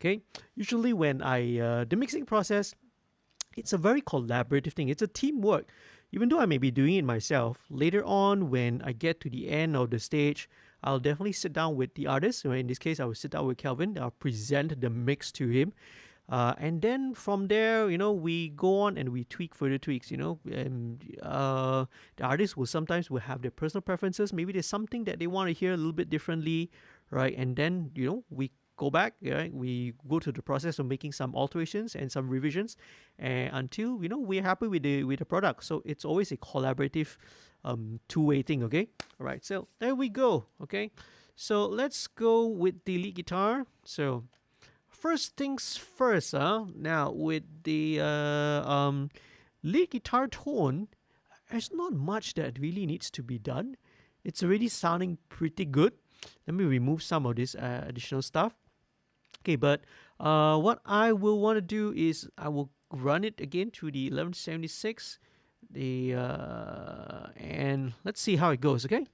Okay, usually when the mixing process, it's a very collaborative thing. It's a teamwork. Even though I may be doing it myself, later on when I get to the end of the stage, I'll definitely sit down with the artist. In this case, I will sit down with Kelvyn. I'll present the mix to him. And then from there, you know, we go on and we tweak further tweaks, you know. The artists will sometimes have their personal preferences. Maybe there's something that they want to hear a little bit differently, right? And then, you know, we go back, right? We go through the process of making some alterations and some revisions, and until, you know, we're happy with the product. So it's always a collaborative two-way thing. Okay, all right. So there we go. Okay, so let's go with the lead guitar. So first things first. Now with the lead guitar tone, there's not much that really needs to be done. It's already sounding pretty good. Let me remove some of this additional stuff. Okay, but what I will want to do is I will run it again to the 1176, and let's see how it goes. Okay.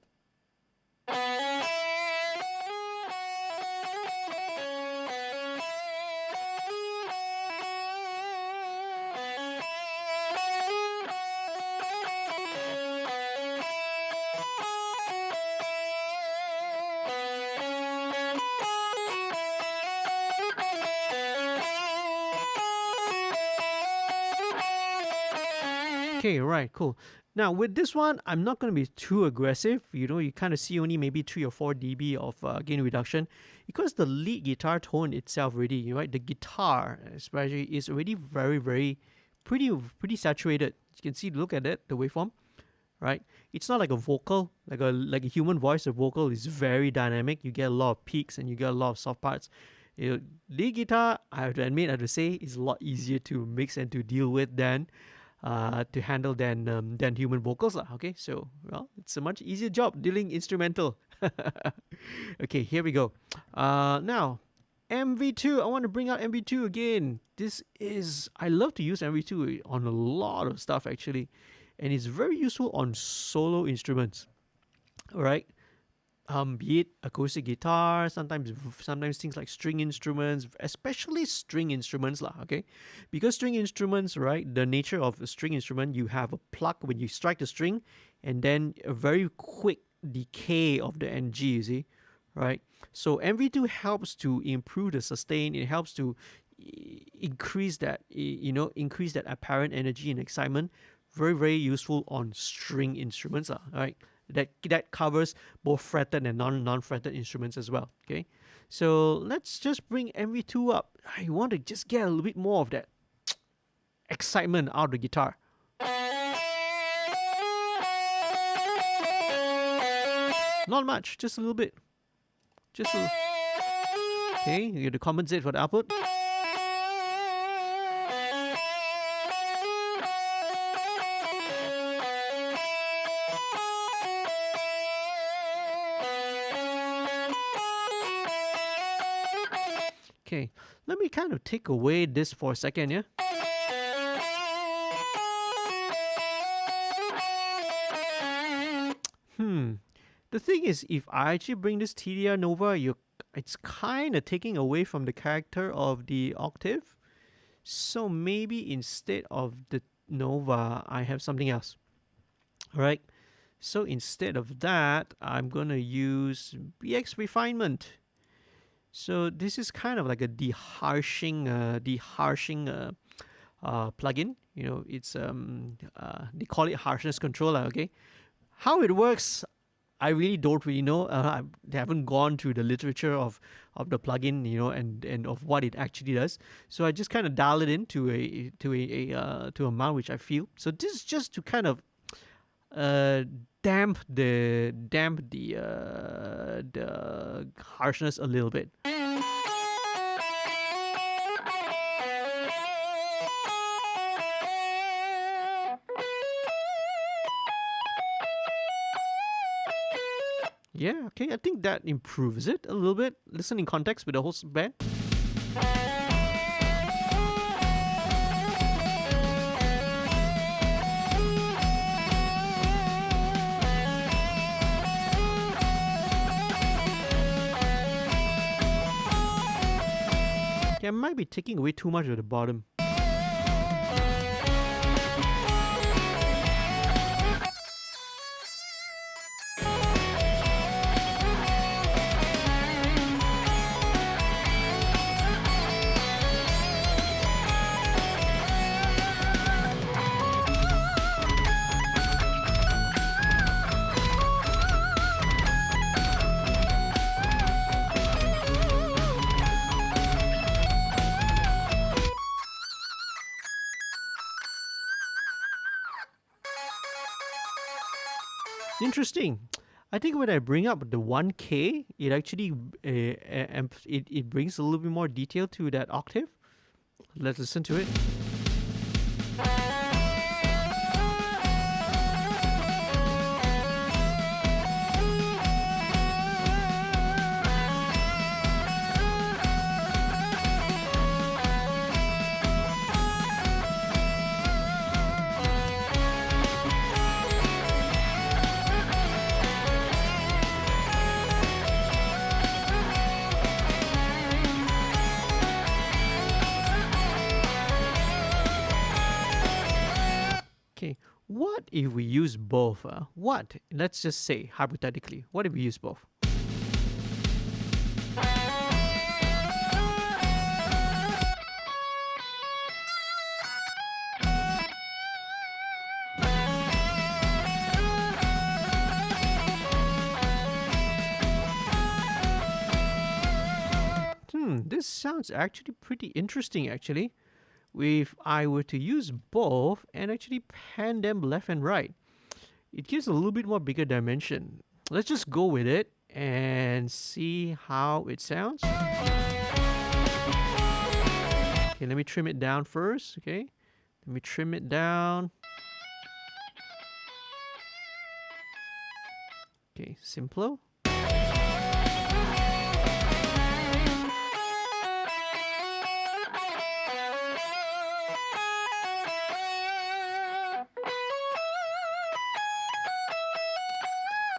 Okay, right, cool. Now with this one, I'm not going to be too aggressive. You know, you kind of see only maybe 3 or 4 dB of gain reduction, because the lead guitar tone itself already, right? The guitar especially is already very pretty saturated. You can see, look at it, the waveform, right? It's not like a vocal, like a human voice. A vocal is very dynamic. You get a lot of peaks and you get a lot of soft parts. You know, lead guitar, I have to admit, I have to say, is a lot easier to mix and to deal with than to handle than human vocals. Okay, so well, it's a much easier job dealing instrumental. Okay, here we go. Now MV2, I want to bring out MV2 again. This is, I love to use MV2 on a lot of stuff actually, and it's very useful on solo instruments. All right, be it acoustic guitar, sometimes things like string instruments, especially string instruments lah. Okay, because string instruments, right, the nature of a string instrument, you have a pluck when you strike the string, and then a very quick decay of the NG, you see, right? So MV2 helps to improve the sustain. It helps to increase that, increase that apparent energy and excitement. Very useful on string instruments, right? That covers both fretted and non-fretted instruments as well. Okay, so let's just bring MV2 up. I want to just get a little bit more of that excitement out of the guitar. Not much, just a little bit. Just a little. Okay, you have to compensate for the output. Okay, let me kind of take away this for a second, yeah? The thing is, if I actually bring this TDR Nova, it's kind of taking away from the character of the octave. So maybe instead of the Nova, I have something else. Alright, so instead of that, I'm going to use BX Refinement. So this is kind of like a deharshing plugin. You know, it's they call it harshness controller. Okay, how it works, I really don't really know. They haven't gone through the literature of the plugin, you know, and of what it actually does. So I just kind of dial it in to a amount which I feel. So this is just to kind of damp the harshness a little bit. Yeah, okay, I think that improves it a little bit. Listen in context with the whole band. I might be taking away too much at the bottom. Interesting. I think when I bring up the 1K, it actually it brings a little bit more detail to that octave. Let's listen to it. Okay, what if we use both? What? Let's just say, hypothetically, what if we use both? This sounds actually pretty interesting, actually. If I were to use both and actually pan them left and right, it gives a little bit more bigger dimension. Let's just go with it and see how it sounds. Okay, let me trim it down first. Okay, let me trim it down. Okay, simpler.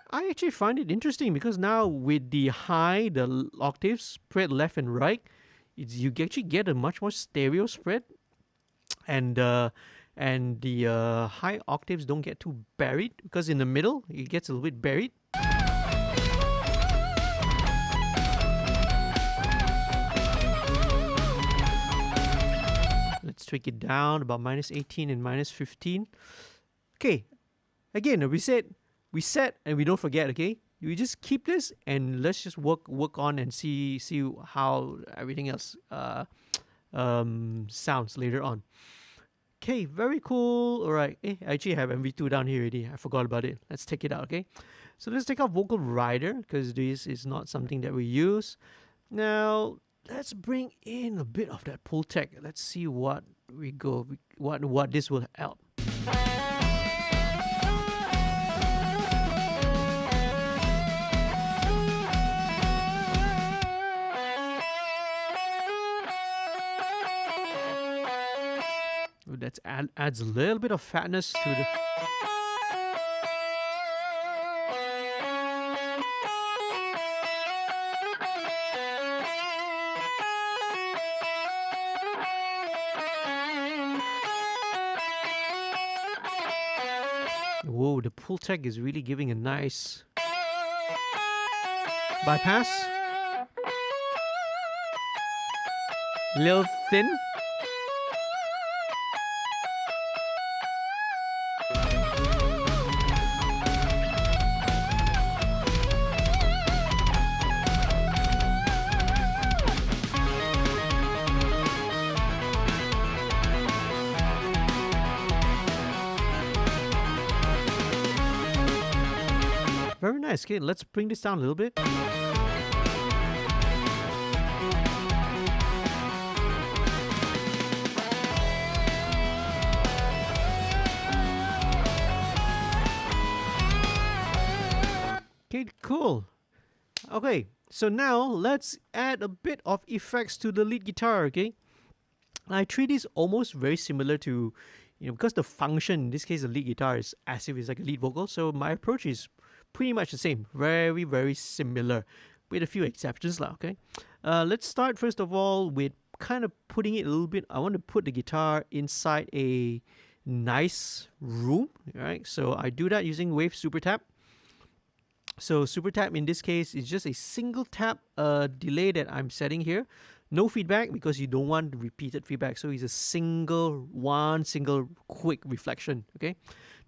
I actually find it interesting because now with the high, the octaves spread left and right, you actually get a much more stereo spread, and the high octaves don't get too buried because in the middle it gets a little bit buried. Let's tweak it down about -18 and -15. Okay, again we set and we don't forget. Okay, we just keep this and let's just work on and see how everything else sounds later on. Okay, very cool. All right, I actually have MV2 down here already. I forgot about it. Let's take it out. Okay, so let's take out vocal rider because this is not something that we use. Now let's bring in a bit of that pull tech. Let's see what what this will help. That adds a little bit of fatness to the... Whoa, the pull tech is really giving a nice bypass. Little thin. Very nice. Okay, let's bring this down a little bit. Okay, cool. Okay, so now let's add a bit of effects to the lead guitar. Okay, I treat this almost very similar to, because the function in this case the lead guitar is as if it's like a lead vocal. So my approach is pretty much the same, very, very similar, with a few exceptions lah. Okay, let's start first of all with kind of putting it a little bit. I want to put the guitar inside a nice room, right? So I do that using Wave Super Tap. So Super Tap in this case is just a single tap delay that I'm setting here. No feedback because you don't want repeated feedback. So it's a single quick reflection. Okay,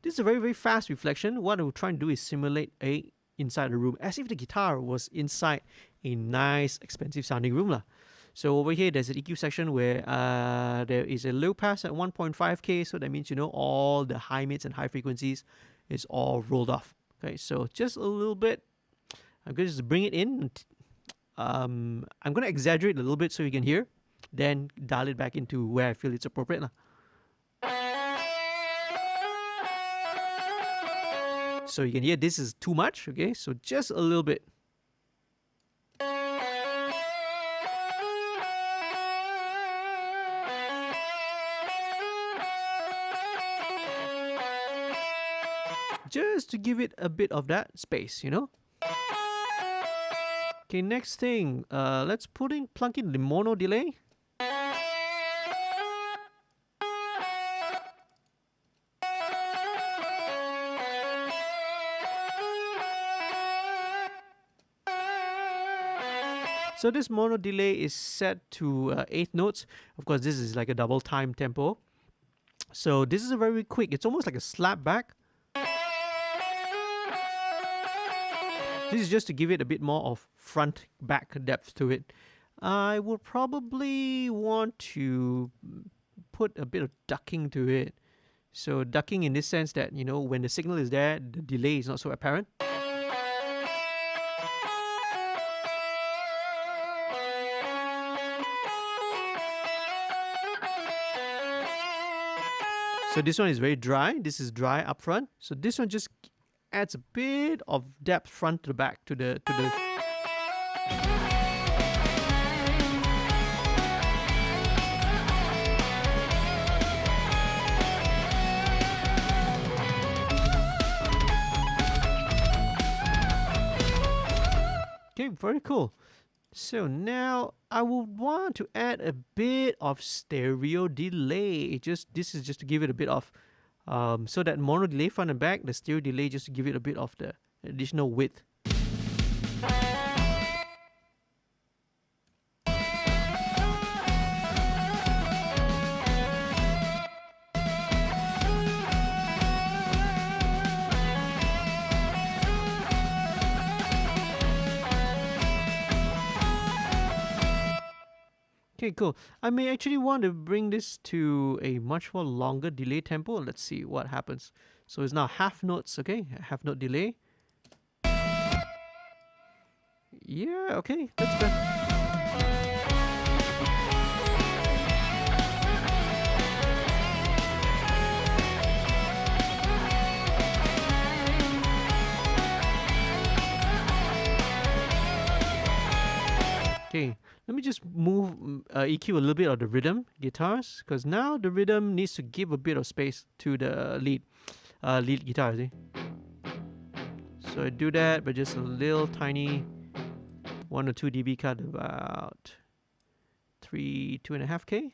this is a very, very fast reflection. What I'm trying to do is simulate inside a room as if the guitar was inside a nice, expensive sounding room lah. So over here, there's an EQ section where there is a low pass at 1.5K. So that means all the high mids and high frequencies is all rolled off. Okay, so just a little bit. I'm going to just bring it in. I'm going to exaggerate a little bit so you can hear. Then dial it back into where I feel it's appropriate. So you can hear this is too much. Okay, so just a little bit. Just to give it a bit of that space, you know. Okay, next thing, let's plug in the mono delay. So this mono delay is set to 8 notes. Of course, this is like a double time tempo. So this is a very quick, it's almost like a slap back. This is just to give it a bit more of front-back depth to it. I would probably want to put a bit of ducking to it. So ducking in this sense that, you know, when the signal is there, the delay is not so apparent. So this one is very dry. This is dry up front. So this one just adds a bit of depth front to back to the Okay, very cool. So now I would want to add a bit of stereo delay. This is just to give it a bit of so that mono delay front and back, the stereo delay just to give it a bit of the additional width. Okay, cool. I may actually want to bring this to a much more longer delay tempo. Let's see what happens. So it's now half notes, okay? Half note delay. Yeah, okay, that's better. Okay, let me just move EQ a little bit of the rhythm guitars, because now the rhythm needs to give a bit of space to the lead guitar, see? So I do that by just a little tiny 1 or 2 dB cut, about 2.5K.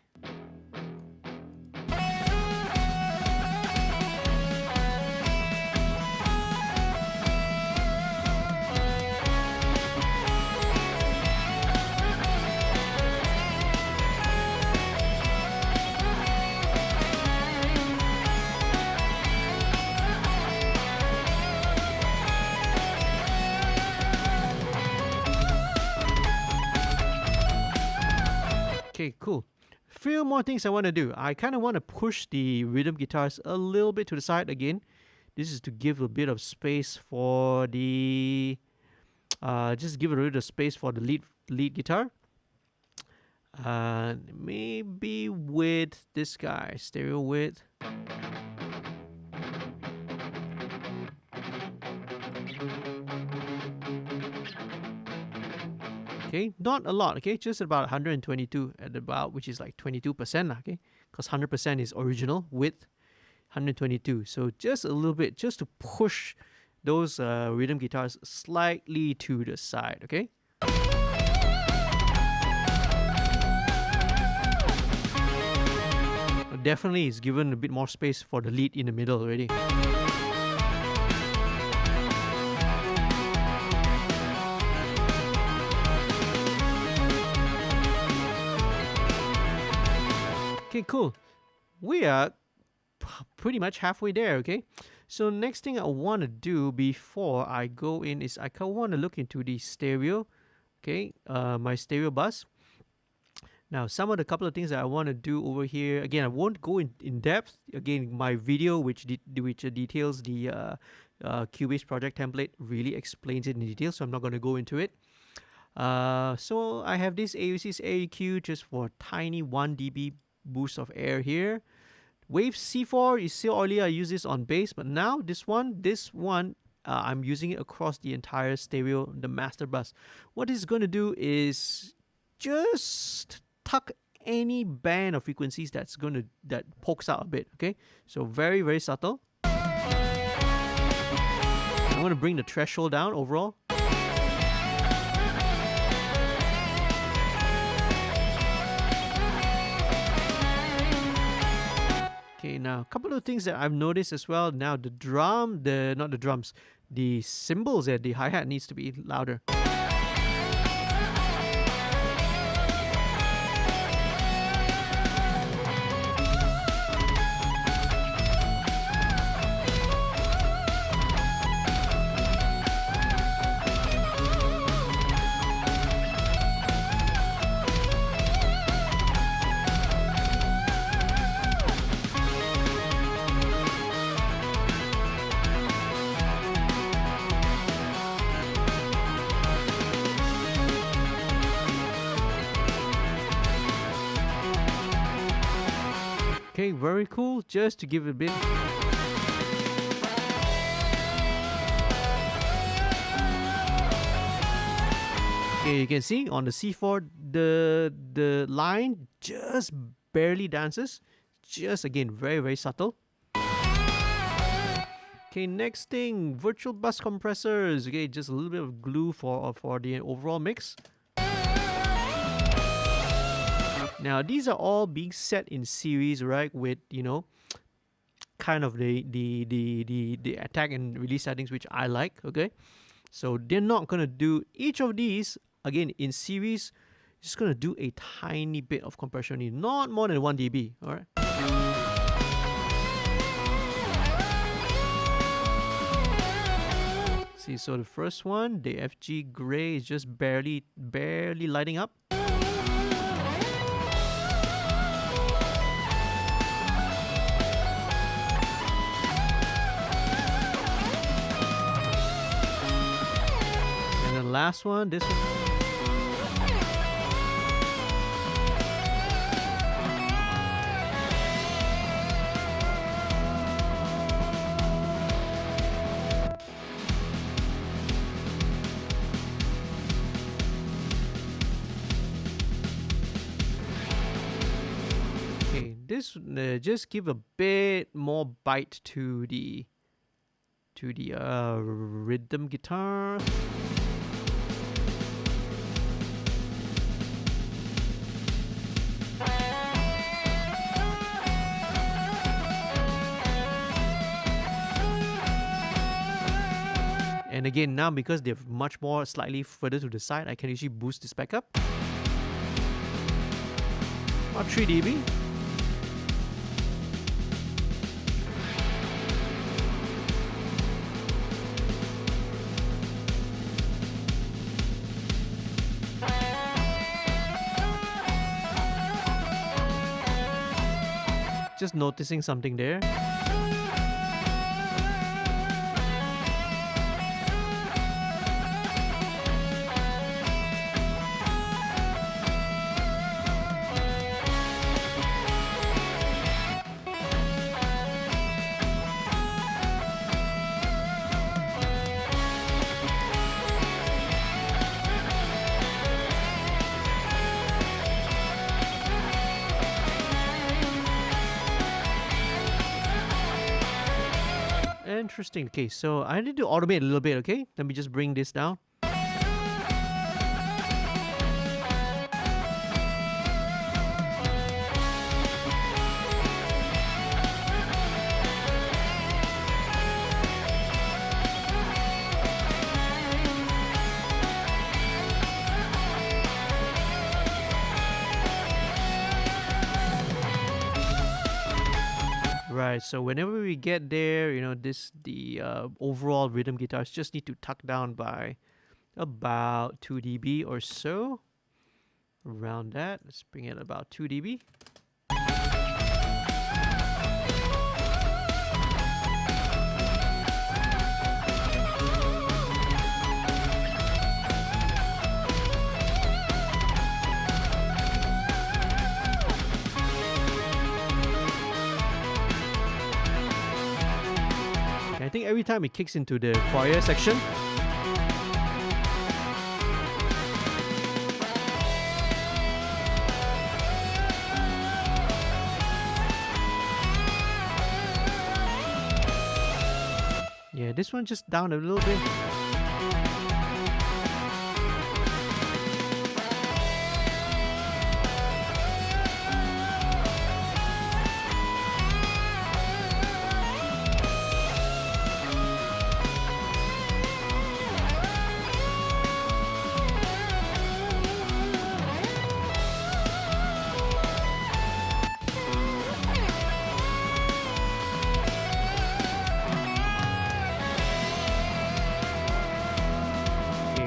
Okay, cool. Few more things I want to do. I kind of want to push the rhythm guitars a little bit to the side again. This is to give a bit of space for the just give a little bit of space for the lead guitar. Maybe with this guy, stereo width. Okay, not a lot, okay, just about 122 at about, which is like 22%, okay, because 100% is original width, 122. So just a little bit, just to push those rhythm guitars slightly to the side, okay. Definitely it's given a bit more space for the lead in the middle already. Okay, cool. We are pretty much halfway there, okay? So next thing I want to do before I go in is I kind of want to look into the stereo, okay? My stereo bus. Now, couple of things that I want to do over here. Again, I won't go in depth. Again, my video which details the Cubase project template really explains it in detail, so I'm not going to go into it. So I have this AUC's AEQ just for tiny 1 dB boost of air here. Wave C4 is still earlier, I use this on bass, but now this one, I'm using it across the entire stereo, the master bus. What it's going to do is just tuck any band of frequencies that pokes out a bit, okay? So very, very subtle. I'm going to bring the threshold down overall. Okay, now a couple of things that I've noticed as well. Now the cymbals there, the hi-hat needs to be louder. Okay, very cool. Just to give it a bit. Okay, you can see on the C4, the line just barely dances. Just again, very, very subtle. Okay, next thing, virtual bus compressors. Okay, just a little bit of glue for the overall mix. Now these are all being set in series, right? With kind of the attack and release settings, which I like. Okay, so they're not gonna do each of these again in series. Just gonna do a tiny bit of compression, not more than 1 dB. All right. See, so the first one, the FG gray is just barely lighting up. Last one, this one. Okay, this just give a bit more bite to the rhythm guitar. And again, now because they're much more slightly further to the side, I can actually boost this back up. About 3 dB. Just noticing something there. Interesting. Okay, so I need to automate a little bit. Okay, let me just bring this down. Right, so whenever we get there, the overall rhythm guitars just need to tuck down by about 2 dB or so. Around that, let's bring it about 2 dB. I think every time it kicks into the choir section, yeah, this one just down a little bit.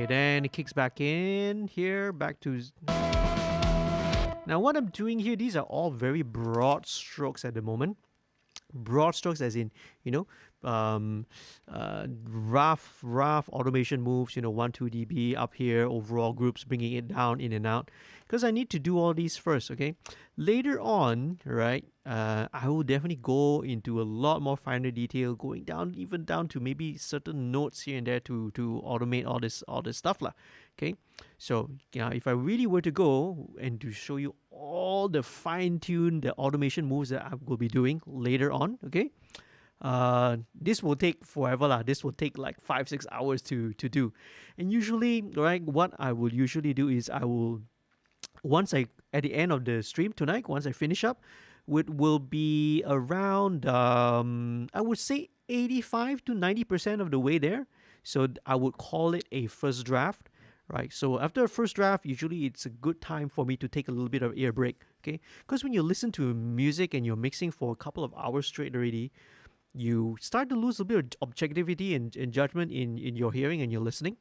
Then it kicks back in here, back to... Now what I'm doing here, these are all very broad strokes at the moment. Broad strokes as in, you know, rough automation moves, you know, 1-2 dB up here, overall groups, bringing it down, in and out, because I need to do all these first, okay? Later on, right, I will definitely go into a lot more finer detail, going down, even down to maybe certain notes here and there to automate all this stuff lah. Okay, so if I really were to go and to show you all the fine-tuned the automation moves that I will be doing later on, okay, this will take forever lah. This will take like 5-6 hours to do. And usually, right, what I will usually do is I will, at the end of the stream tonight, once I finish up, it will be around I would say 85 to 90% of the way there. So I would call it a first draft. Right, so after a first draft, usually it's a good time for me to take a little bit of ear break, okay? Because when you listen to music and you're mixing for a couple of hours straight already, you start to lose a bit of objectivity and judgment in your hearing and your listening.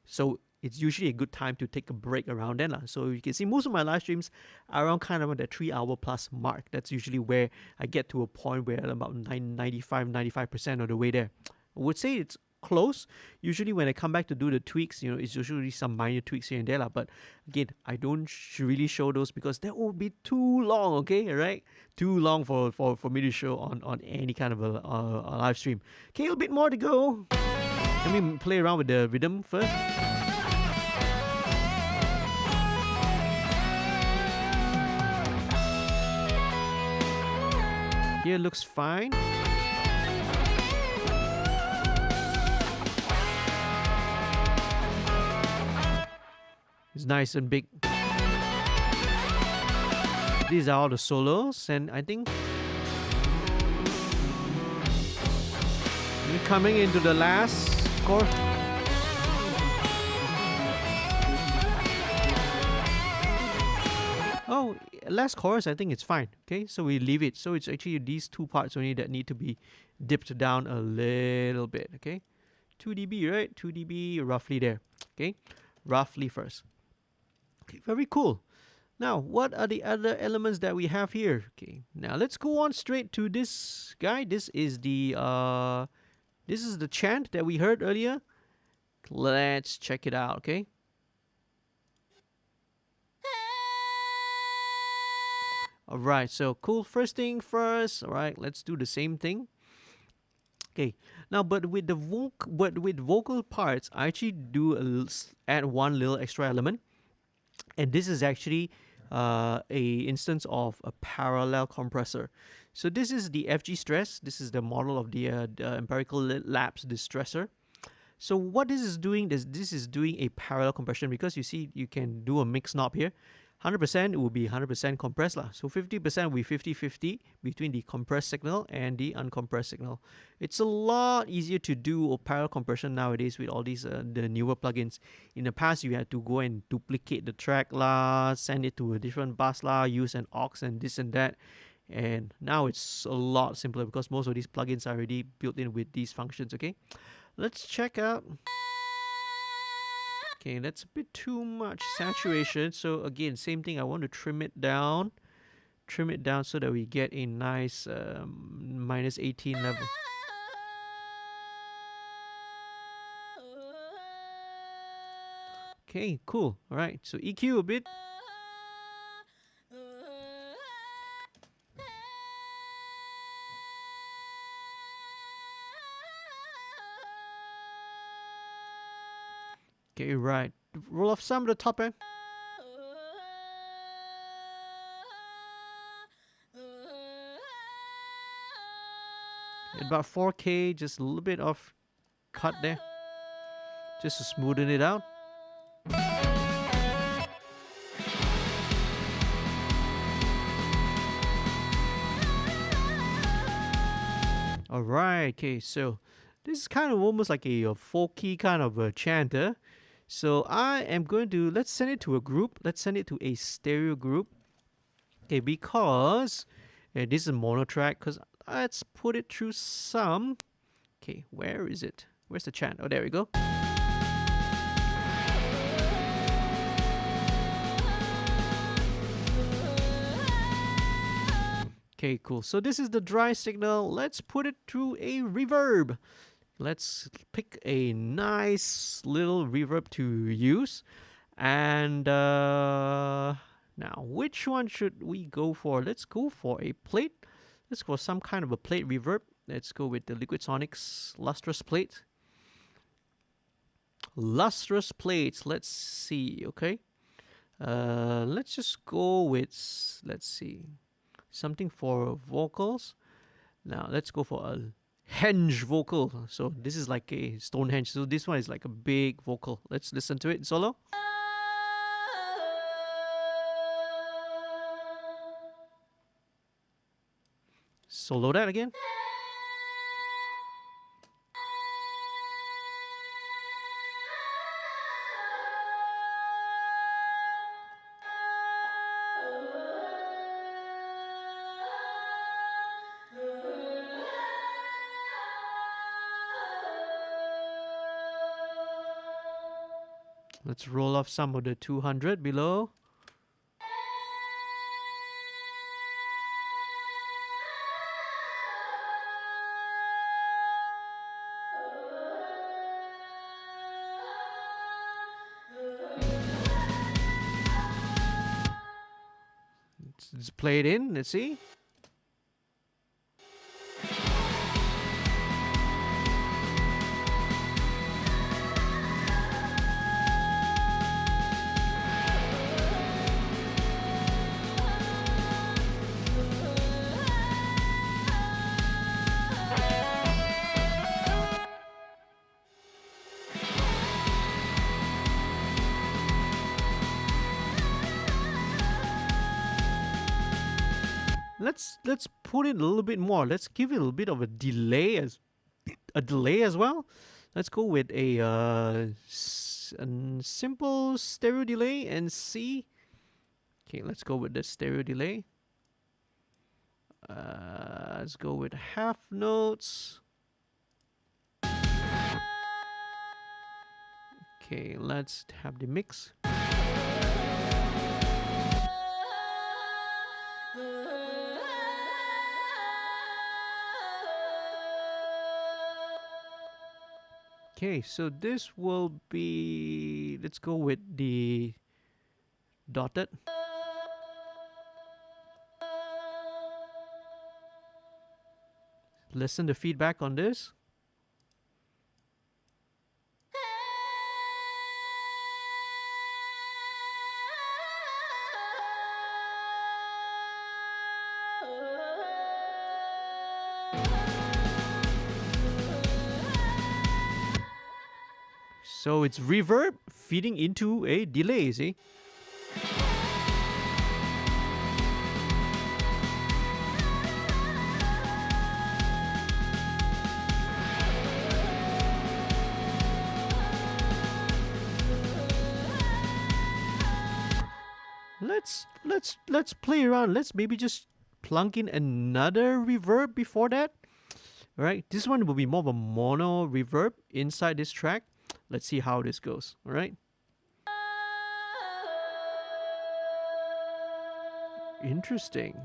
So it's usually a good time to take a break around then. So you can see most of my live streams are around kind of that 3-hour plus mark. That's usually where I get to a point where about 95% of the way there. I would say it's close. Usually when I come back to do the tweaks, you know, it's usually some minor tweaks here and there, but again, I don't really show those because that would be too long, okay, right? Too long for me to show on any kind of a live stream. Okay, a bit more to go. Let me play around with the rhythm first. Here looks fine. It's nice and big. These are all the solos, and I think we're coming into the last chorus. Oh, last chorus, I think it's fine. Okay, so we leave it. So it's actually these two parts only that need to be dipped down a little bit. Okay, 2 dB, right? 2 dB, roughly there. Okay, roughly first. Okay, very cool. Now, what are the other elements that we have here? Okay, now let's go on straight to this guy. This is the chant that we heard earlier. Let's check it out, okay? All right, so cool. First thing first. All right, let's do the same thing. Okay, now but with the vocal parts, I actually do add one little extra element. And this is actually a instance of a parallel compressor. So this is the FG stress. This is the model of the empirical lapse distressor. So what this is doing, this is doing a parallel compression, because you see you can do a mix knob here. 100% it will be 100% compressed lah. So 50% will be 50-50 between the compressed signal and the uncompressed signal. It's a lot easier to do a parallel compression nowadays with all these the newer plugins. In the past, you had to go and duplicate the track lah, send it to a different bus lah, use an aux and this and that. And now it's a lot simpler because most of these plugins are already built in with these functions. Okay, let's check out. Okay, that's a bit too much saturation. So again, same thing. I want to trim it down so that we get a nice -18 level. Okay, cool. All right, so EQ a bit. Okay, right. Roll off some of the top end. At about 4K, just a little bit of cut there, just to smoothen it out. Alright, okay, so this is kind of almost like a folky kind of a chanter. So I am going to, let's send it to a group. Let's send it to a stereo group. Okay, because this is a mono track, because let's put it through some. Okay, where is it? Where's the chant? Oh, there we go. Okay, cool. So this is the dry signal. Let's put it through a reverb. Let's pick a nice little reverb to use. And now, which one should we go for? Let's go for a plate. Let's go for some kind of a plate reverb. Let's go with the Liquid Sonics lustrous plate. Lustrous plates. Let's see. Okay. Let's just go with, let's see, something for vocals. Now let's go for a henge vocal. So this is like a Stonehenge. So this one is like a big vocal. Let's listen to it in solo. Solo that again. Let's roll off some of the 200 below. Let's play it in, let's see. Let's put it a little bit more. Let's give it a little bit of a delay as well. Let's go with a simple stereo delay and see. Okay, let's go with the stereo delay. Let's go with half notes. Okay, let's have the mix. Okay, so this will be, let's go with the dotted. Listen to feedback on this. So it's reverb feeding into a delay, see? Let's play around. Let's maybe just plunk in another reverb before that. All right, this one will be more of a mono reverb inside this track. Let's see how this goes. All right. Interesting.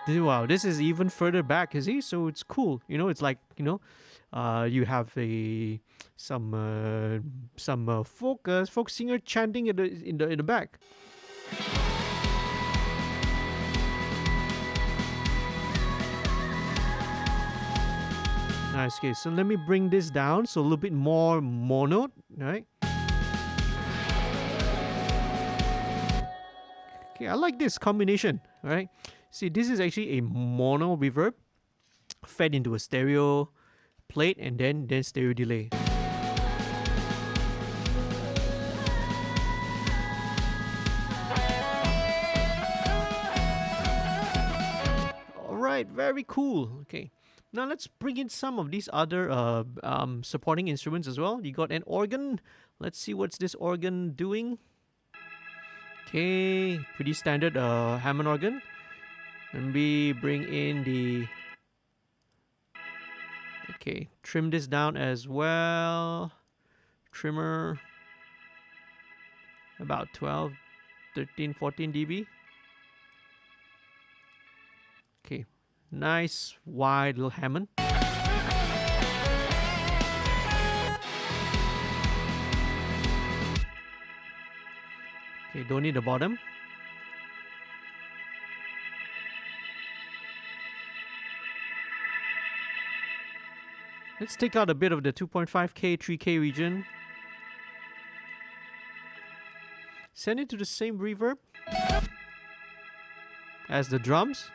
Wow, this is even further back, you see? So it's cool. You know, it's like, you know, you have some folk singer chanting in the back. Nice. Okay, so let me bring this down so a little bit more mono, right? Okay, I like this combination, right? See, this is actually a mono reverb fed into a stereo plate and then stereo delay. Alright, very cool. Okay, now let's bring in some of these other supporting instruments as well. You got an organ. Let's see what's this organ doing. Okay, pretty standard Hammond organ. Let me bring in the... Okay, trim this down as well. Trimmer. About 12, 13, 14 dB. Okay, nice wide little Hammond. Okay, don't need the bottom. Let's take out a bit of the 2.5K, 3K region. Send it to the same reverb as the drums.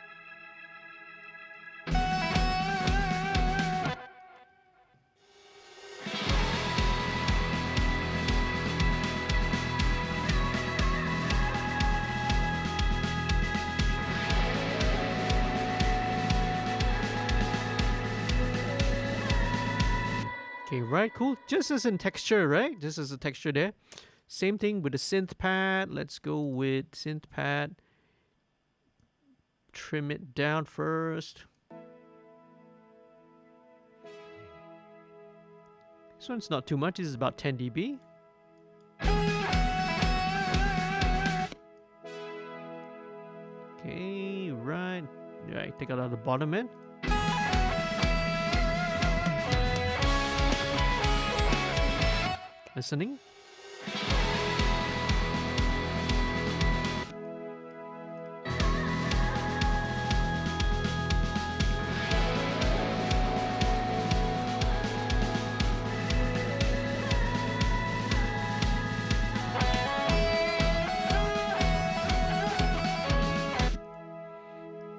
Okay, right, cool. Just as in texture, right? Just as a texture there. Same thing with the synth pad. Let's go with synth pad. Trim it down first. This one's not too much. This is about 10 dB. Okay, right. Right, take out the bottom end. Listening.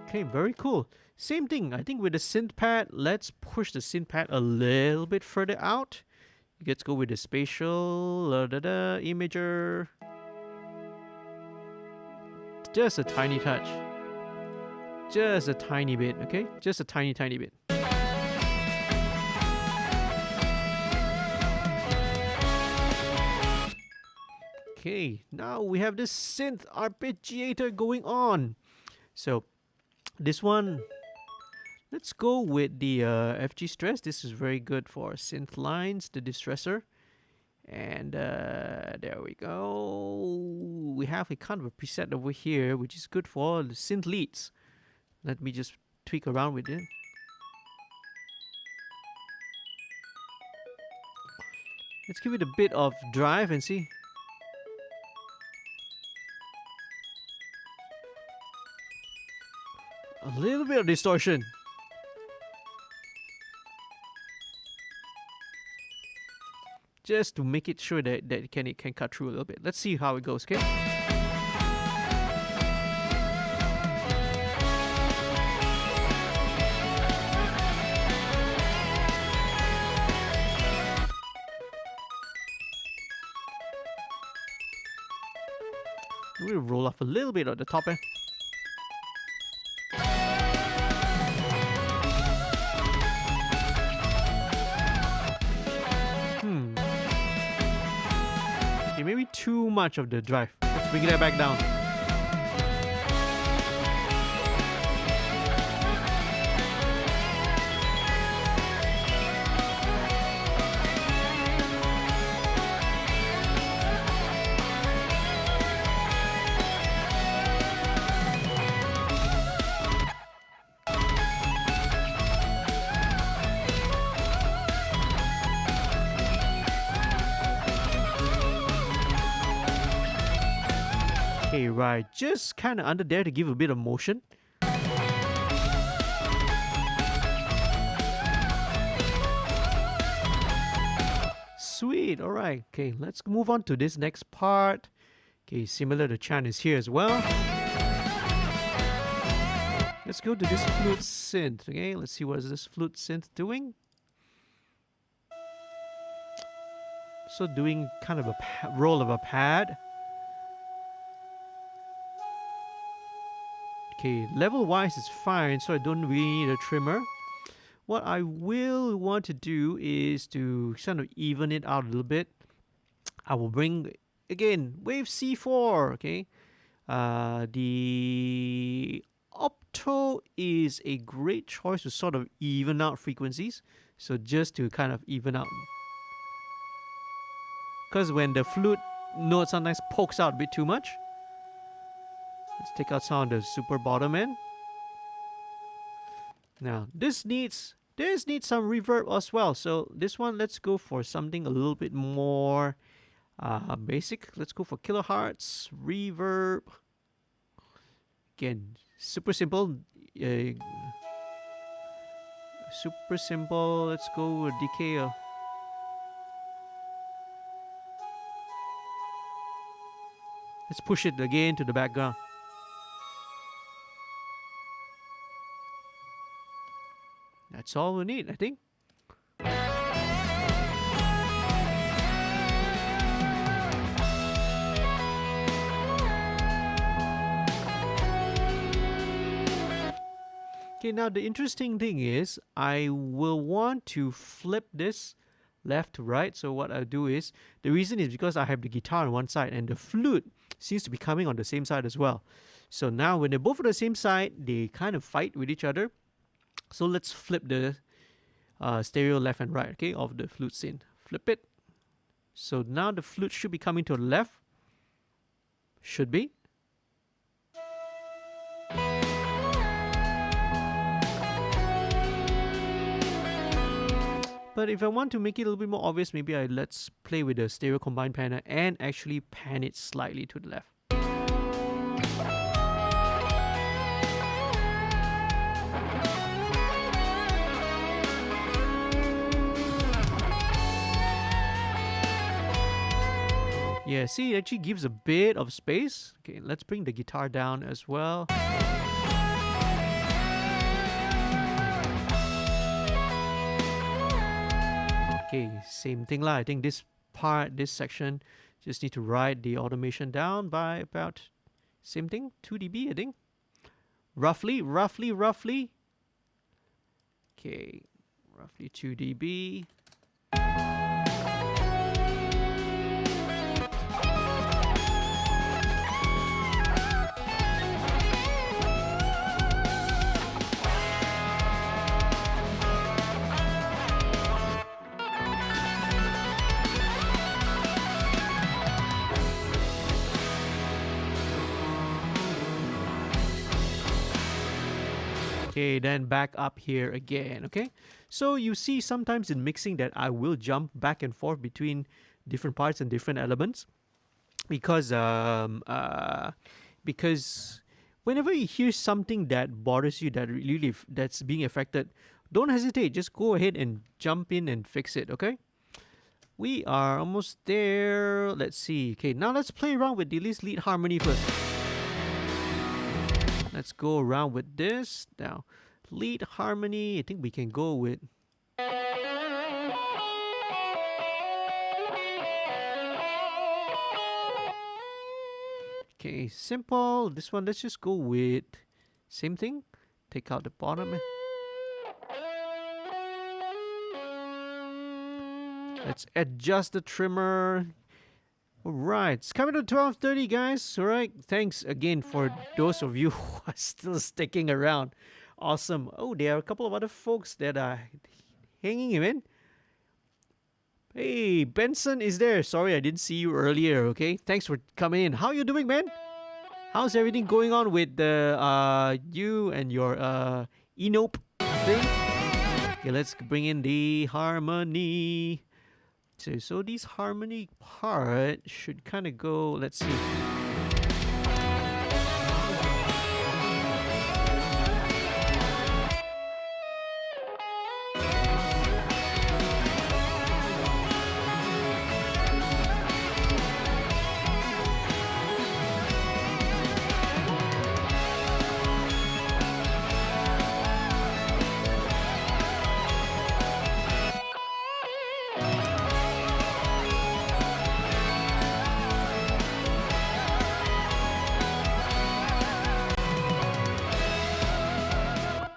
Okay, very cool. Same thing, I think with the synth pad, let's push the synth pad a little bit further out. Let's go with the spatial imager. Just a tiny touch. Just a tiny bit, okay? Just a tiny bit. Okay, now we have this synth arpeggiator going on. So, this one, let's go with the FG Stress. This is very good for synth lines, the distressor. And there we go. We have a kind of a preset over here, which is good for the synth leads. Let me just tweak around with it. Let's give it a bit of drive and see. A little bit of distortion. Just to make it sure that it can cut through a little bit. Let's see how it goes, okay? We'll roll off a little bit at the top end. Maybe too much of the drive. Let's bring that back down. Okay, right. Just kind of under there to give a bit of motion. Sweet. All right. Okay, let's move on to this next part. Okay, similar to Chan is here as well. Let's go to this flute synth. Okay, let's see what is this flute synth doing. So doing kind of a roll of a pad. Okay, level wise is fine, so I don't really need a trimmer. What I will want to do is to kind of even it out a little bit. I will bring, again, wave C4, okay? The opto is a great choice to sort of even out frequencies. So just to kind of even out. Because when the flute note sometimes pokes out a bit too much. Let's take out some of the super bottom end. Now, this needs some reverb as well. So this one, let's go for something a little bit more basic. Let's go for kilohertz, reverb. Again, super simple. Super simple. Let's go with decay. Let's push it again to the background. That's all we need, I think. Okay, now the interesting thing is I will want to flip this left to right. So what I'll do is, the reason is because I have the guitar on one side and the flute seems to be coming on the same side as well. So now when they're both on the same side, they kind of fight with each other. So let's flip the stereo left and right, okay, of the flute scene. Flip it. So now the flute should be coming to the left. Should be. But if I want to make it a little bit more obvious, maybe let's play with the stereo combined panner and actually pan it slightly to the left. Yeah, see, it actually gives a bit of space. Okay, let's bring the guitar down as well. Okay, same thing lah. I think this section, just need to write the automation down by about, same thing, 2 dB, I think. Roughly. Okay, roughly 2 dB. Okay, then back up here again, okay? So you see sometimes in mixing that I will jump back and forth between different parts and different elements because whenever you hear something that bothers you, that's being affected, don't hesitate, just go ahead and jump in and fix it, okay? We are almost there. Let's see. Okay, now let's play around with the lead harmony first. Let's go around with this. Now, lead harmony, I think we can go with... Okay, simple. This one, let's just go with... Same thing. Take out the bottom. Let's adjust the trimmer. Alright, it's coming to 12:30, guys. Alright, thanks again for those of you who are still sticking around. Awesome. Oh, there are a couple of other folks that are hanging in. Hey, Benson is there. Sorry, I didn't see you earlier, okay? Thanks for coming in. How you doing, man? How's everything going on with you and your Enope thing? Okay, let's bring in the harmony. So this harmony part should kind of go, let's see.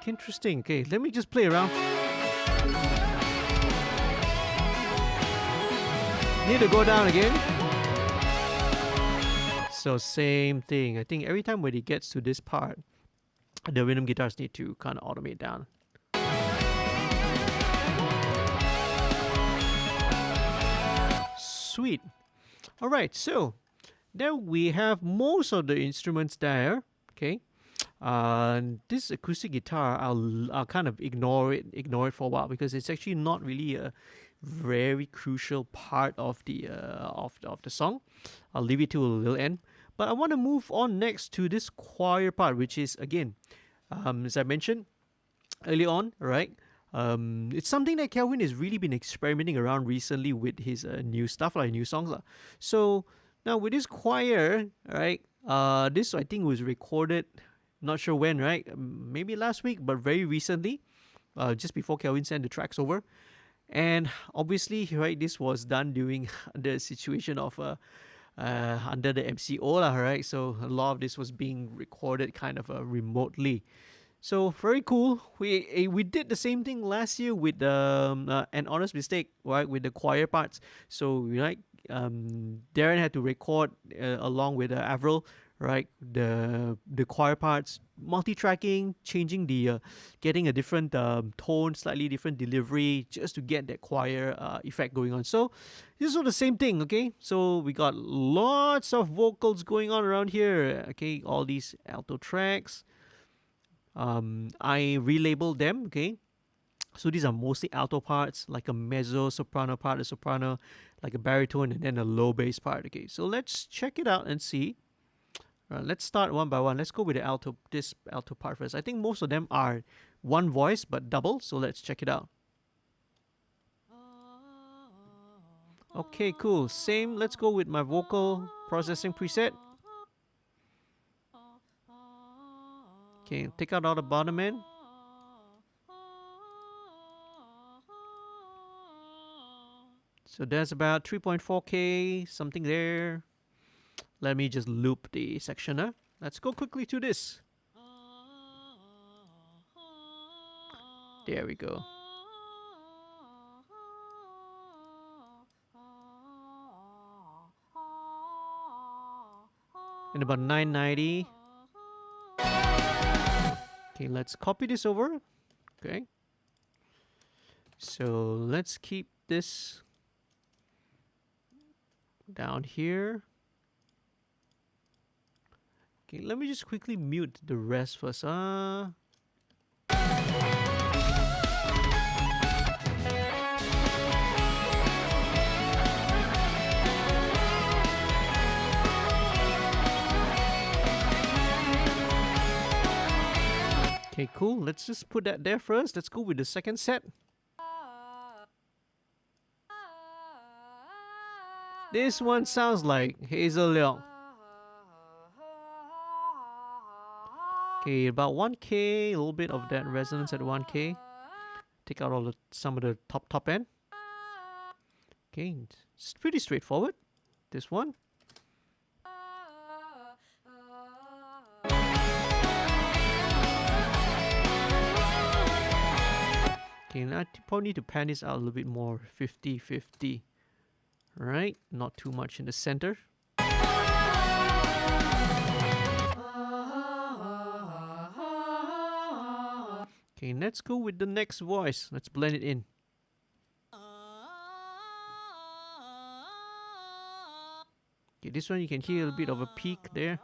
Interesting. Okay, let me just play around. Need to go down again. So same thing. I think every time when it gets to this part, the rhythm guitars need to kind of automate down. Sweet. All right, so there we have most of the instruments there. Okay, this acoustic guitar, I'll kind of ignore it for a while because it's actually not really a very crucial part of the song. I'll leave it to a little end. But I want to move on next to this choir part, which is again, as I mentioned early on, right? It's something that Kelvyn has really been experimenting around recently with his new stuff, like new songs. So now with this choir, right? This I think was recorded, not sure when, right? Maybe last week, but very recently, just before Kelvyn sent the tracks over. And obviously, right, this was done during the situation of under the MCO, right? So a lot of this was being recorded kind of remotely. So very cool. We did the same thing last year with An Honest Mistake, right, with the choir parts. So right, Darren had to record along with Avril, right, the choir parts, multi-tracking, changing the getting a different tone, slightly different delivery, just to get that choir effect going on. So this was the same thing. Okay, so we got lots of vocals going on around here. Okay, all these alto tracks. I relabeled them. Okay, so these are mostly alto parts, like a mezzo soprano part, a soprano, like a baritone, and then a low bass part. Okay, so let's check it out and see. Let's start one by one. Let's go with the alto, this alto part first. I think most of them are one voice but double, so let's check it out. Okay, cool. Same. Let's go with my vocal processing preset. Okay, take out all the bottom end. So that's about 3.4K, something there. Let me just loop the section. Let's go quickly to this. There we go. And about 990. Okay, let's copy this over. Okay. So let's keep this down here. Okay, let me just quickly mute the rest first. Okay, cool. Let's just put that there first. Let's go with the second set. This one sounds like Hazel Leong. Okay, about 1K, a little bit of that resonance at 1K. Take out all some of the top end. Okay, it's pretty straightforward. This one. Okay, now I probably need to pan this out a little bit more. 50-50. Right, not too much in the center. Okay, let's go with the next voice. Let's blend it in. Okay, this one you can hear a bit of a peak there.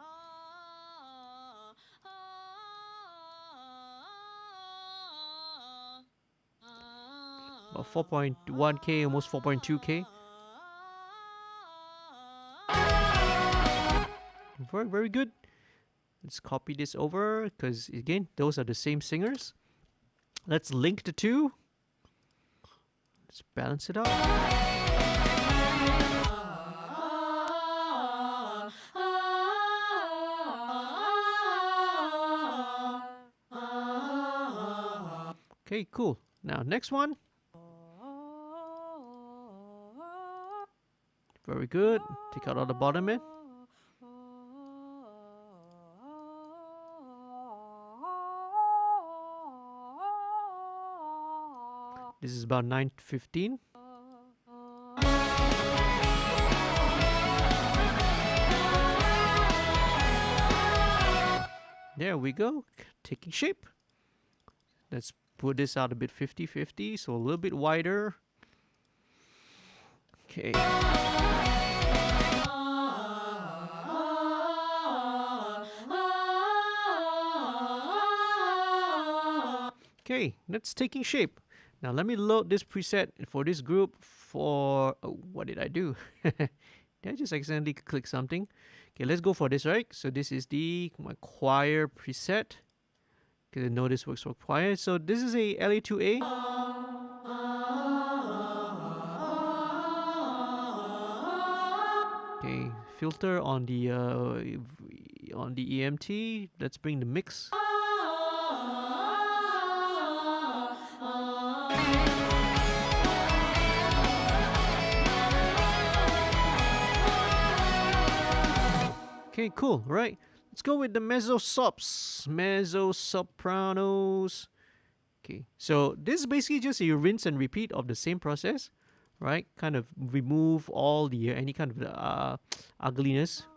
About 4.1K, almost 4.2K. Very, very good. Let's copy this over because, again, those are the same singers. Let's link the two. Let's balance it out. Okay, cool. Now, next one. Very good. Take out all the bottom end. This is about 9:15. There we go, taking shape. Let's put this out a bit 50-50, so a little bit wider. Okay. Okay, that's taking shape. Now let me load this preset for this group for... Oh, what did I do? Did I just accidentally click something? Okay, let's go for this, right? So this is my choir preset. Okay, I know this works for choir. So this is a LA2A. Okay, filter on the EMT. Let's bring the mix. Okay, cool, right? Let's go with the mezzo sops, mezzo sopranos. Okay, so this is basically just a rinse and repeat of the same process, right? Kind of remove all the any kind of ugliness.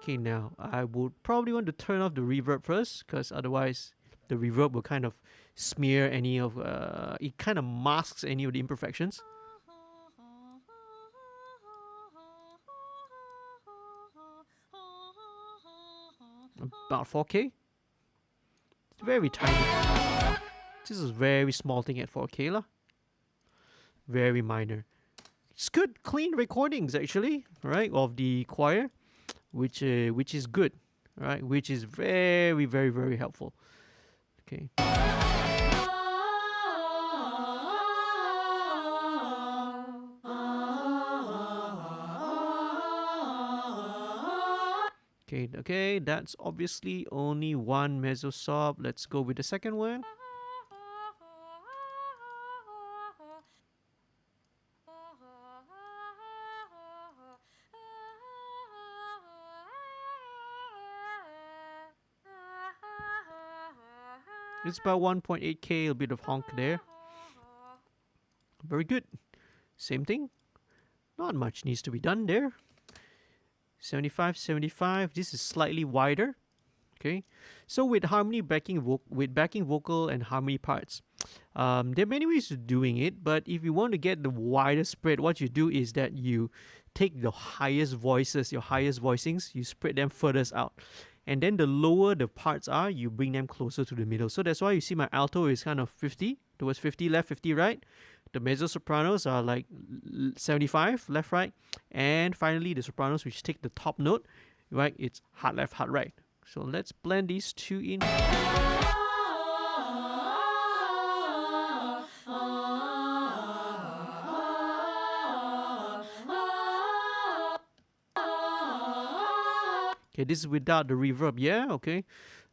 Okay, now I would probably want to turn off the reverb first, because otherwise the reverb will kind of smear any of it kind of masks any of the imperfections. About 4K. It's very tiny. This is a very small thing at 4K lah. Very minor. It's good, clean recordings actually, right, of the choir, which is good, right? Which is very, very, very helpful. Okay. Okay, that's obviously only one mezzo sop. Let's go with the second one. It's about 1.8K, a bit of honk there. Very good. Same thing. Not much needs to be done there. 75, 75. This is slightly wider. Okay, so with harmony backing vocal and harmony parts, there are many ways of doing it. But if you want to get the wider spread, what you do is that you take the highest voices, your highest voicings, you spread them furthest out, and then the lower the parts are, you bring them closer to the middle. So that's why you see my alto is kind of 50 towards 50 left, 50 right. The mezzo sopranos are like 75 left, right, and finally the sopranos, which take the top note, right, it's hard left, hard right. So let's blend these two in. Okay, this is without the reverb, yeah, okay.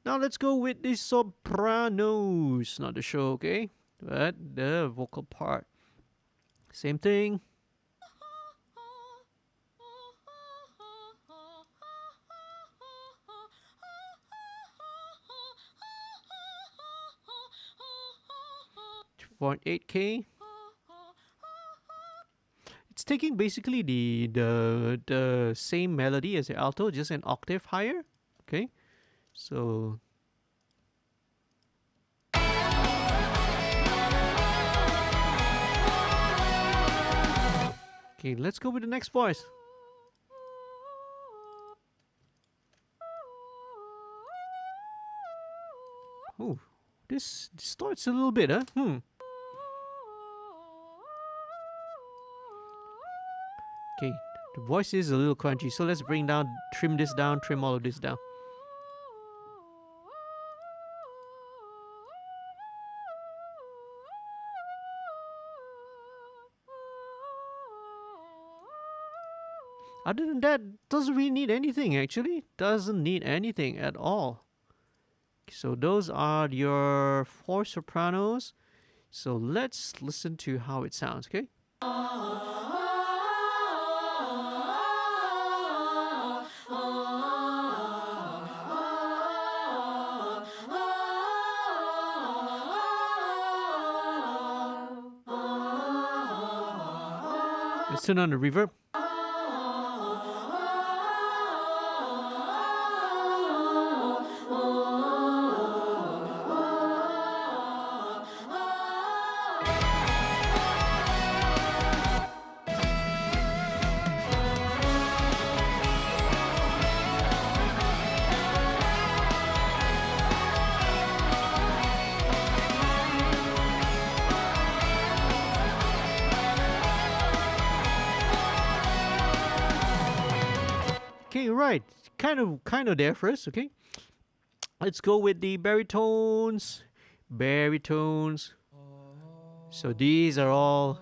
Now let's go with the sopranos, not the show, okay, but the vocal part. Same thing. .8K. It's taking basically the same melody as the alto, just an octave higher. Okay, so okay, let's go with the next voice. Oh, this distorts a little bit, huh? Okay, the voice is a little crunchy, so let's trim this down, trim all of this down. Other than that, doesn't really need anything actually. Doesn't need anything at all. So those are your 4 sopranos. So let's listen to how it sounds, okay? Let's turn on the reverb. Okay, right. Kind of there first, okay? Let's go with the baritones. Baritones. So these are all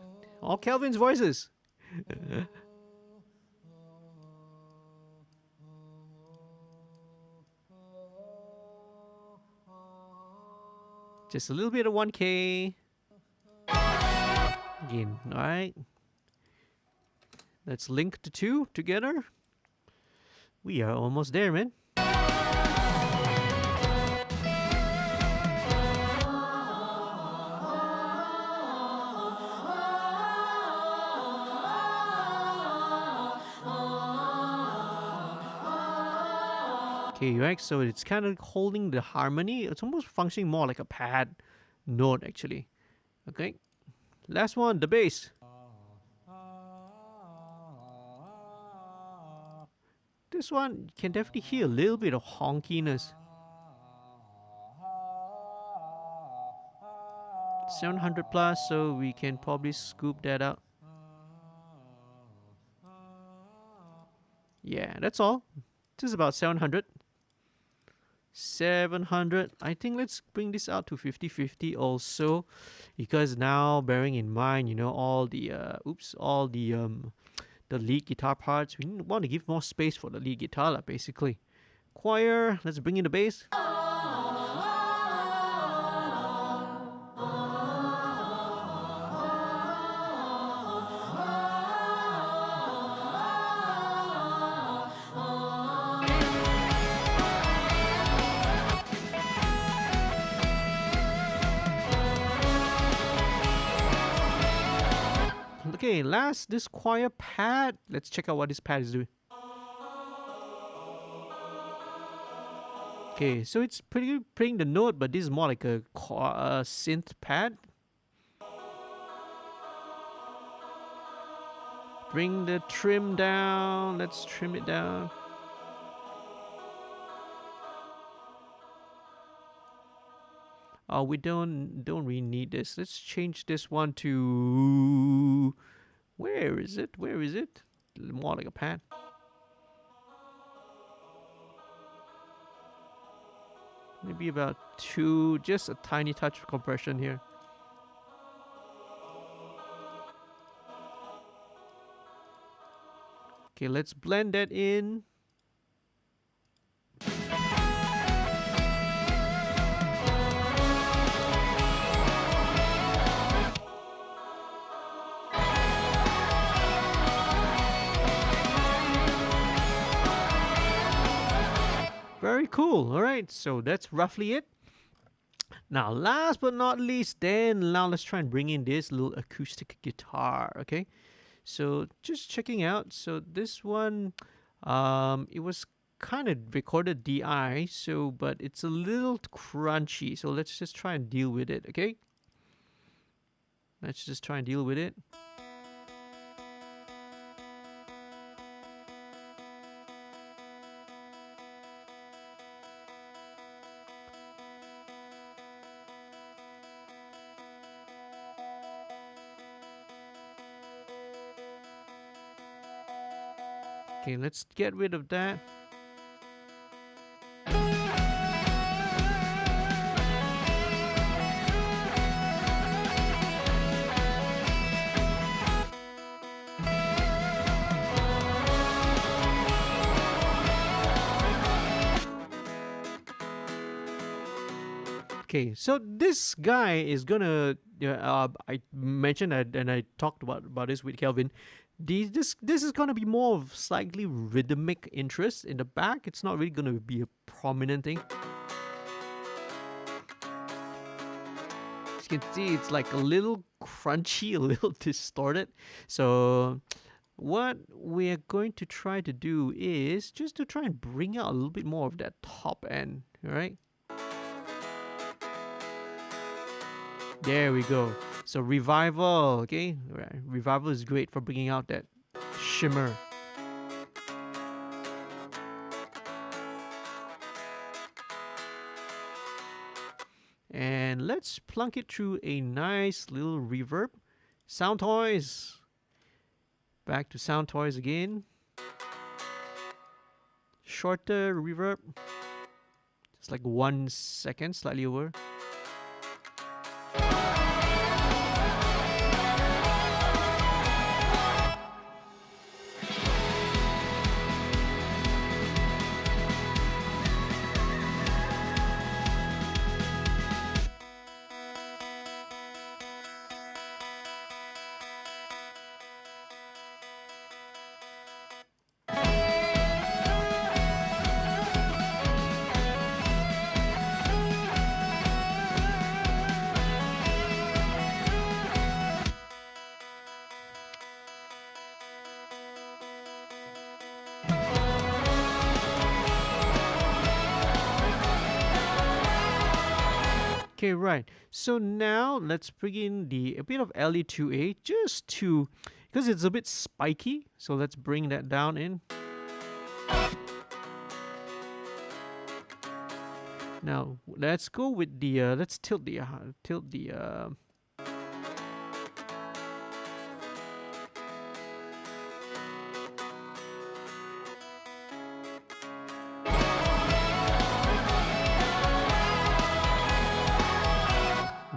Kelvyn's voices. Just a little bit of 1K. Again, alright. Let's link the two together. We are almost there, man. Okay, right, so it's kind of holding the harmony. It's almost functioning more like a pad note, actually. Okay, last one, the bass. This one, you can definitely hear a little bit of honkiness. 700 plus, so we can probably scoop that out. Yeah, that's all. Just about 700. 700. I think let's bring this out to 50-50 also, because now bearing in mind, you know, all the lead guitar parts, we want to give more space for the lead guitar, basically. Choir, let's bring in the bass. Okay, last, this choir pad. Let's check out what this pad is doing. Okay, so it's pretty playing the note, but this is more like a synth pad. Bring the trim down. Let's trim it down. Oh, we don't really need this. Let's change this one to, where is it? Where is it? More like a pad. Maybe about 2, just a tiny touch of compression here. Okay, let's blend that in. Very cool. All right, so that's roughly it. Now, last but not least, now let's try and bring in this little acoustic guitar. Okay, so just checking out. So this one, it was kind of recorded DI, so but it's a little crunchy. So let's just try and deal with it. Okay, let's just try and deal with it. Okay, let's get rid of that. Okay, so this guy is gonna. I mentioned that, and I talked about this with Kelvyn. This is gonna be more of slightly rhythmic interest in the back. It's not really gonna be a prominent thing. As you can see, it's like a little crunchy, a little distorted. So what we're going to try to do is just to try and bring out a little bit more of that top end, right? There we go. So revival, okay? Revival is great for bringing out that shimmer. And let's plunk it through a nice little reverb. Sound toys. Back to sound toys again. Shorter reverb. It's like 1 second, slightly over. Okay, right. So now let's bring in a bit of LE2A just to, because it's a bit spiky. So let's bring that down in. Now let's go with the let's tilt the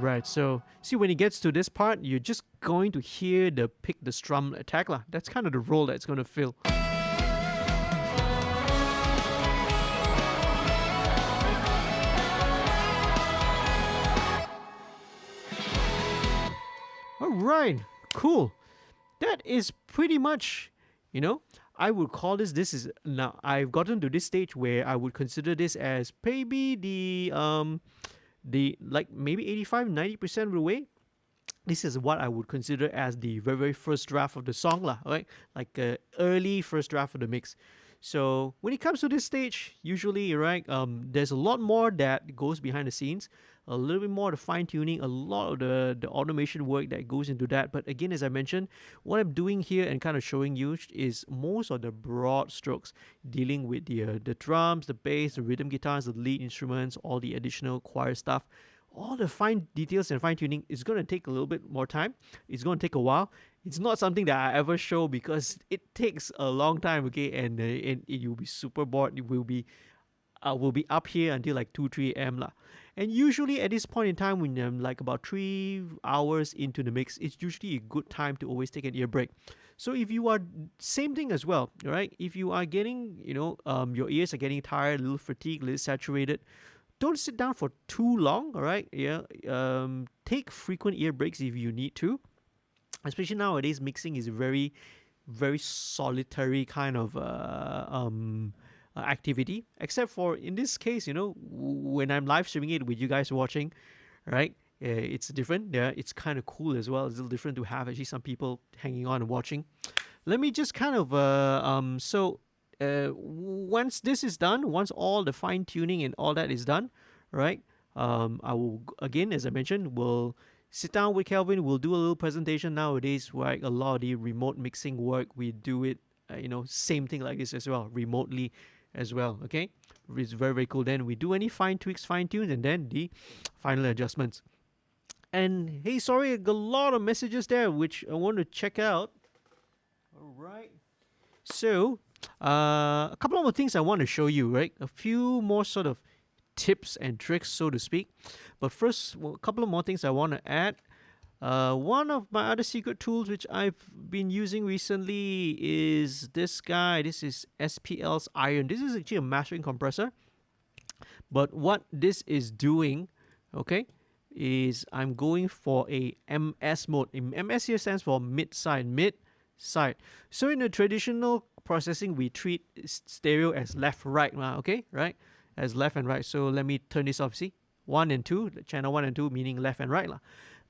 Right, so see when it gets to this part, you're just going to hear the pick the strum attack lah. That's kind of the role that it's going to fill. Alright, cool. That is pretty much, you know, I would call this is, now I've gotten to this stage where I would consider this as maybe the like maybe 85-90% of the way. This is what I would consider as the very, very first draft of the song lah, right? Like early first draft of the mix. So when it comes to this stage, usually, right, there's a lot more that goes behind the scenes, a little bit more the fine tuning, a lot of the automation work that goes into that. But again, as I mentioned, what I'm doing here and kind of showing you is most of the broad strokes, dealing with the drums, the bass, the rhythm guitars, the lead instruments, all the additional choir stuff. All the fine details and fine tuning is going to take a little bit more time. It's going to take a while. It's not something that I ever show because it takes a long time, okay? And you'll be super bored. It will be up here until like 2-3 a.m. lah. And usually at this point in time, when I'm like about 3 hours into the mix, it's usually a good time to always take an ear break. So if you are, same thing as well, right? If you are getting, you know, your ears are getting tired, a little fatigued, a little saturated, don't sit down for too long, all right? Yeah. Take frequent ear breaks if you need to. Especially nowadays, mixing is a very, very solitary kind of activity. Except for, in this case, you know, when I'm live streaming it with you guys watching, right? It's different. Yeah, it's kind of cool as well. It's a little different to have actually some people hanging on and watching. Let me just kind of, once this is done, once all the fine tuning and all that is done, right? I will, again, as I mentioned, will sit down with Kelvyn. We'll do a little presentation nowadays, right? A lot of the remote mixing work, we do it, you know, same thing like this as well, remotely as well, okay? It's very, very cool. Then we do any fine tweaks, fine tunes, and then the final adjustments. And hey, sorry, I got a lot of messages there, which I want to check out. All right. So, a couple of more things I want to show you, right? A few more sort of tips and tricks, so to speak. But first, a couple of more things I want to add. One of my other secret tools which I've been using recently is this guy. This is SPL's Iron. This is actually a mastering compressor. But what this is doing, okay, is I'm going for a MS mode. MS here stands for mid-side. So in the traditional processing, we treat stereo as left-right, okay, right? As left and right. So let me turn this off, see? 1 and 2, channel 1 and 2 meaning left and right lah.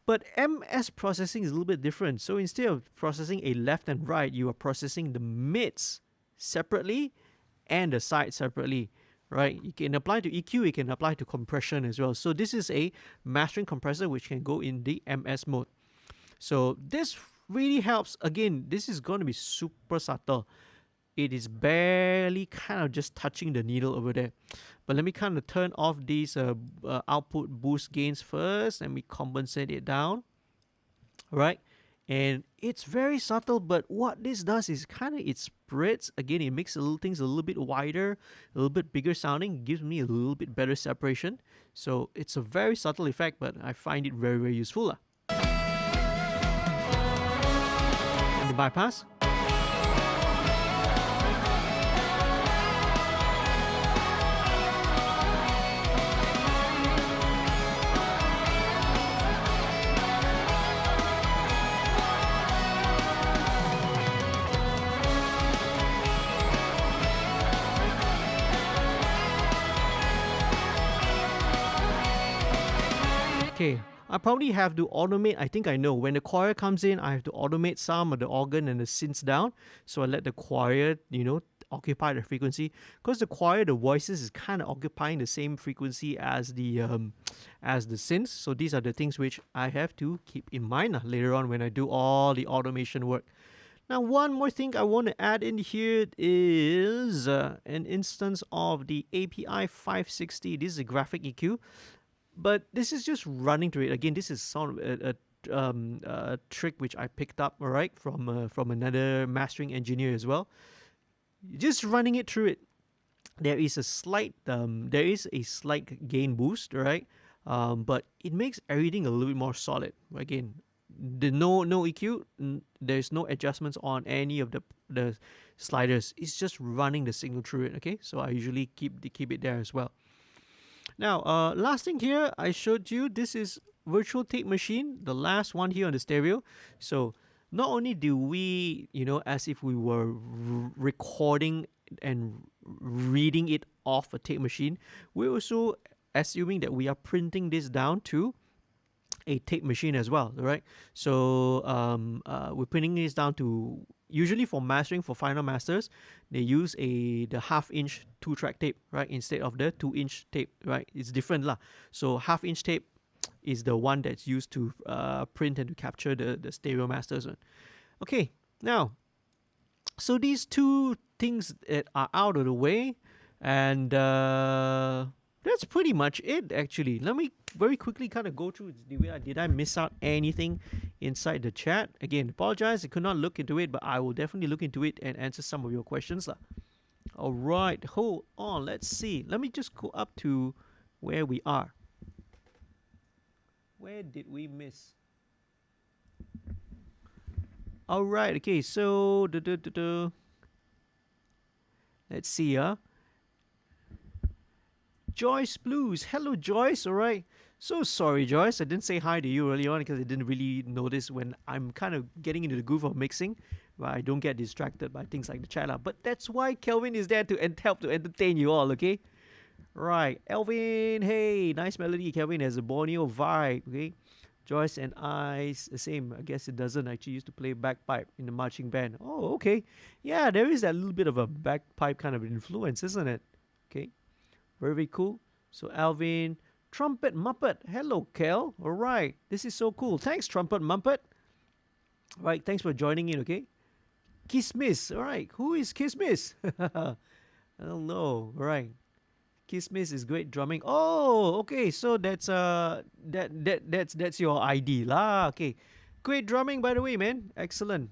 But MS processing is a little bit different. So instead of processing a left and right, you are processing the mids separately and the sides separately, right? You can apply to EQ, you can apply to compression as well. So this is a mastering compressor which can go in the MS mode. So this really helps. Again, this is going to be super subtle. It is barely kind of just touching the needle over there. But let me kind of turn off these output boost gains first. Let me compensate it down, right? And it's very subtle, but what this does is kind of it spreads. Again, it makes things a little bit wider, a little bit bigger sounding, gives me a little bit better separation. So it's a very subtle effect, but I find it very, very useful. And the bypass. Okay, I probably have to automate. I think I know. When the choir comes in, I have to automate some of the organ and the synths down. So I let the choir, occupy the frequency. Because the choir, the voices is kind of occupying the same frequency as the synths. So these are the things which I have to keep in mind later on when I do all the automation work. Now, one more thing I want to add in here is an instance of the API 560. This is a graphic EQ. But this is just running through it. Again, this is a trick which I picked up, all right, from another mastering engineer as well. Just running it through it. There is a slight gain boost, right? But it makes everything a little bit more solid. Again, the no EQ. There's no adjustments on any of the sliders. It's just running the signal through it. Okay, so I usually keep it there as well. Now, last thing here, I showed you, this is virtual tape machine, the last one here on the stereo. So not only do we, as if we were recording and reading it off a tape machine, we're also assuming that we are printing this down to a tape machine as well, right? So we're printing this down to, usually for mastering, for final masters, they use the 1/2-inch 2-track tape, right? Instead of the 2-inch tape, right? It's different lah. So 1/2-inch tape is the one that's used to print and to capture the stereo masters. Okay, now, so these two things that are out of the way, and that's pretty much it actually. Let me very quickly kind of go through. Did I miss out anything inside the chat? Again, apologize, I could not look into it, but I will definitely look into it and answer some of your questions. All right, hold on, let's see. Let me just go up to where we are. Where did we miss? All right, okay, so let's see. Joyce Blues. Hello, Joyce. All right. So sorry, Joyce. I didn't say hi to you early on because I didn't really notice when I'm kind of getting into the groove of mixing. But I don't get distracted by things like the chat. But that's why Kelvyn is there to help to entertain you all, okay? Right. Elvin, hey, nice melody. Kelvyn has a Borneo vibe, okay? Joyce and I, the same. I guess it doesn't actually used to play bagpipe in the marching band. Oh, okay. Yeah, there is that little bit of a bagpipe kind of influence, isn't it? Okay. Very, very cool. So Alvin, Trumpet Muppet. Hello, Kel. All right. This is so cool. Thanks, Trumpet Muppet. All right. Thanks for joining in, okay? Kismis. All right. Who is Kismis? I don't know. All right. Kismis is great drumming. Oh, okay. So that's that's your ID lah. Okay. Great drumming, by the way, man. Excellent.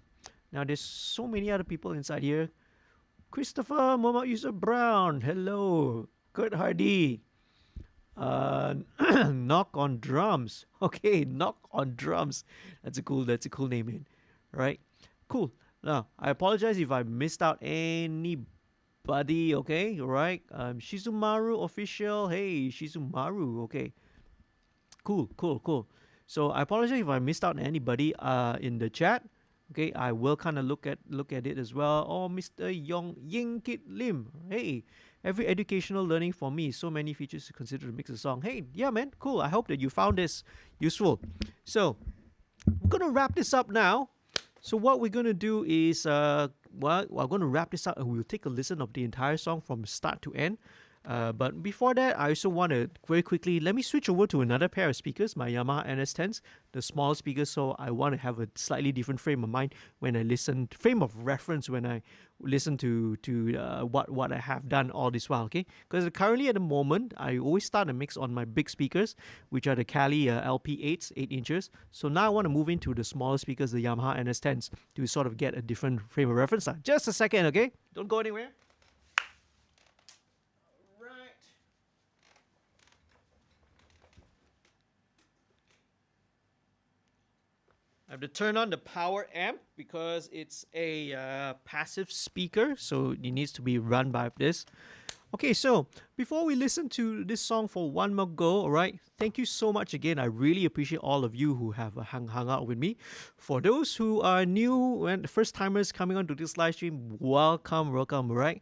Now there's so many other people inside here. Christopher Muhammad Yusuf Brown. Hello. Kurt Hardy. Knock on Drums. Okay, Knock on Drums. That's a cool name, man. Right? Cool. Now, I apologize if I missed out anybody, okay? Alright. Shizumaru official. Hey, Shizumaru. Okay. Cool. So I apologize if I missed out anybody in the chat. Okay, I will kind of look at it as well. Oh, Mr. Ying Kit Lim. Hey, every educational learning for me. So many features to consider to mix a song. Hey, yeah, man, cool. I hope that you found this useful. So we're gonna wrap this up now. So what we're gonna do is, well, we're gonna wrap this up, and we'll take a listen of the entire song from start to end. But before that, I also want to very quickly let me switch over to another pair of speakers, my Yamaha NS10s, the small speakers. So I want to have a slightly different frame of mind when I listen, frame of reference when I listen to what I have done all this while. Okay, because currently at the moment I always start a mix on my big speakers, which are the Cali LP8s, 8 inches. So now I want to move into the smaller speakers, the Yamaha NS10s, to sort of get a different frame of reference. Just a second, okay? Don't go anywhere. I have to turn on the power amp because it's a passive speaker, so it needs to be run by this. Okay, so before we listen to this song for one more go, all right, thank you so much again. I really appreciate all of you who have hung out with me. For those who are new and first timers coming onto this live stream, welcome, all right.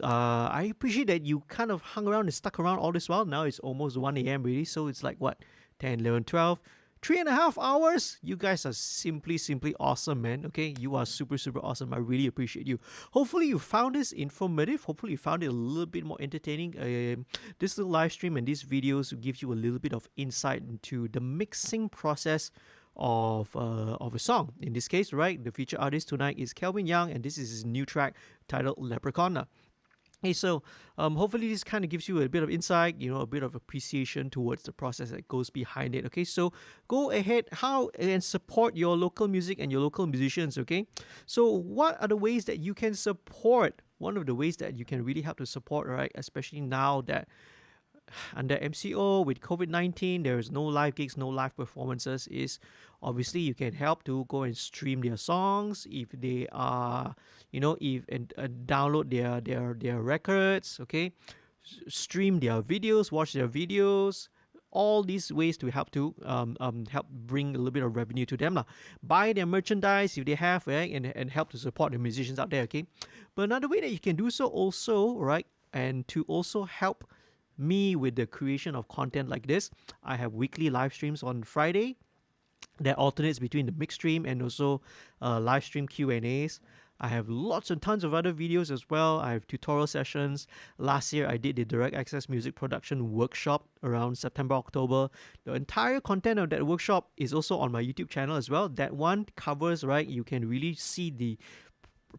I appreciate that you kind of hung around and stuck around all this while. Now it's almost 1 a.m. really, so it's like what, 10, 11, 12. 3.5 hours. You guys are simply awesome, man. Okay, you are super awesome. I really appreciate you. Hopefully you found this informative. Hopefully you found it a little bit more entertaining. This little live stream and these videos will give you a little bit of insight into the mixing process of a song. In this case, right, the featured artist tonight is Kelvyn Yeang, and this is his new track titled Leprechaun. Hey, so hopefully this kind of gives you a bit of insight, you know, a bit of appreciation towards the process that goes behind it. Okay, so go ahead and support your local music and your local musicians. Okay, so what are the ways that you can support? One of the ways that you can really help to support, right, especially now that under MCO with COVID-19, there is no live gigs, no live performances, is obviously you can help to go and stream their songs if they are, you know, and download their records, okay, stream their videos, watch their videos. All these ways to help bring a little bit of revenue to them. Buy their merchandise if they have, right, and help to support the musicians out there, okay. But another way that you can do so also, right, and to also help me with the creation of content like this, I have weekly live streams on Friday that alternates between the MixStream and also live stream Q&As. I have lots and tons of other videos as well. I have tutorial sessions. Last year, I did the direct access music production workshop around September, October. The entire content of that workshop is also on my YouTube channel as well. That one covers, right, you can really see the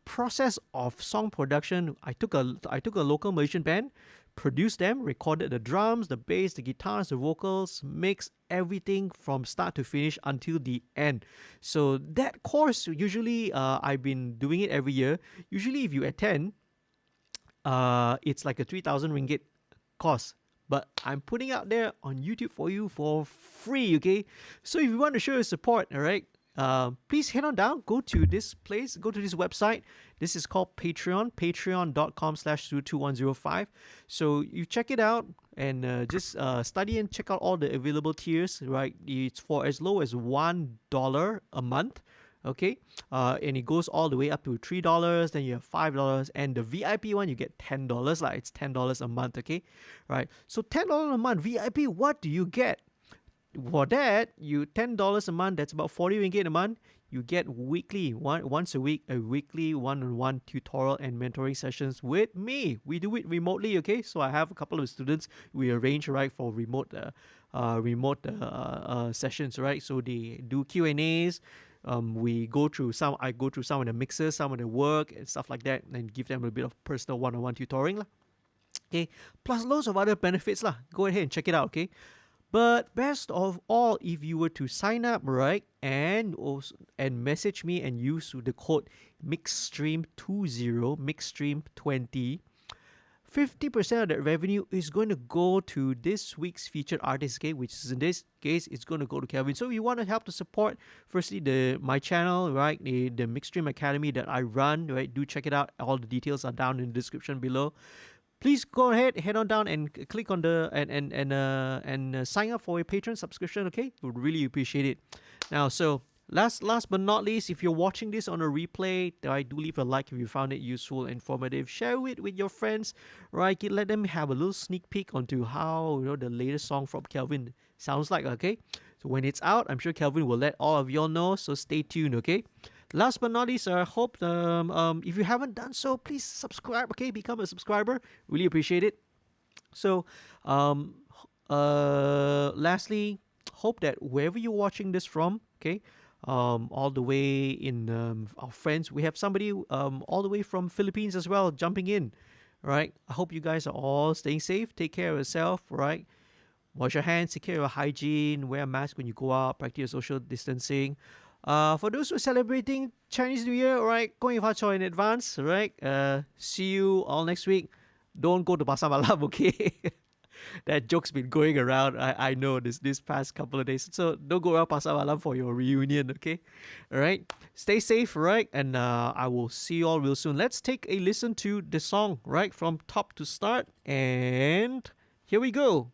process of song production. I took a local Malaysian band, produced them, recorded the drums, the bass, the guitars, the vocals, mixed everything from start to finish until the end. So that course, usually I've been doing it every year. Usually if you attend, it's like a 3,000 ringgit course. But I'm putting out there on YouTube for you for free, okay? So if you want to show your support, all right, please head on down, go to this place, go to this website. This is called Patreon, patreon.com/2105. So you check it out and just study and check out all the available tiers, right? It's for as low as $1 a month, okay? And it goes all the way up to $3, then you have $5, and the VIP one, you get $10, like it's $10 a month, okay? Right, so $10 a month, VIP, what do you get? For that, you $10 a month, that's about 40 ringgit a month. You get weekly, once a week, a weekly one-on-one tutorial and mentoring sessions with me. We do it remotely, okay? So I have a couple of students we arrange, right, for remote sessions, right? So they do Q&As. I go through some of the mixes, some of the work and stuff like that, and give them a bit of personal one-on-one tutoring, okay? Plus loads of other benefits, Go ahead and check it out, okay? But best of all, if you were to sign up, right, and message me and use the code MixStream20, MixStream20, 50% of that revenue is going to go to this week's featured artist, okay, which is in this case, it's going to go to Kelvyn. So if you want to help to support, firstly, my channel, right, the MixStream Academy that I run, right, do check it out. All the details are down in the description below. Please go ahead, head on down and click on the and sign up for a Patreon subscription, okay? Would really appreciate it. Now, so Last but not least, if you're watching this on a replay, I do leave a like if you found it useful, informative. Share it with your friends, right? Let them have a little sneak peek onto how the latest song from Kelvyn sounds like. Okay, so when it's out, I'm sure Kelvyn will let all of y'all know. So stay tuned. Okay. Last but not least, I hope if you haven't done so, please subscribe. Okay, become a subscriber. Really appreciate it. So, lastly, hope that wherever you're watching this from, okay, all the way in our friends, we have somebody all the way from Philippines as well jumping in, right? I hope you guys are all staying safe. Take care of yourself, right? Wash your hands, take care of your hygiene, wear a mask when you go out, practice social distancing. For those who are celebrating Chinese New Year, right, going for in advance, right? See you all next week. Don't go to Pasar Malam, okay? That joke's been going around. I know this past couple of days. So don't go around Pasar Malam for your reunion, okay? All right. Stay safe, right? And I will see you all real soon. Let's take a listen to the song, right, from top to start. And here we go.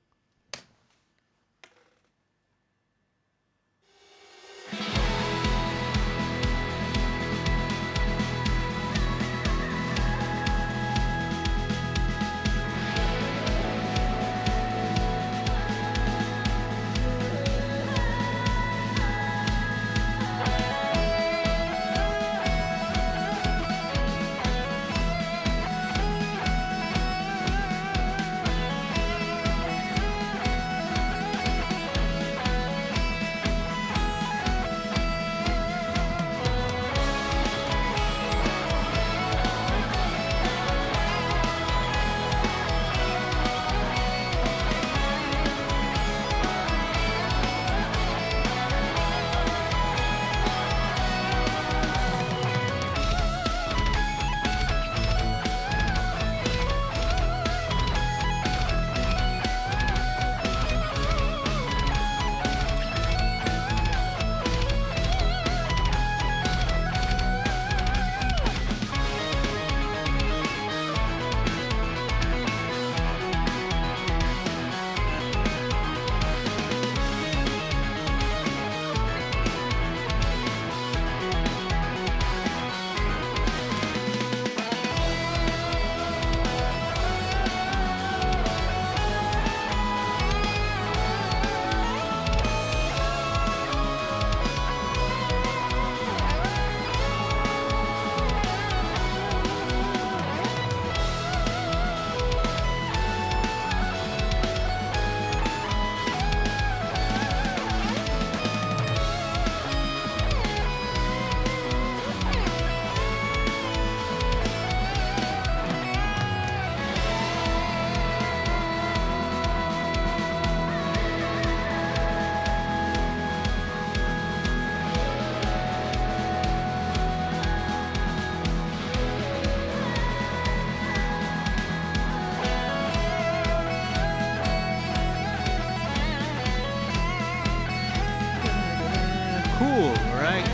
Cool, right?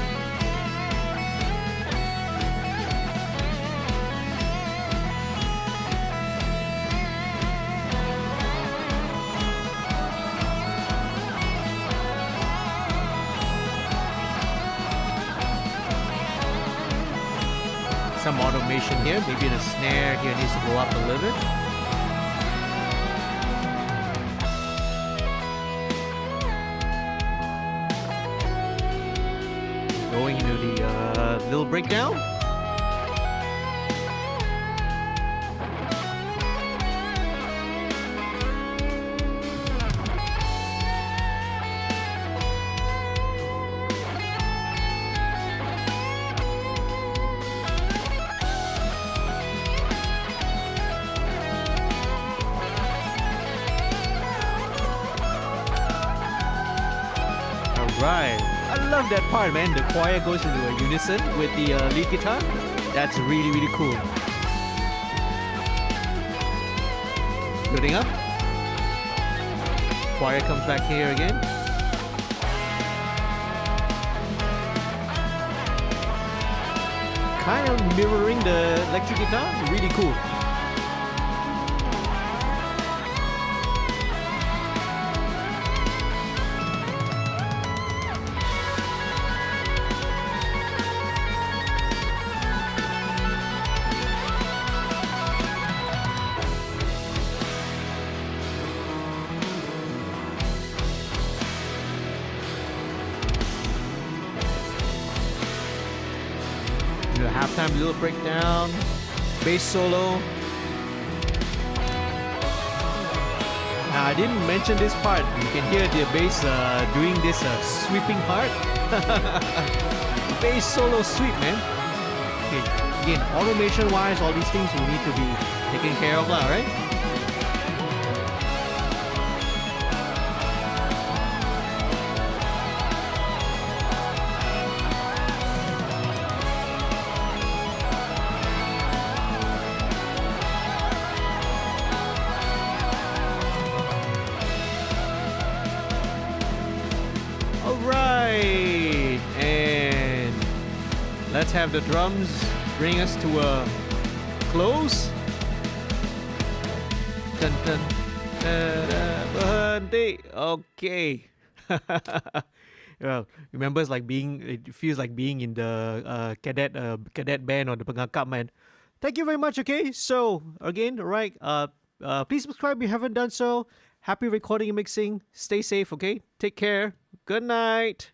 Some automation here, maybe the snare here needs to go up a little bit. Going into the little breakdown. Right. I love that part, man. The choir goes into a unison with the lead guitar. That's really, really cool. Building up. Choir comes back here again. Kind of mirroring the electric guitar. Really cool. halftime little breakdown, bass solo. Now, I didn't mention this part. You can hear the bass doing this sweeping part. Bass solo sweep, man. Okay, again, automation wise, all these things will need to be taken care of, right? Alright, and let's have the drums bring us to a close. Dun, dun, berhenti. Okay. Well, remember, it feels like being in the cadet band or the pengangkap, man. Thank you very much. Okay, so again, right, please subscribe if you haven't done so. Happy recording and mixing. Stay safe. Okay, take care. Good night.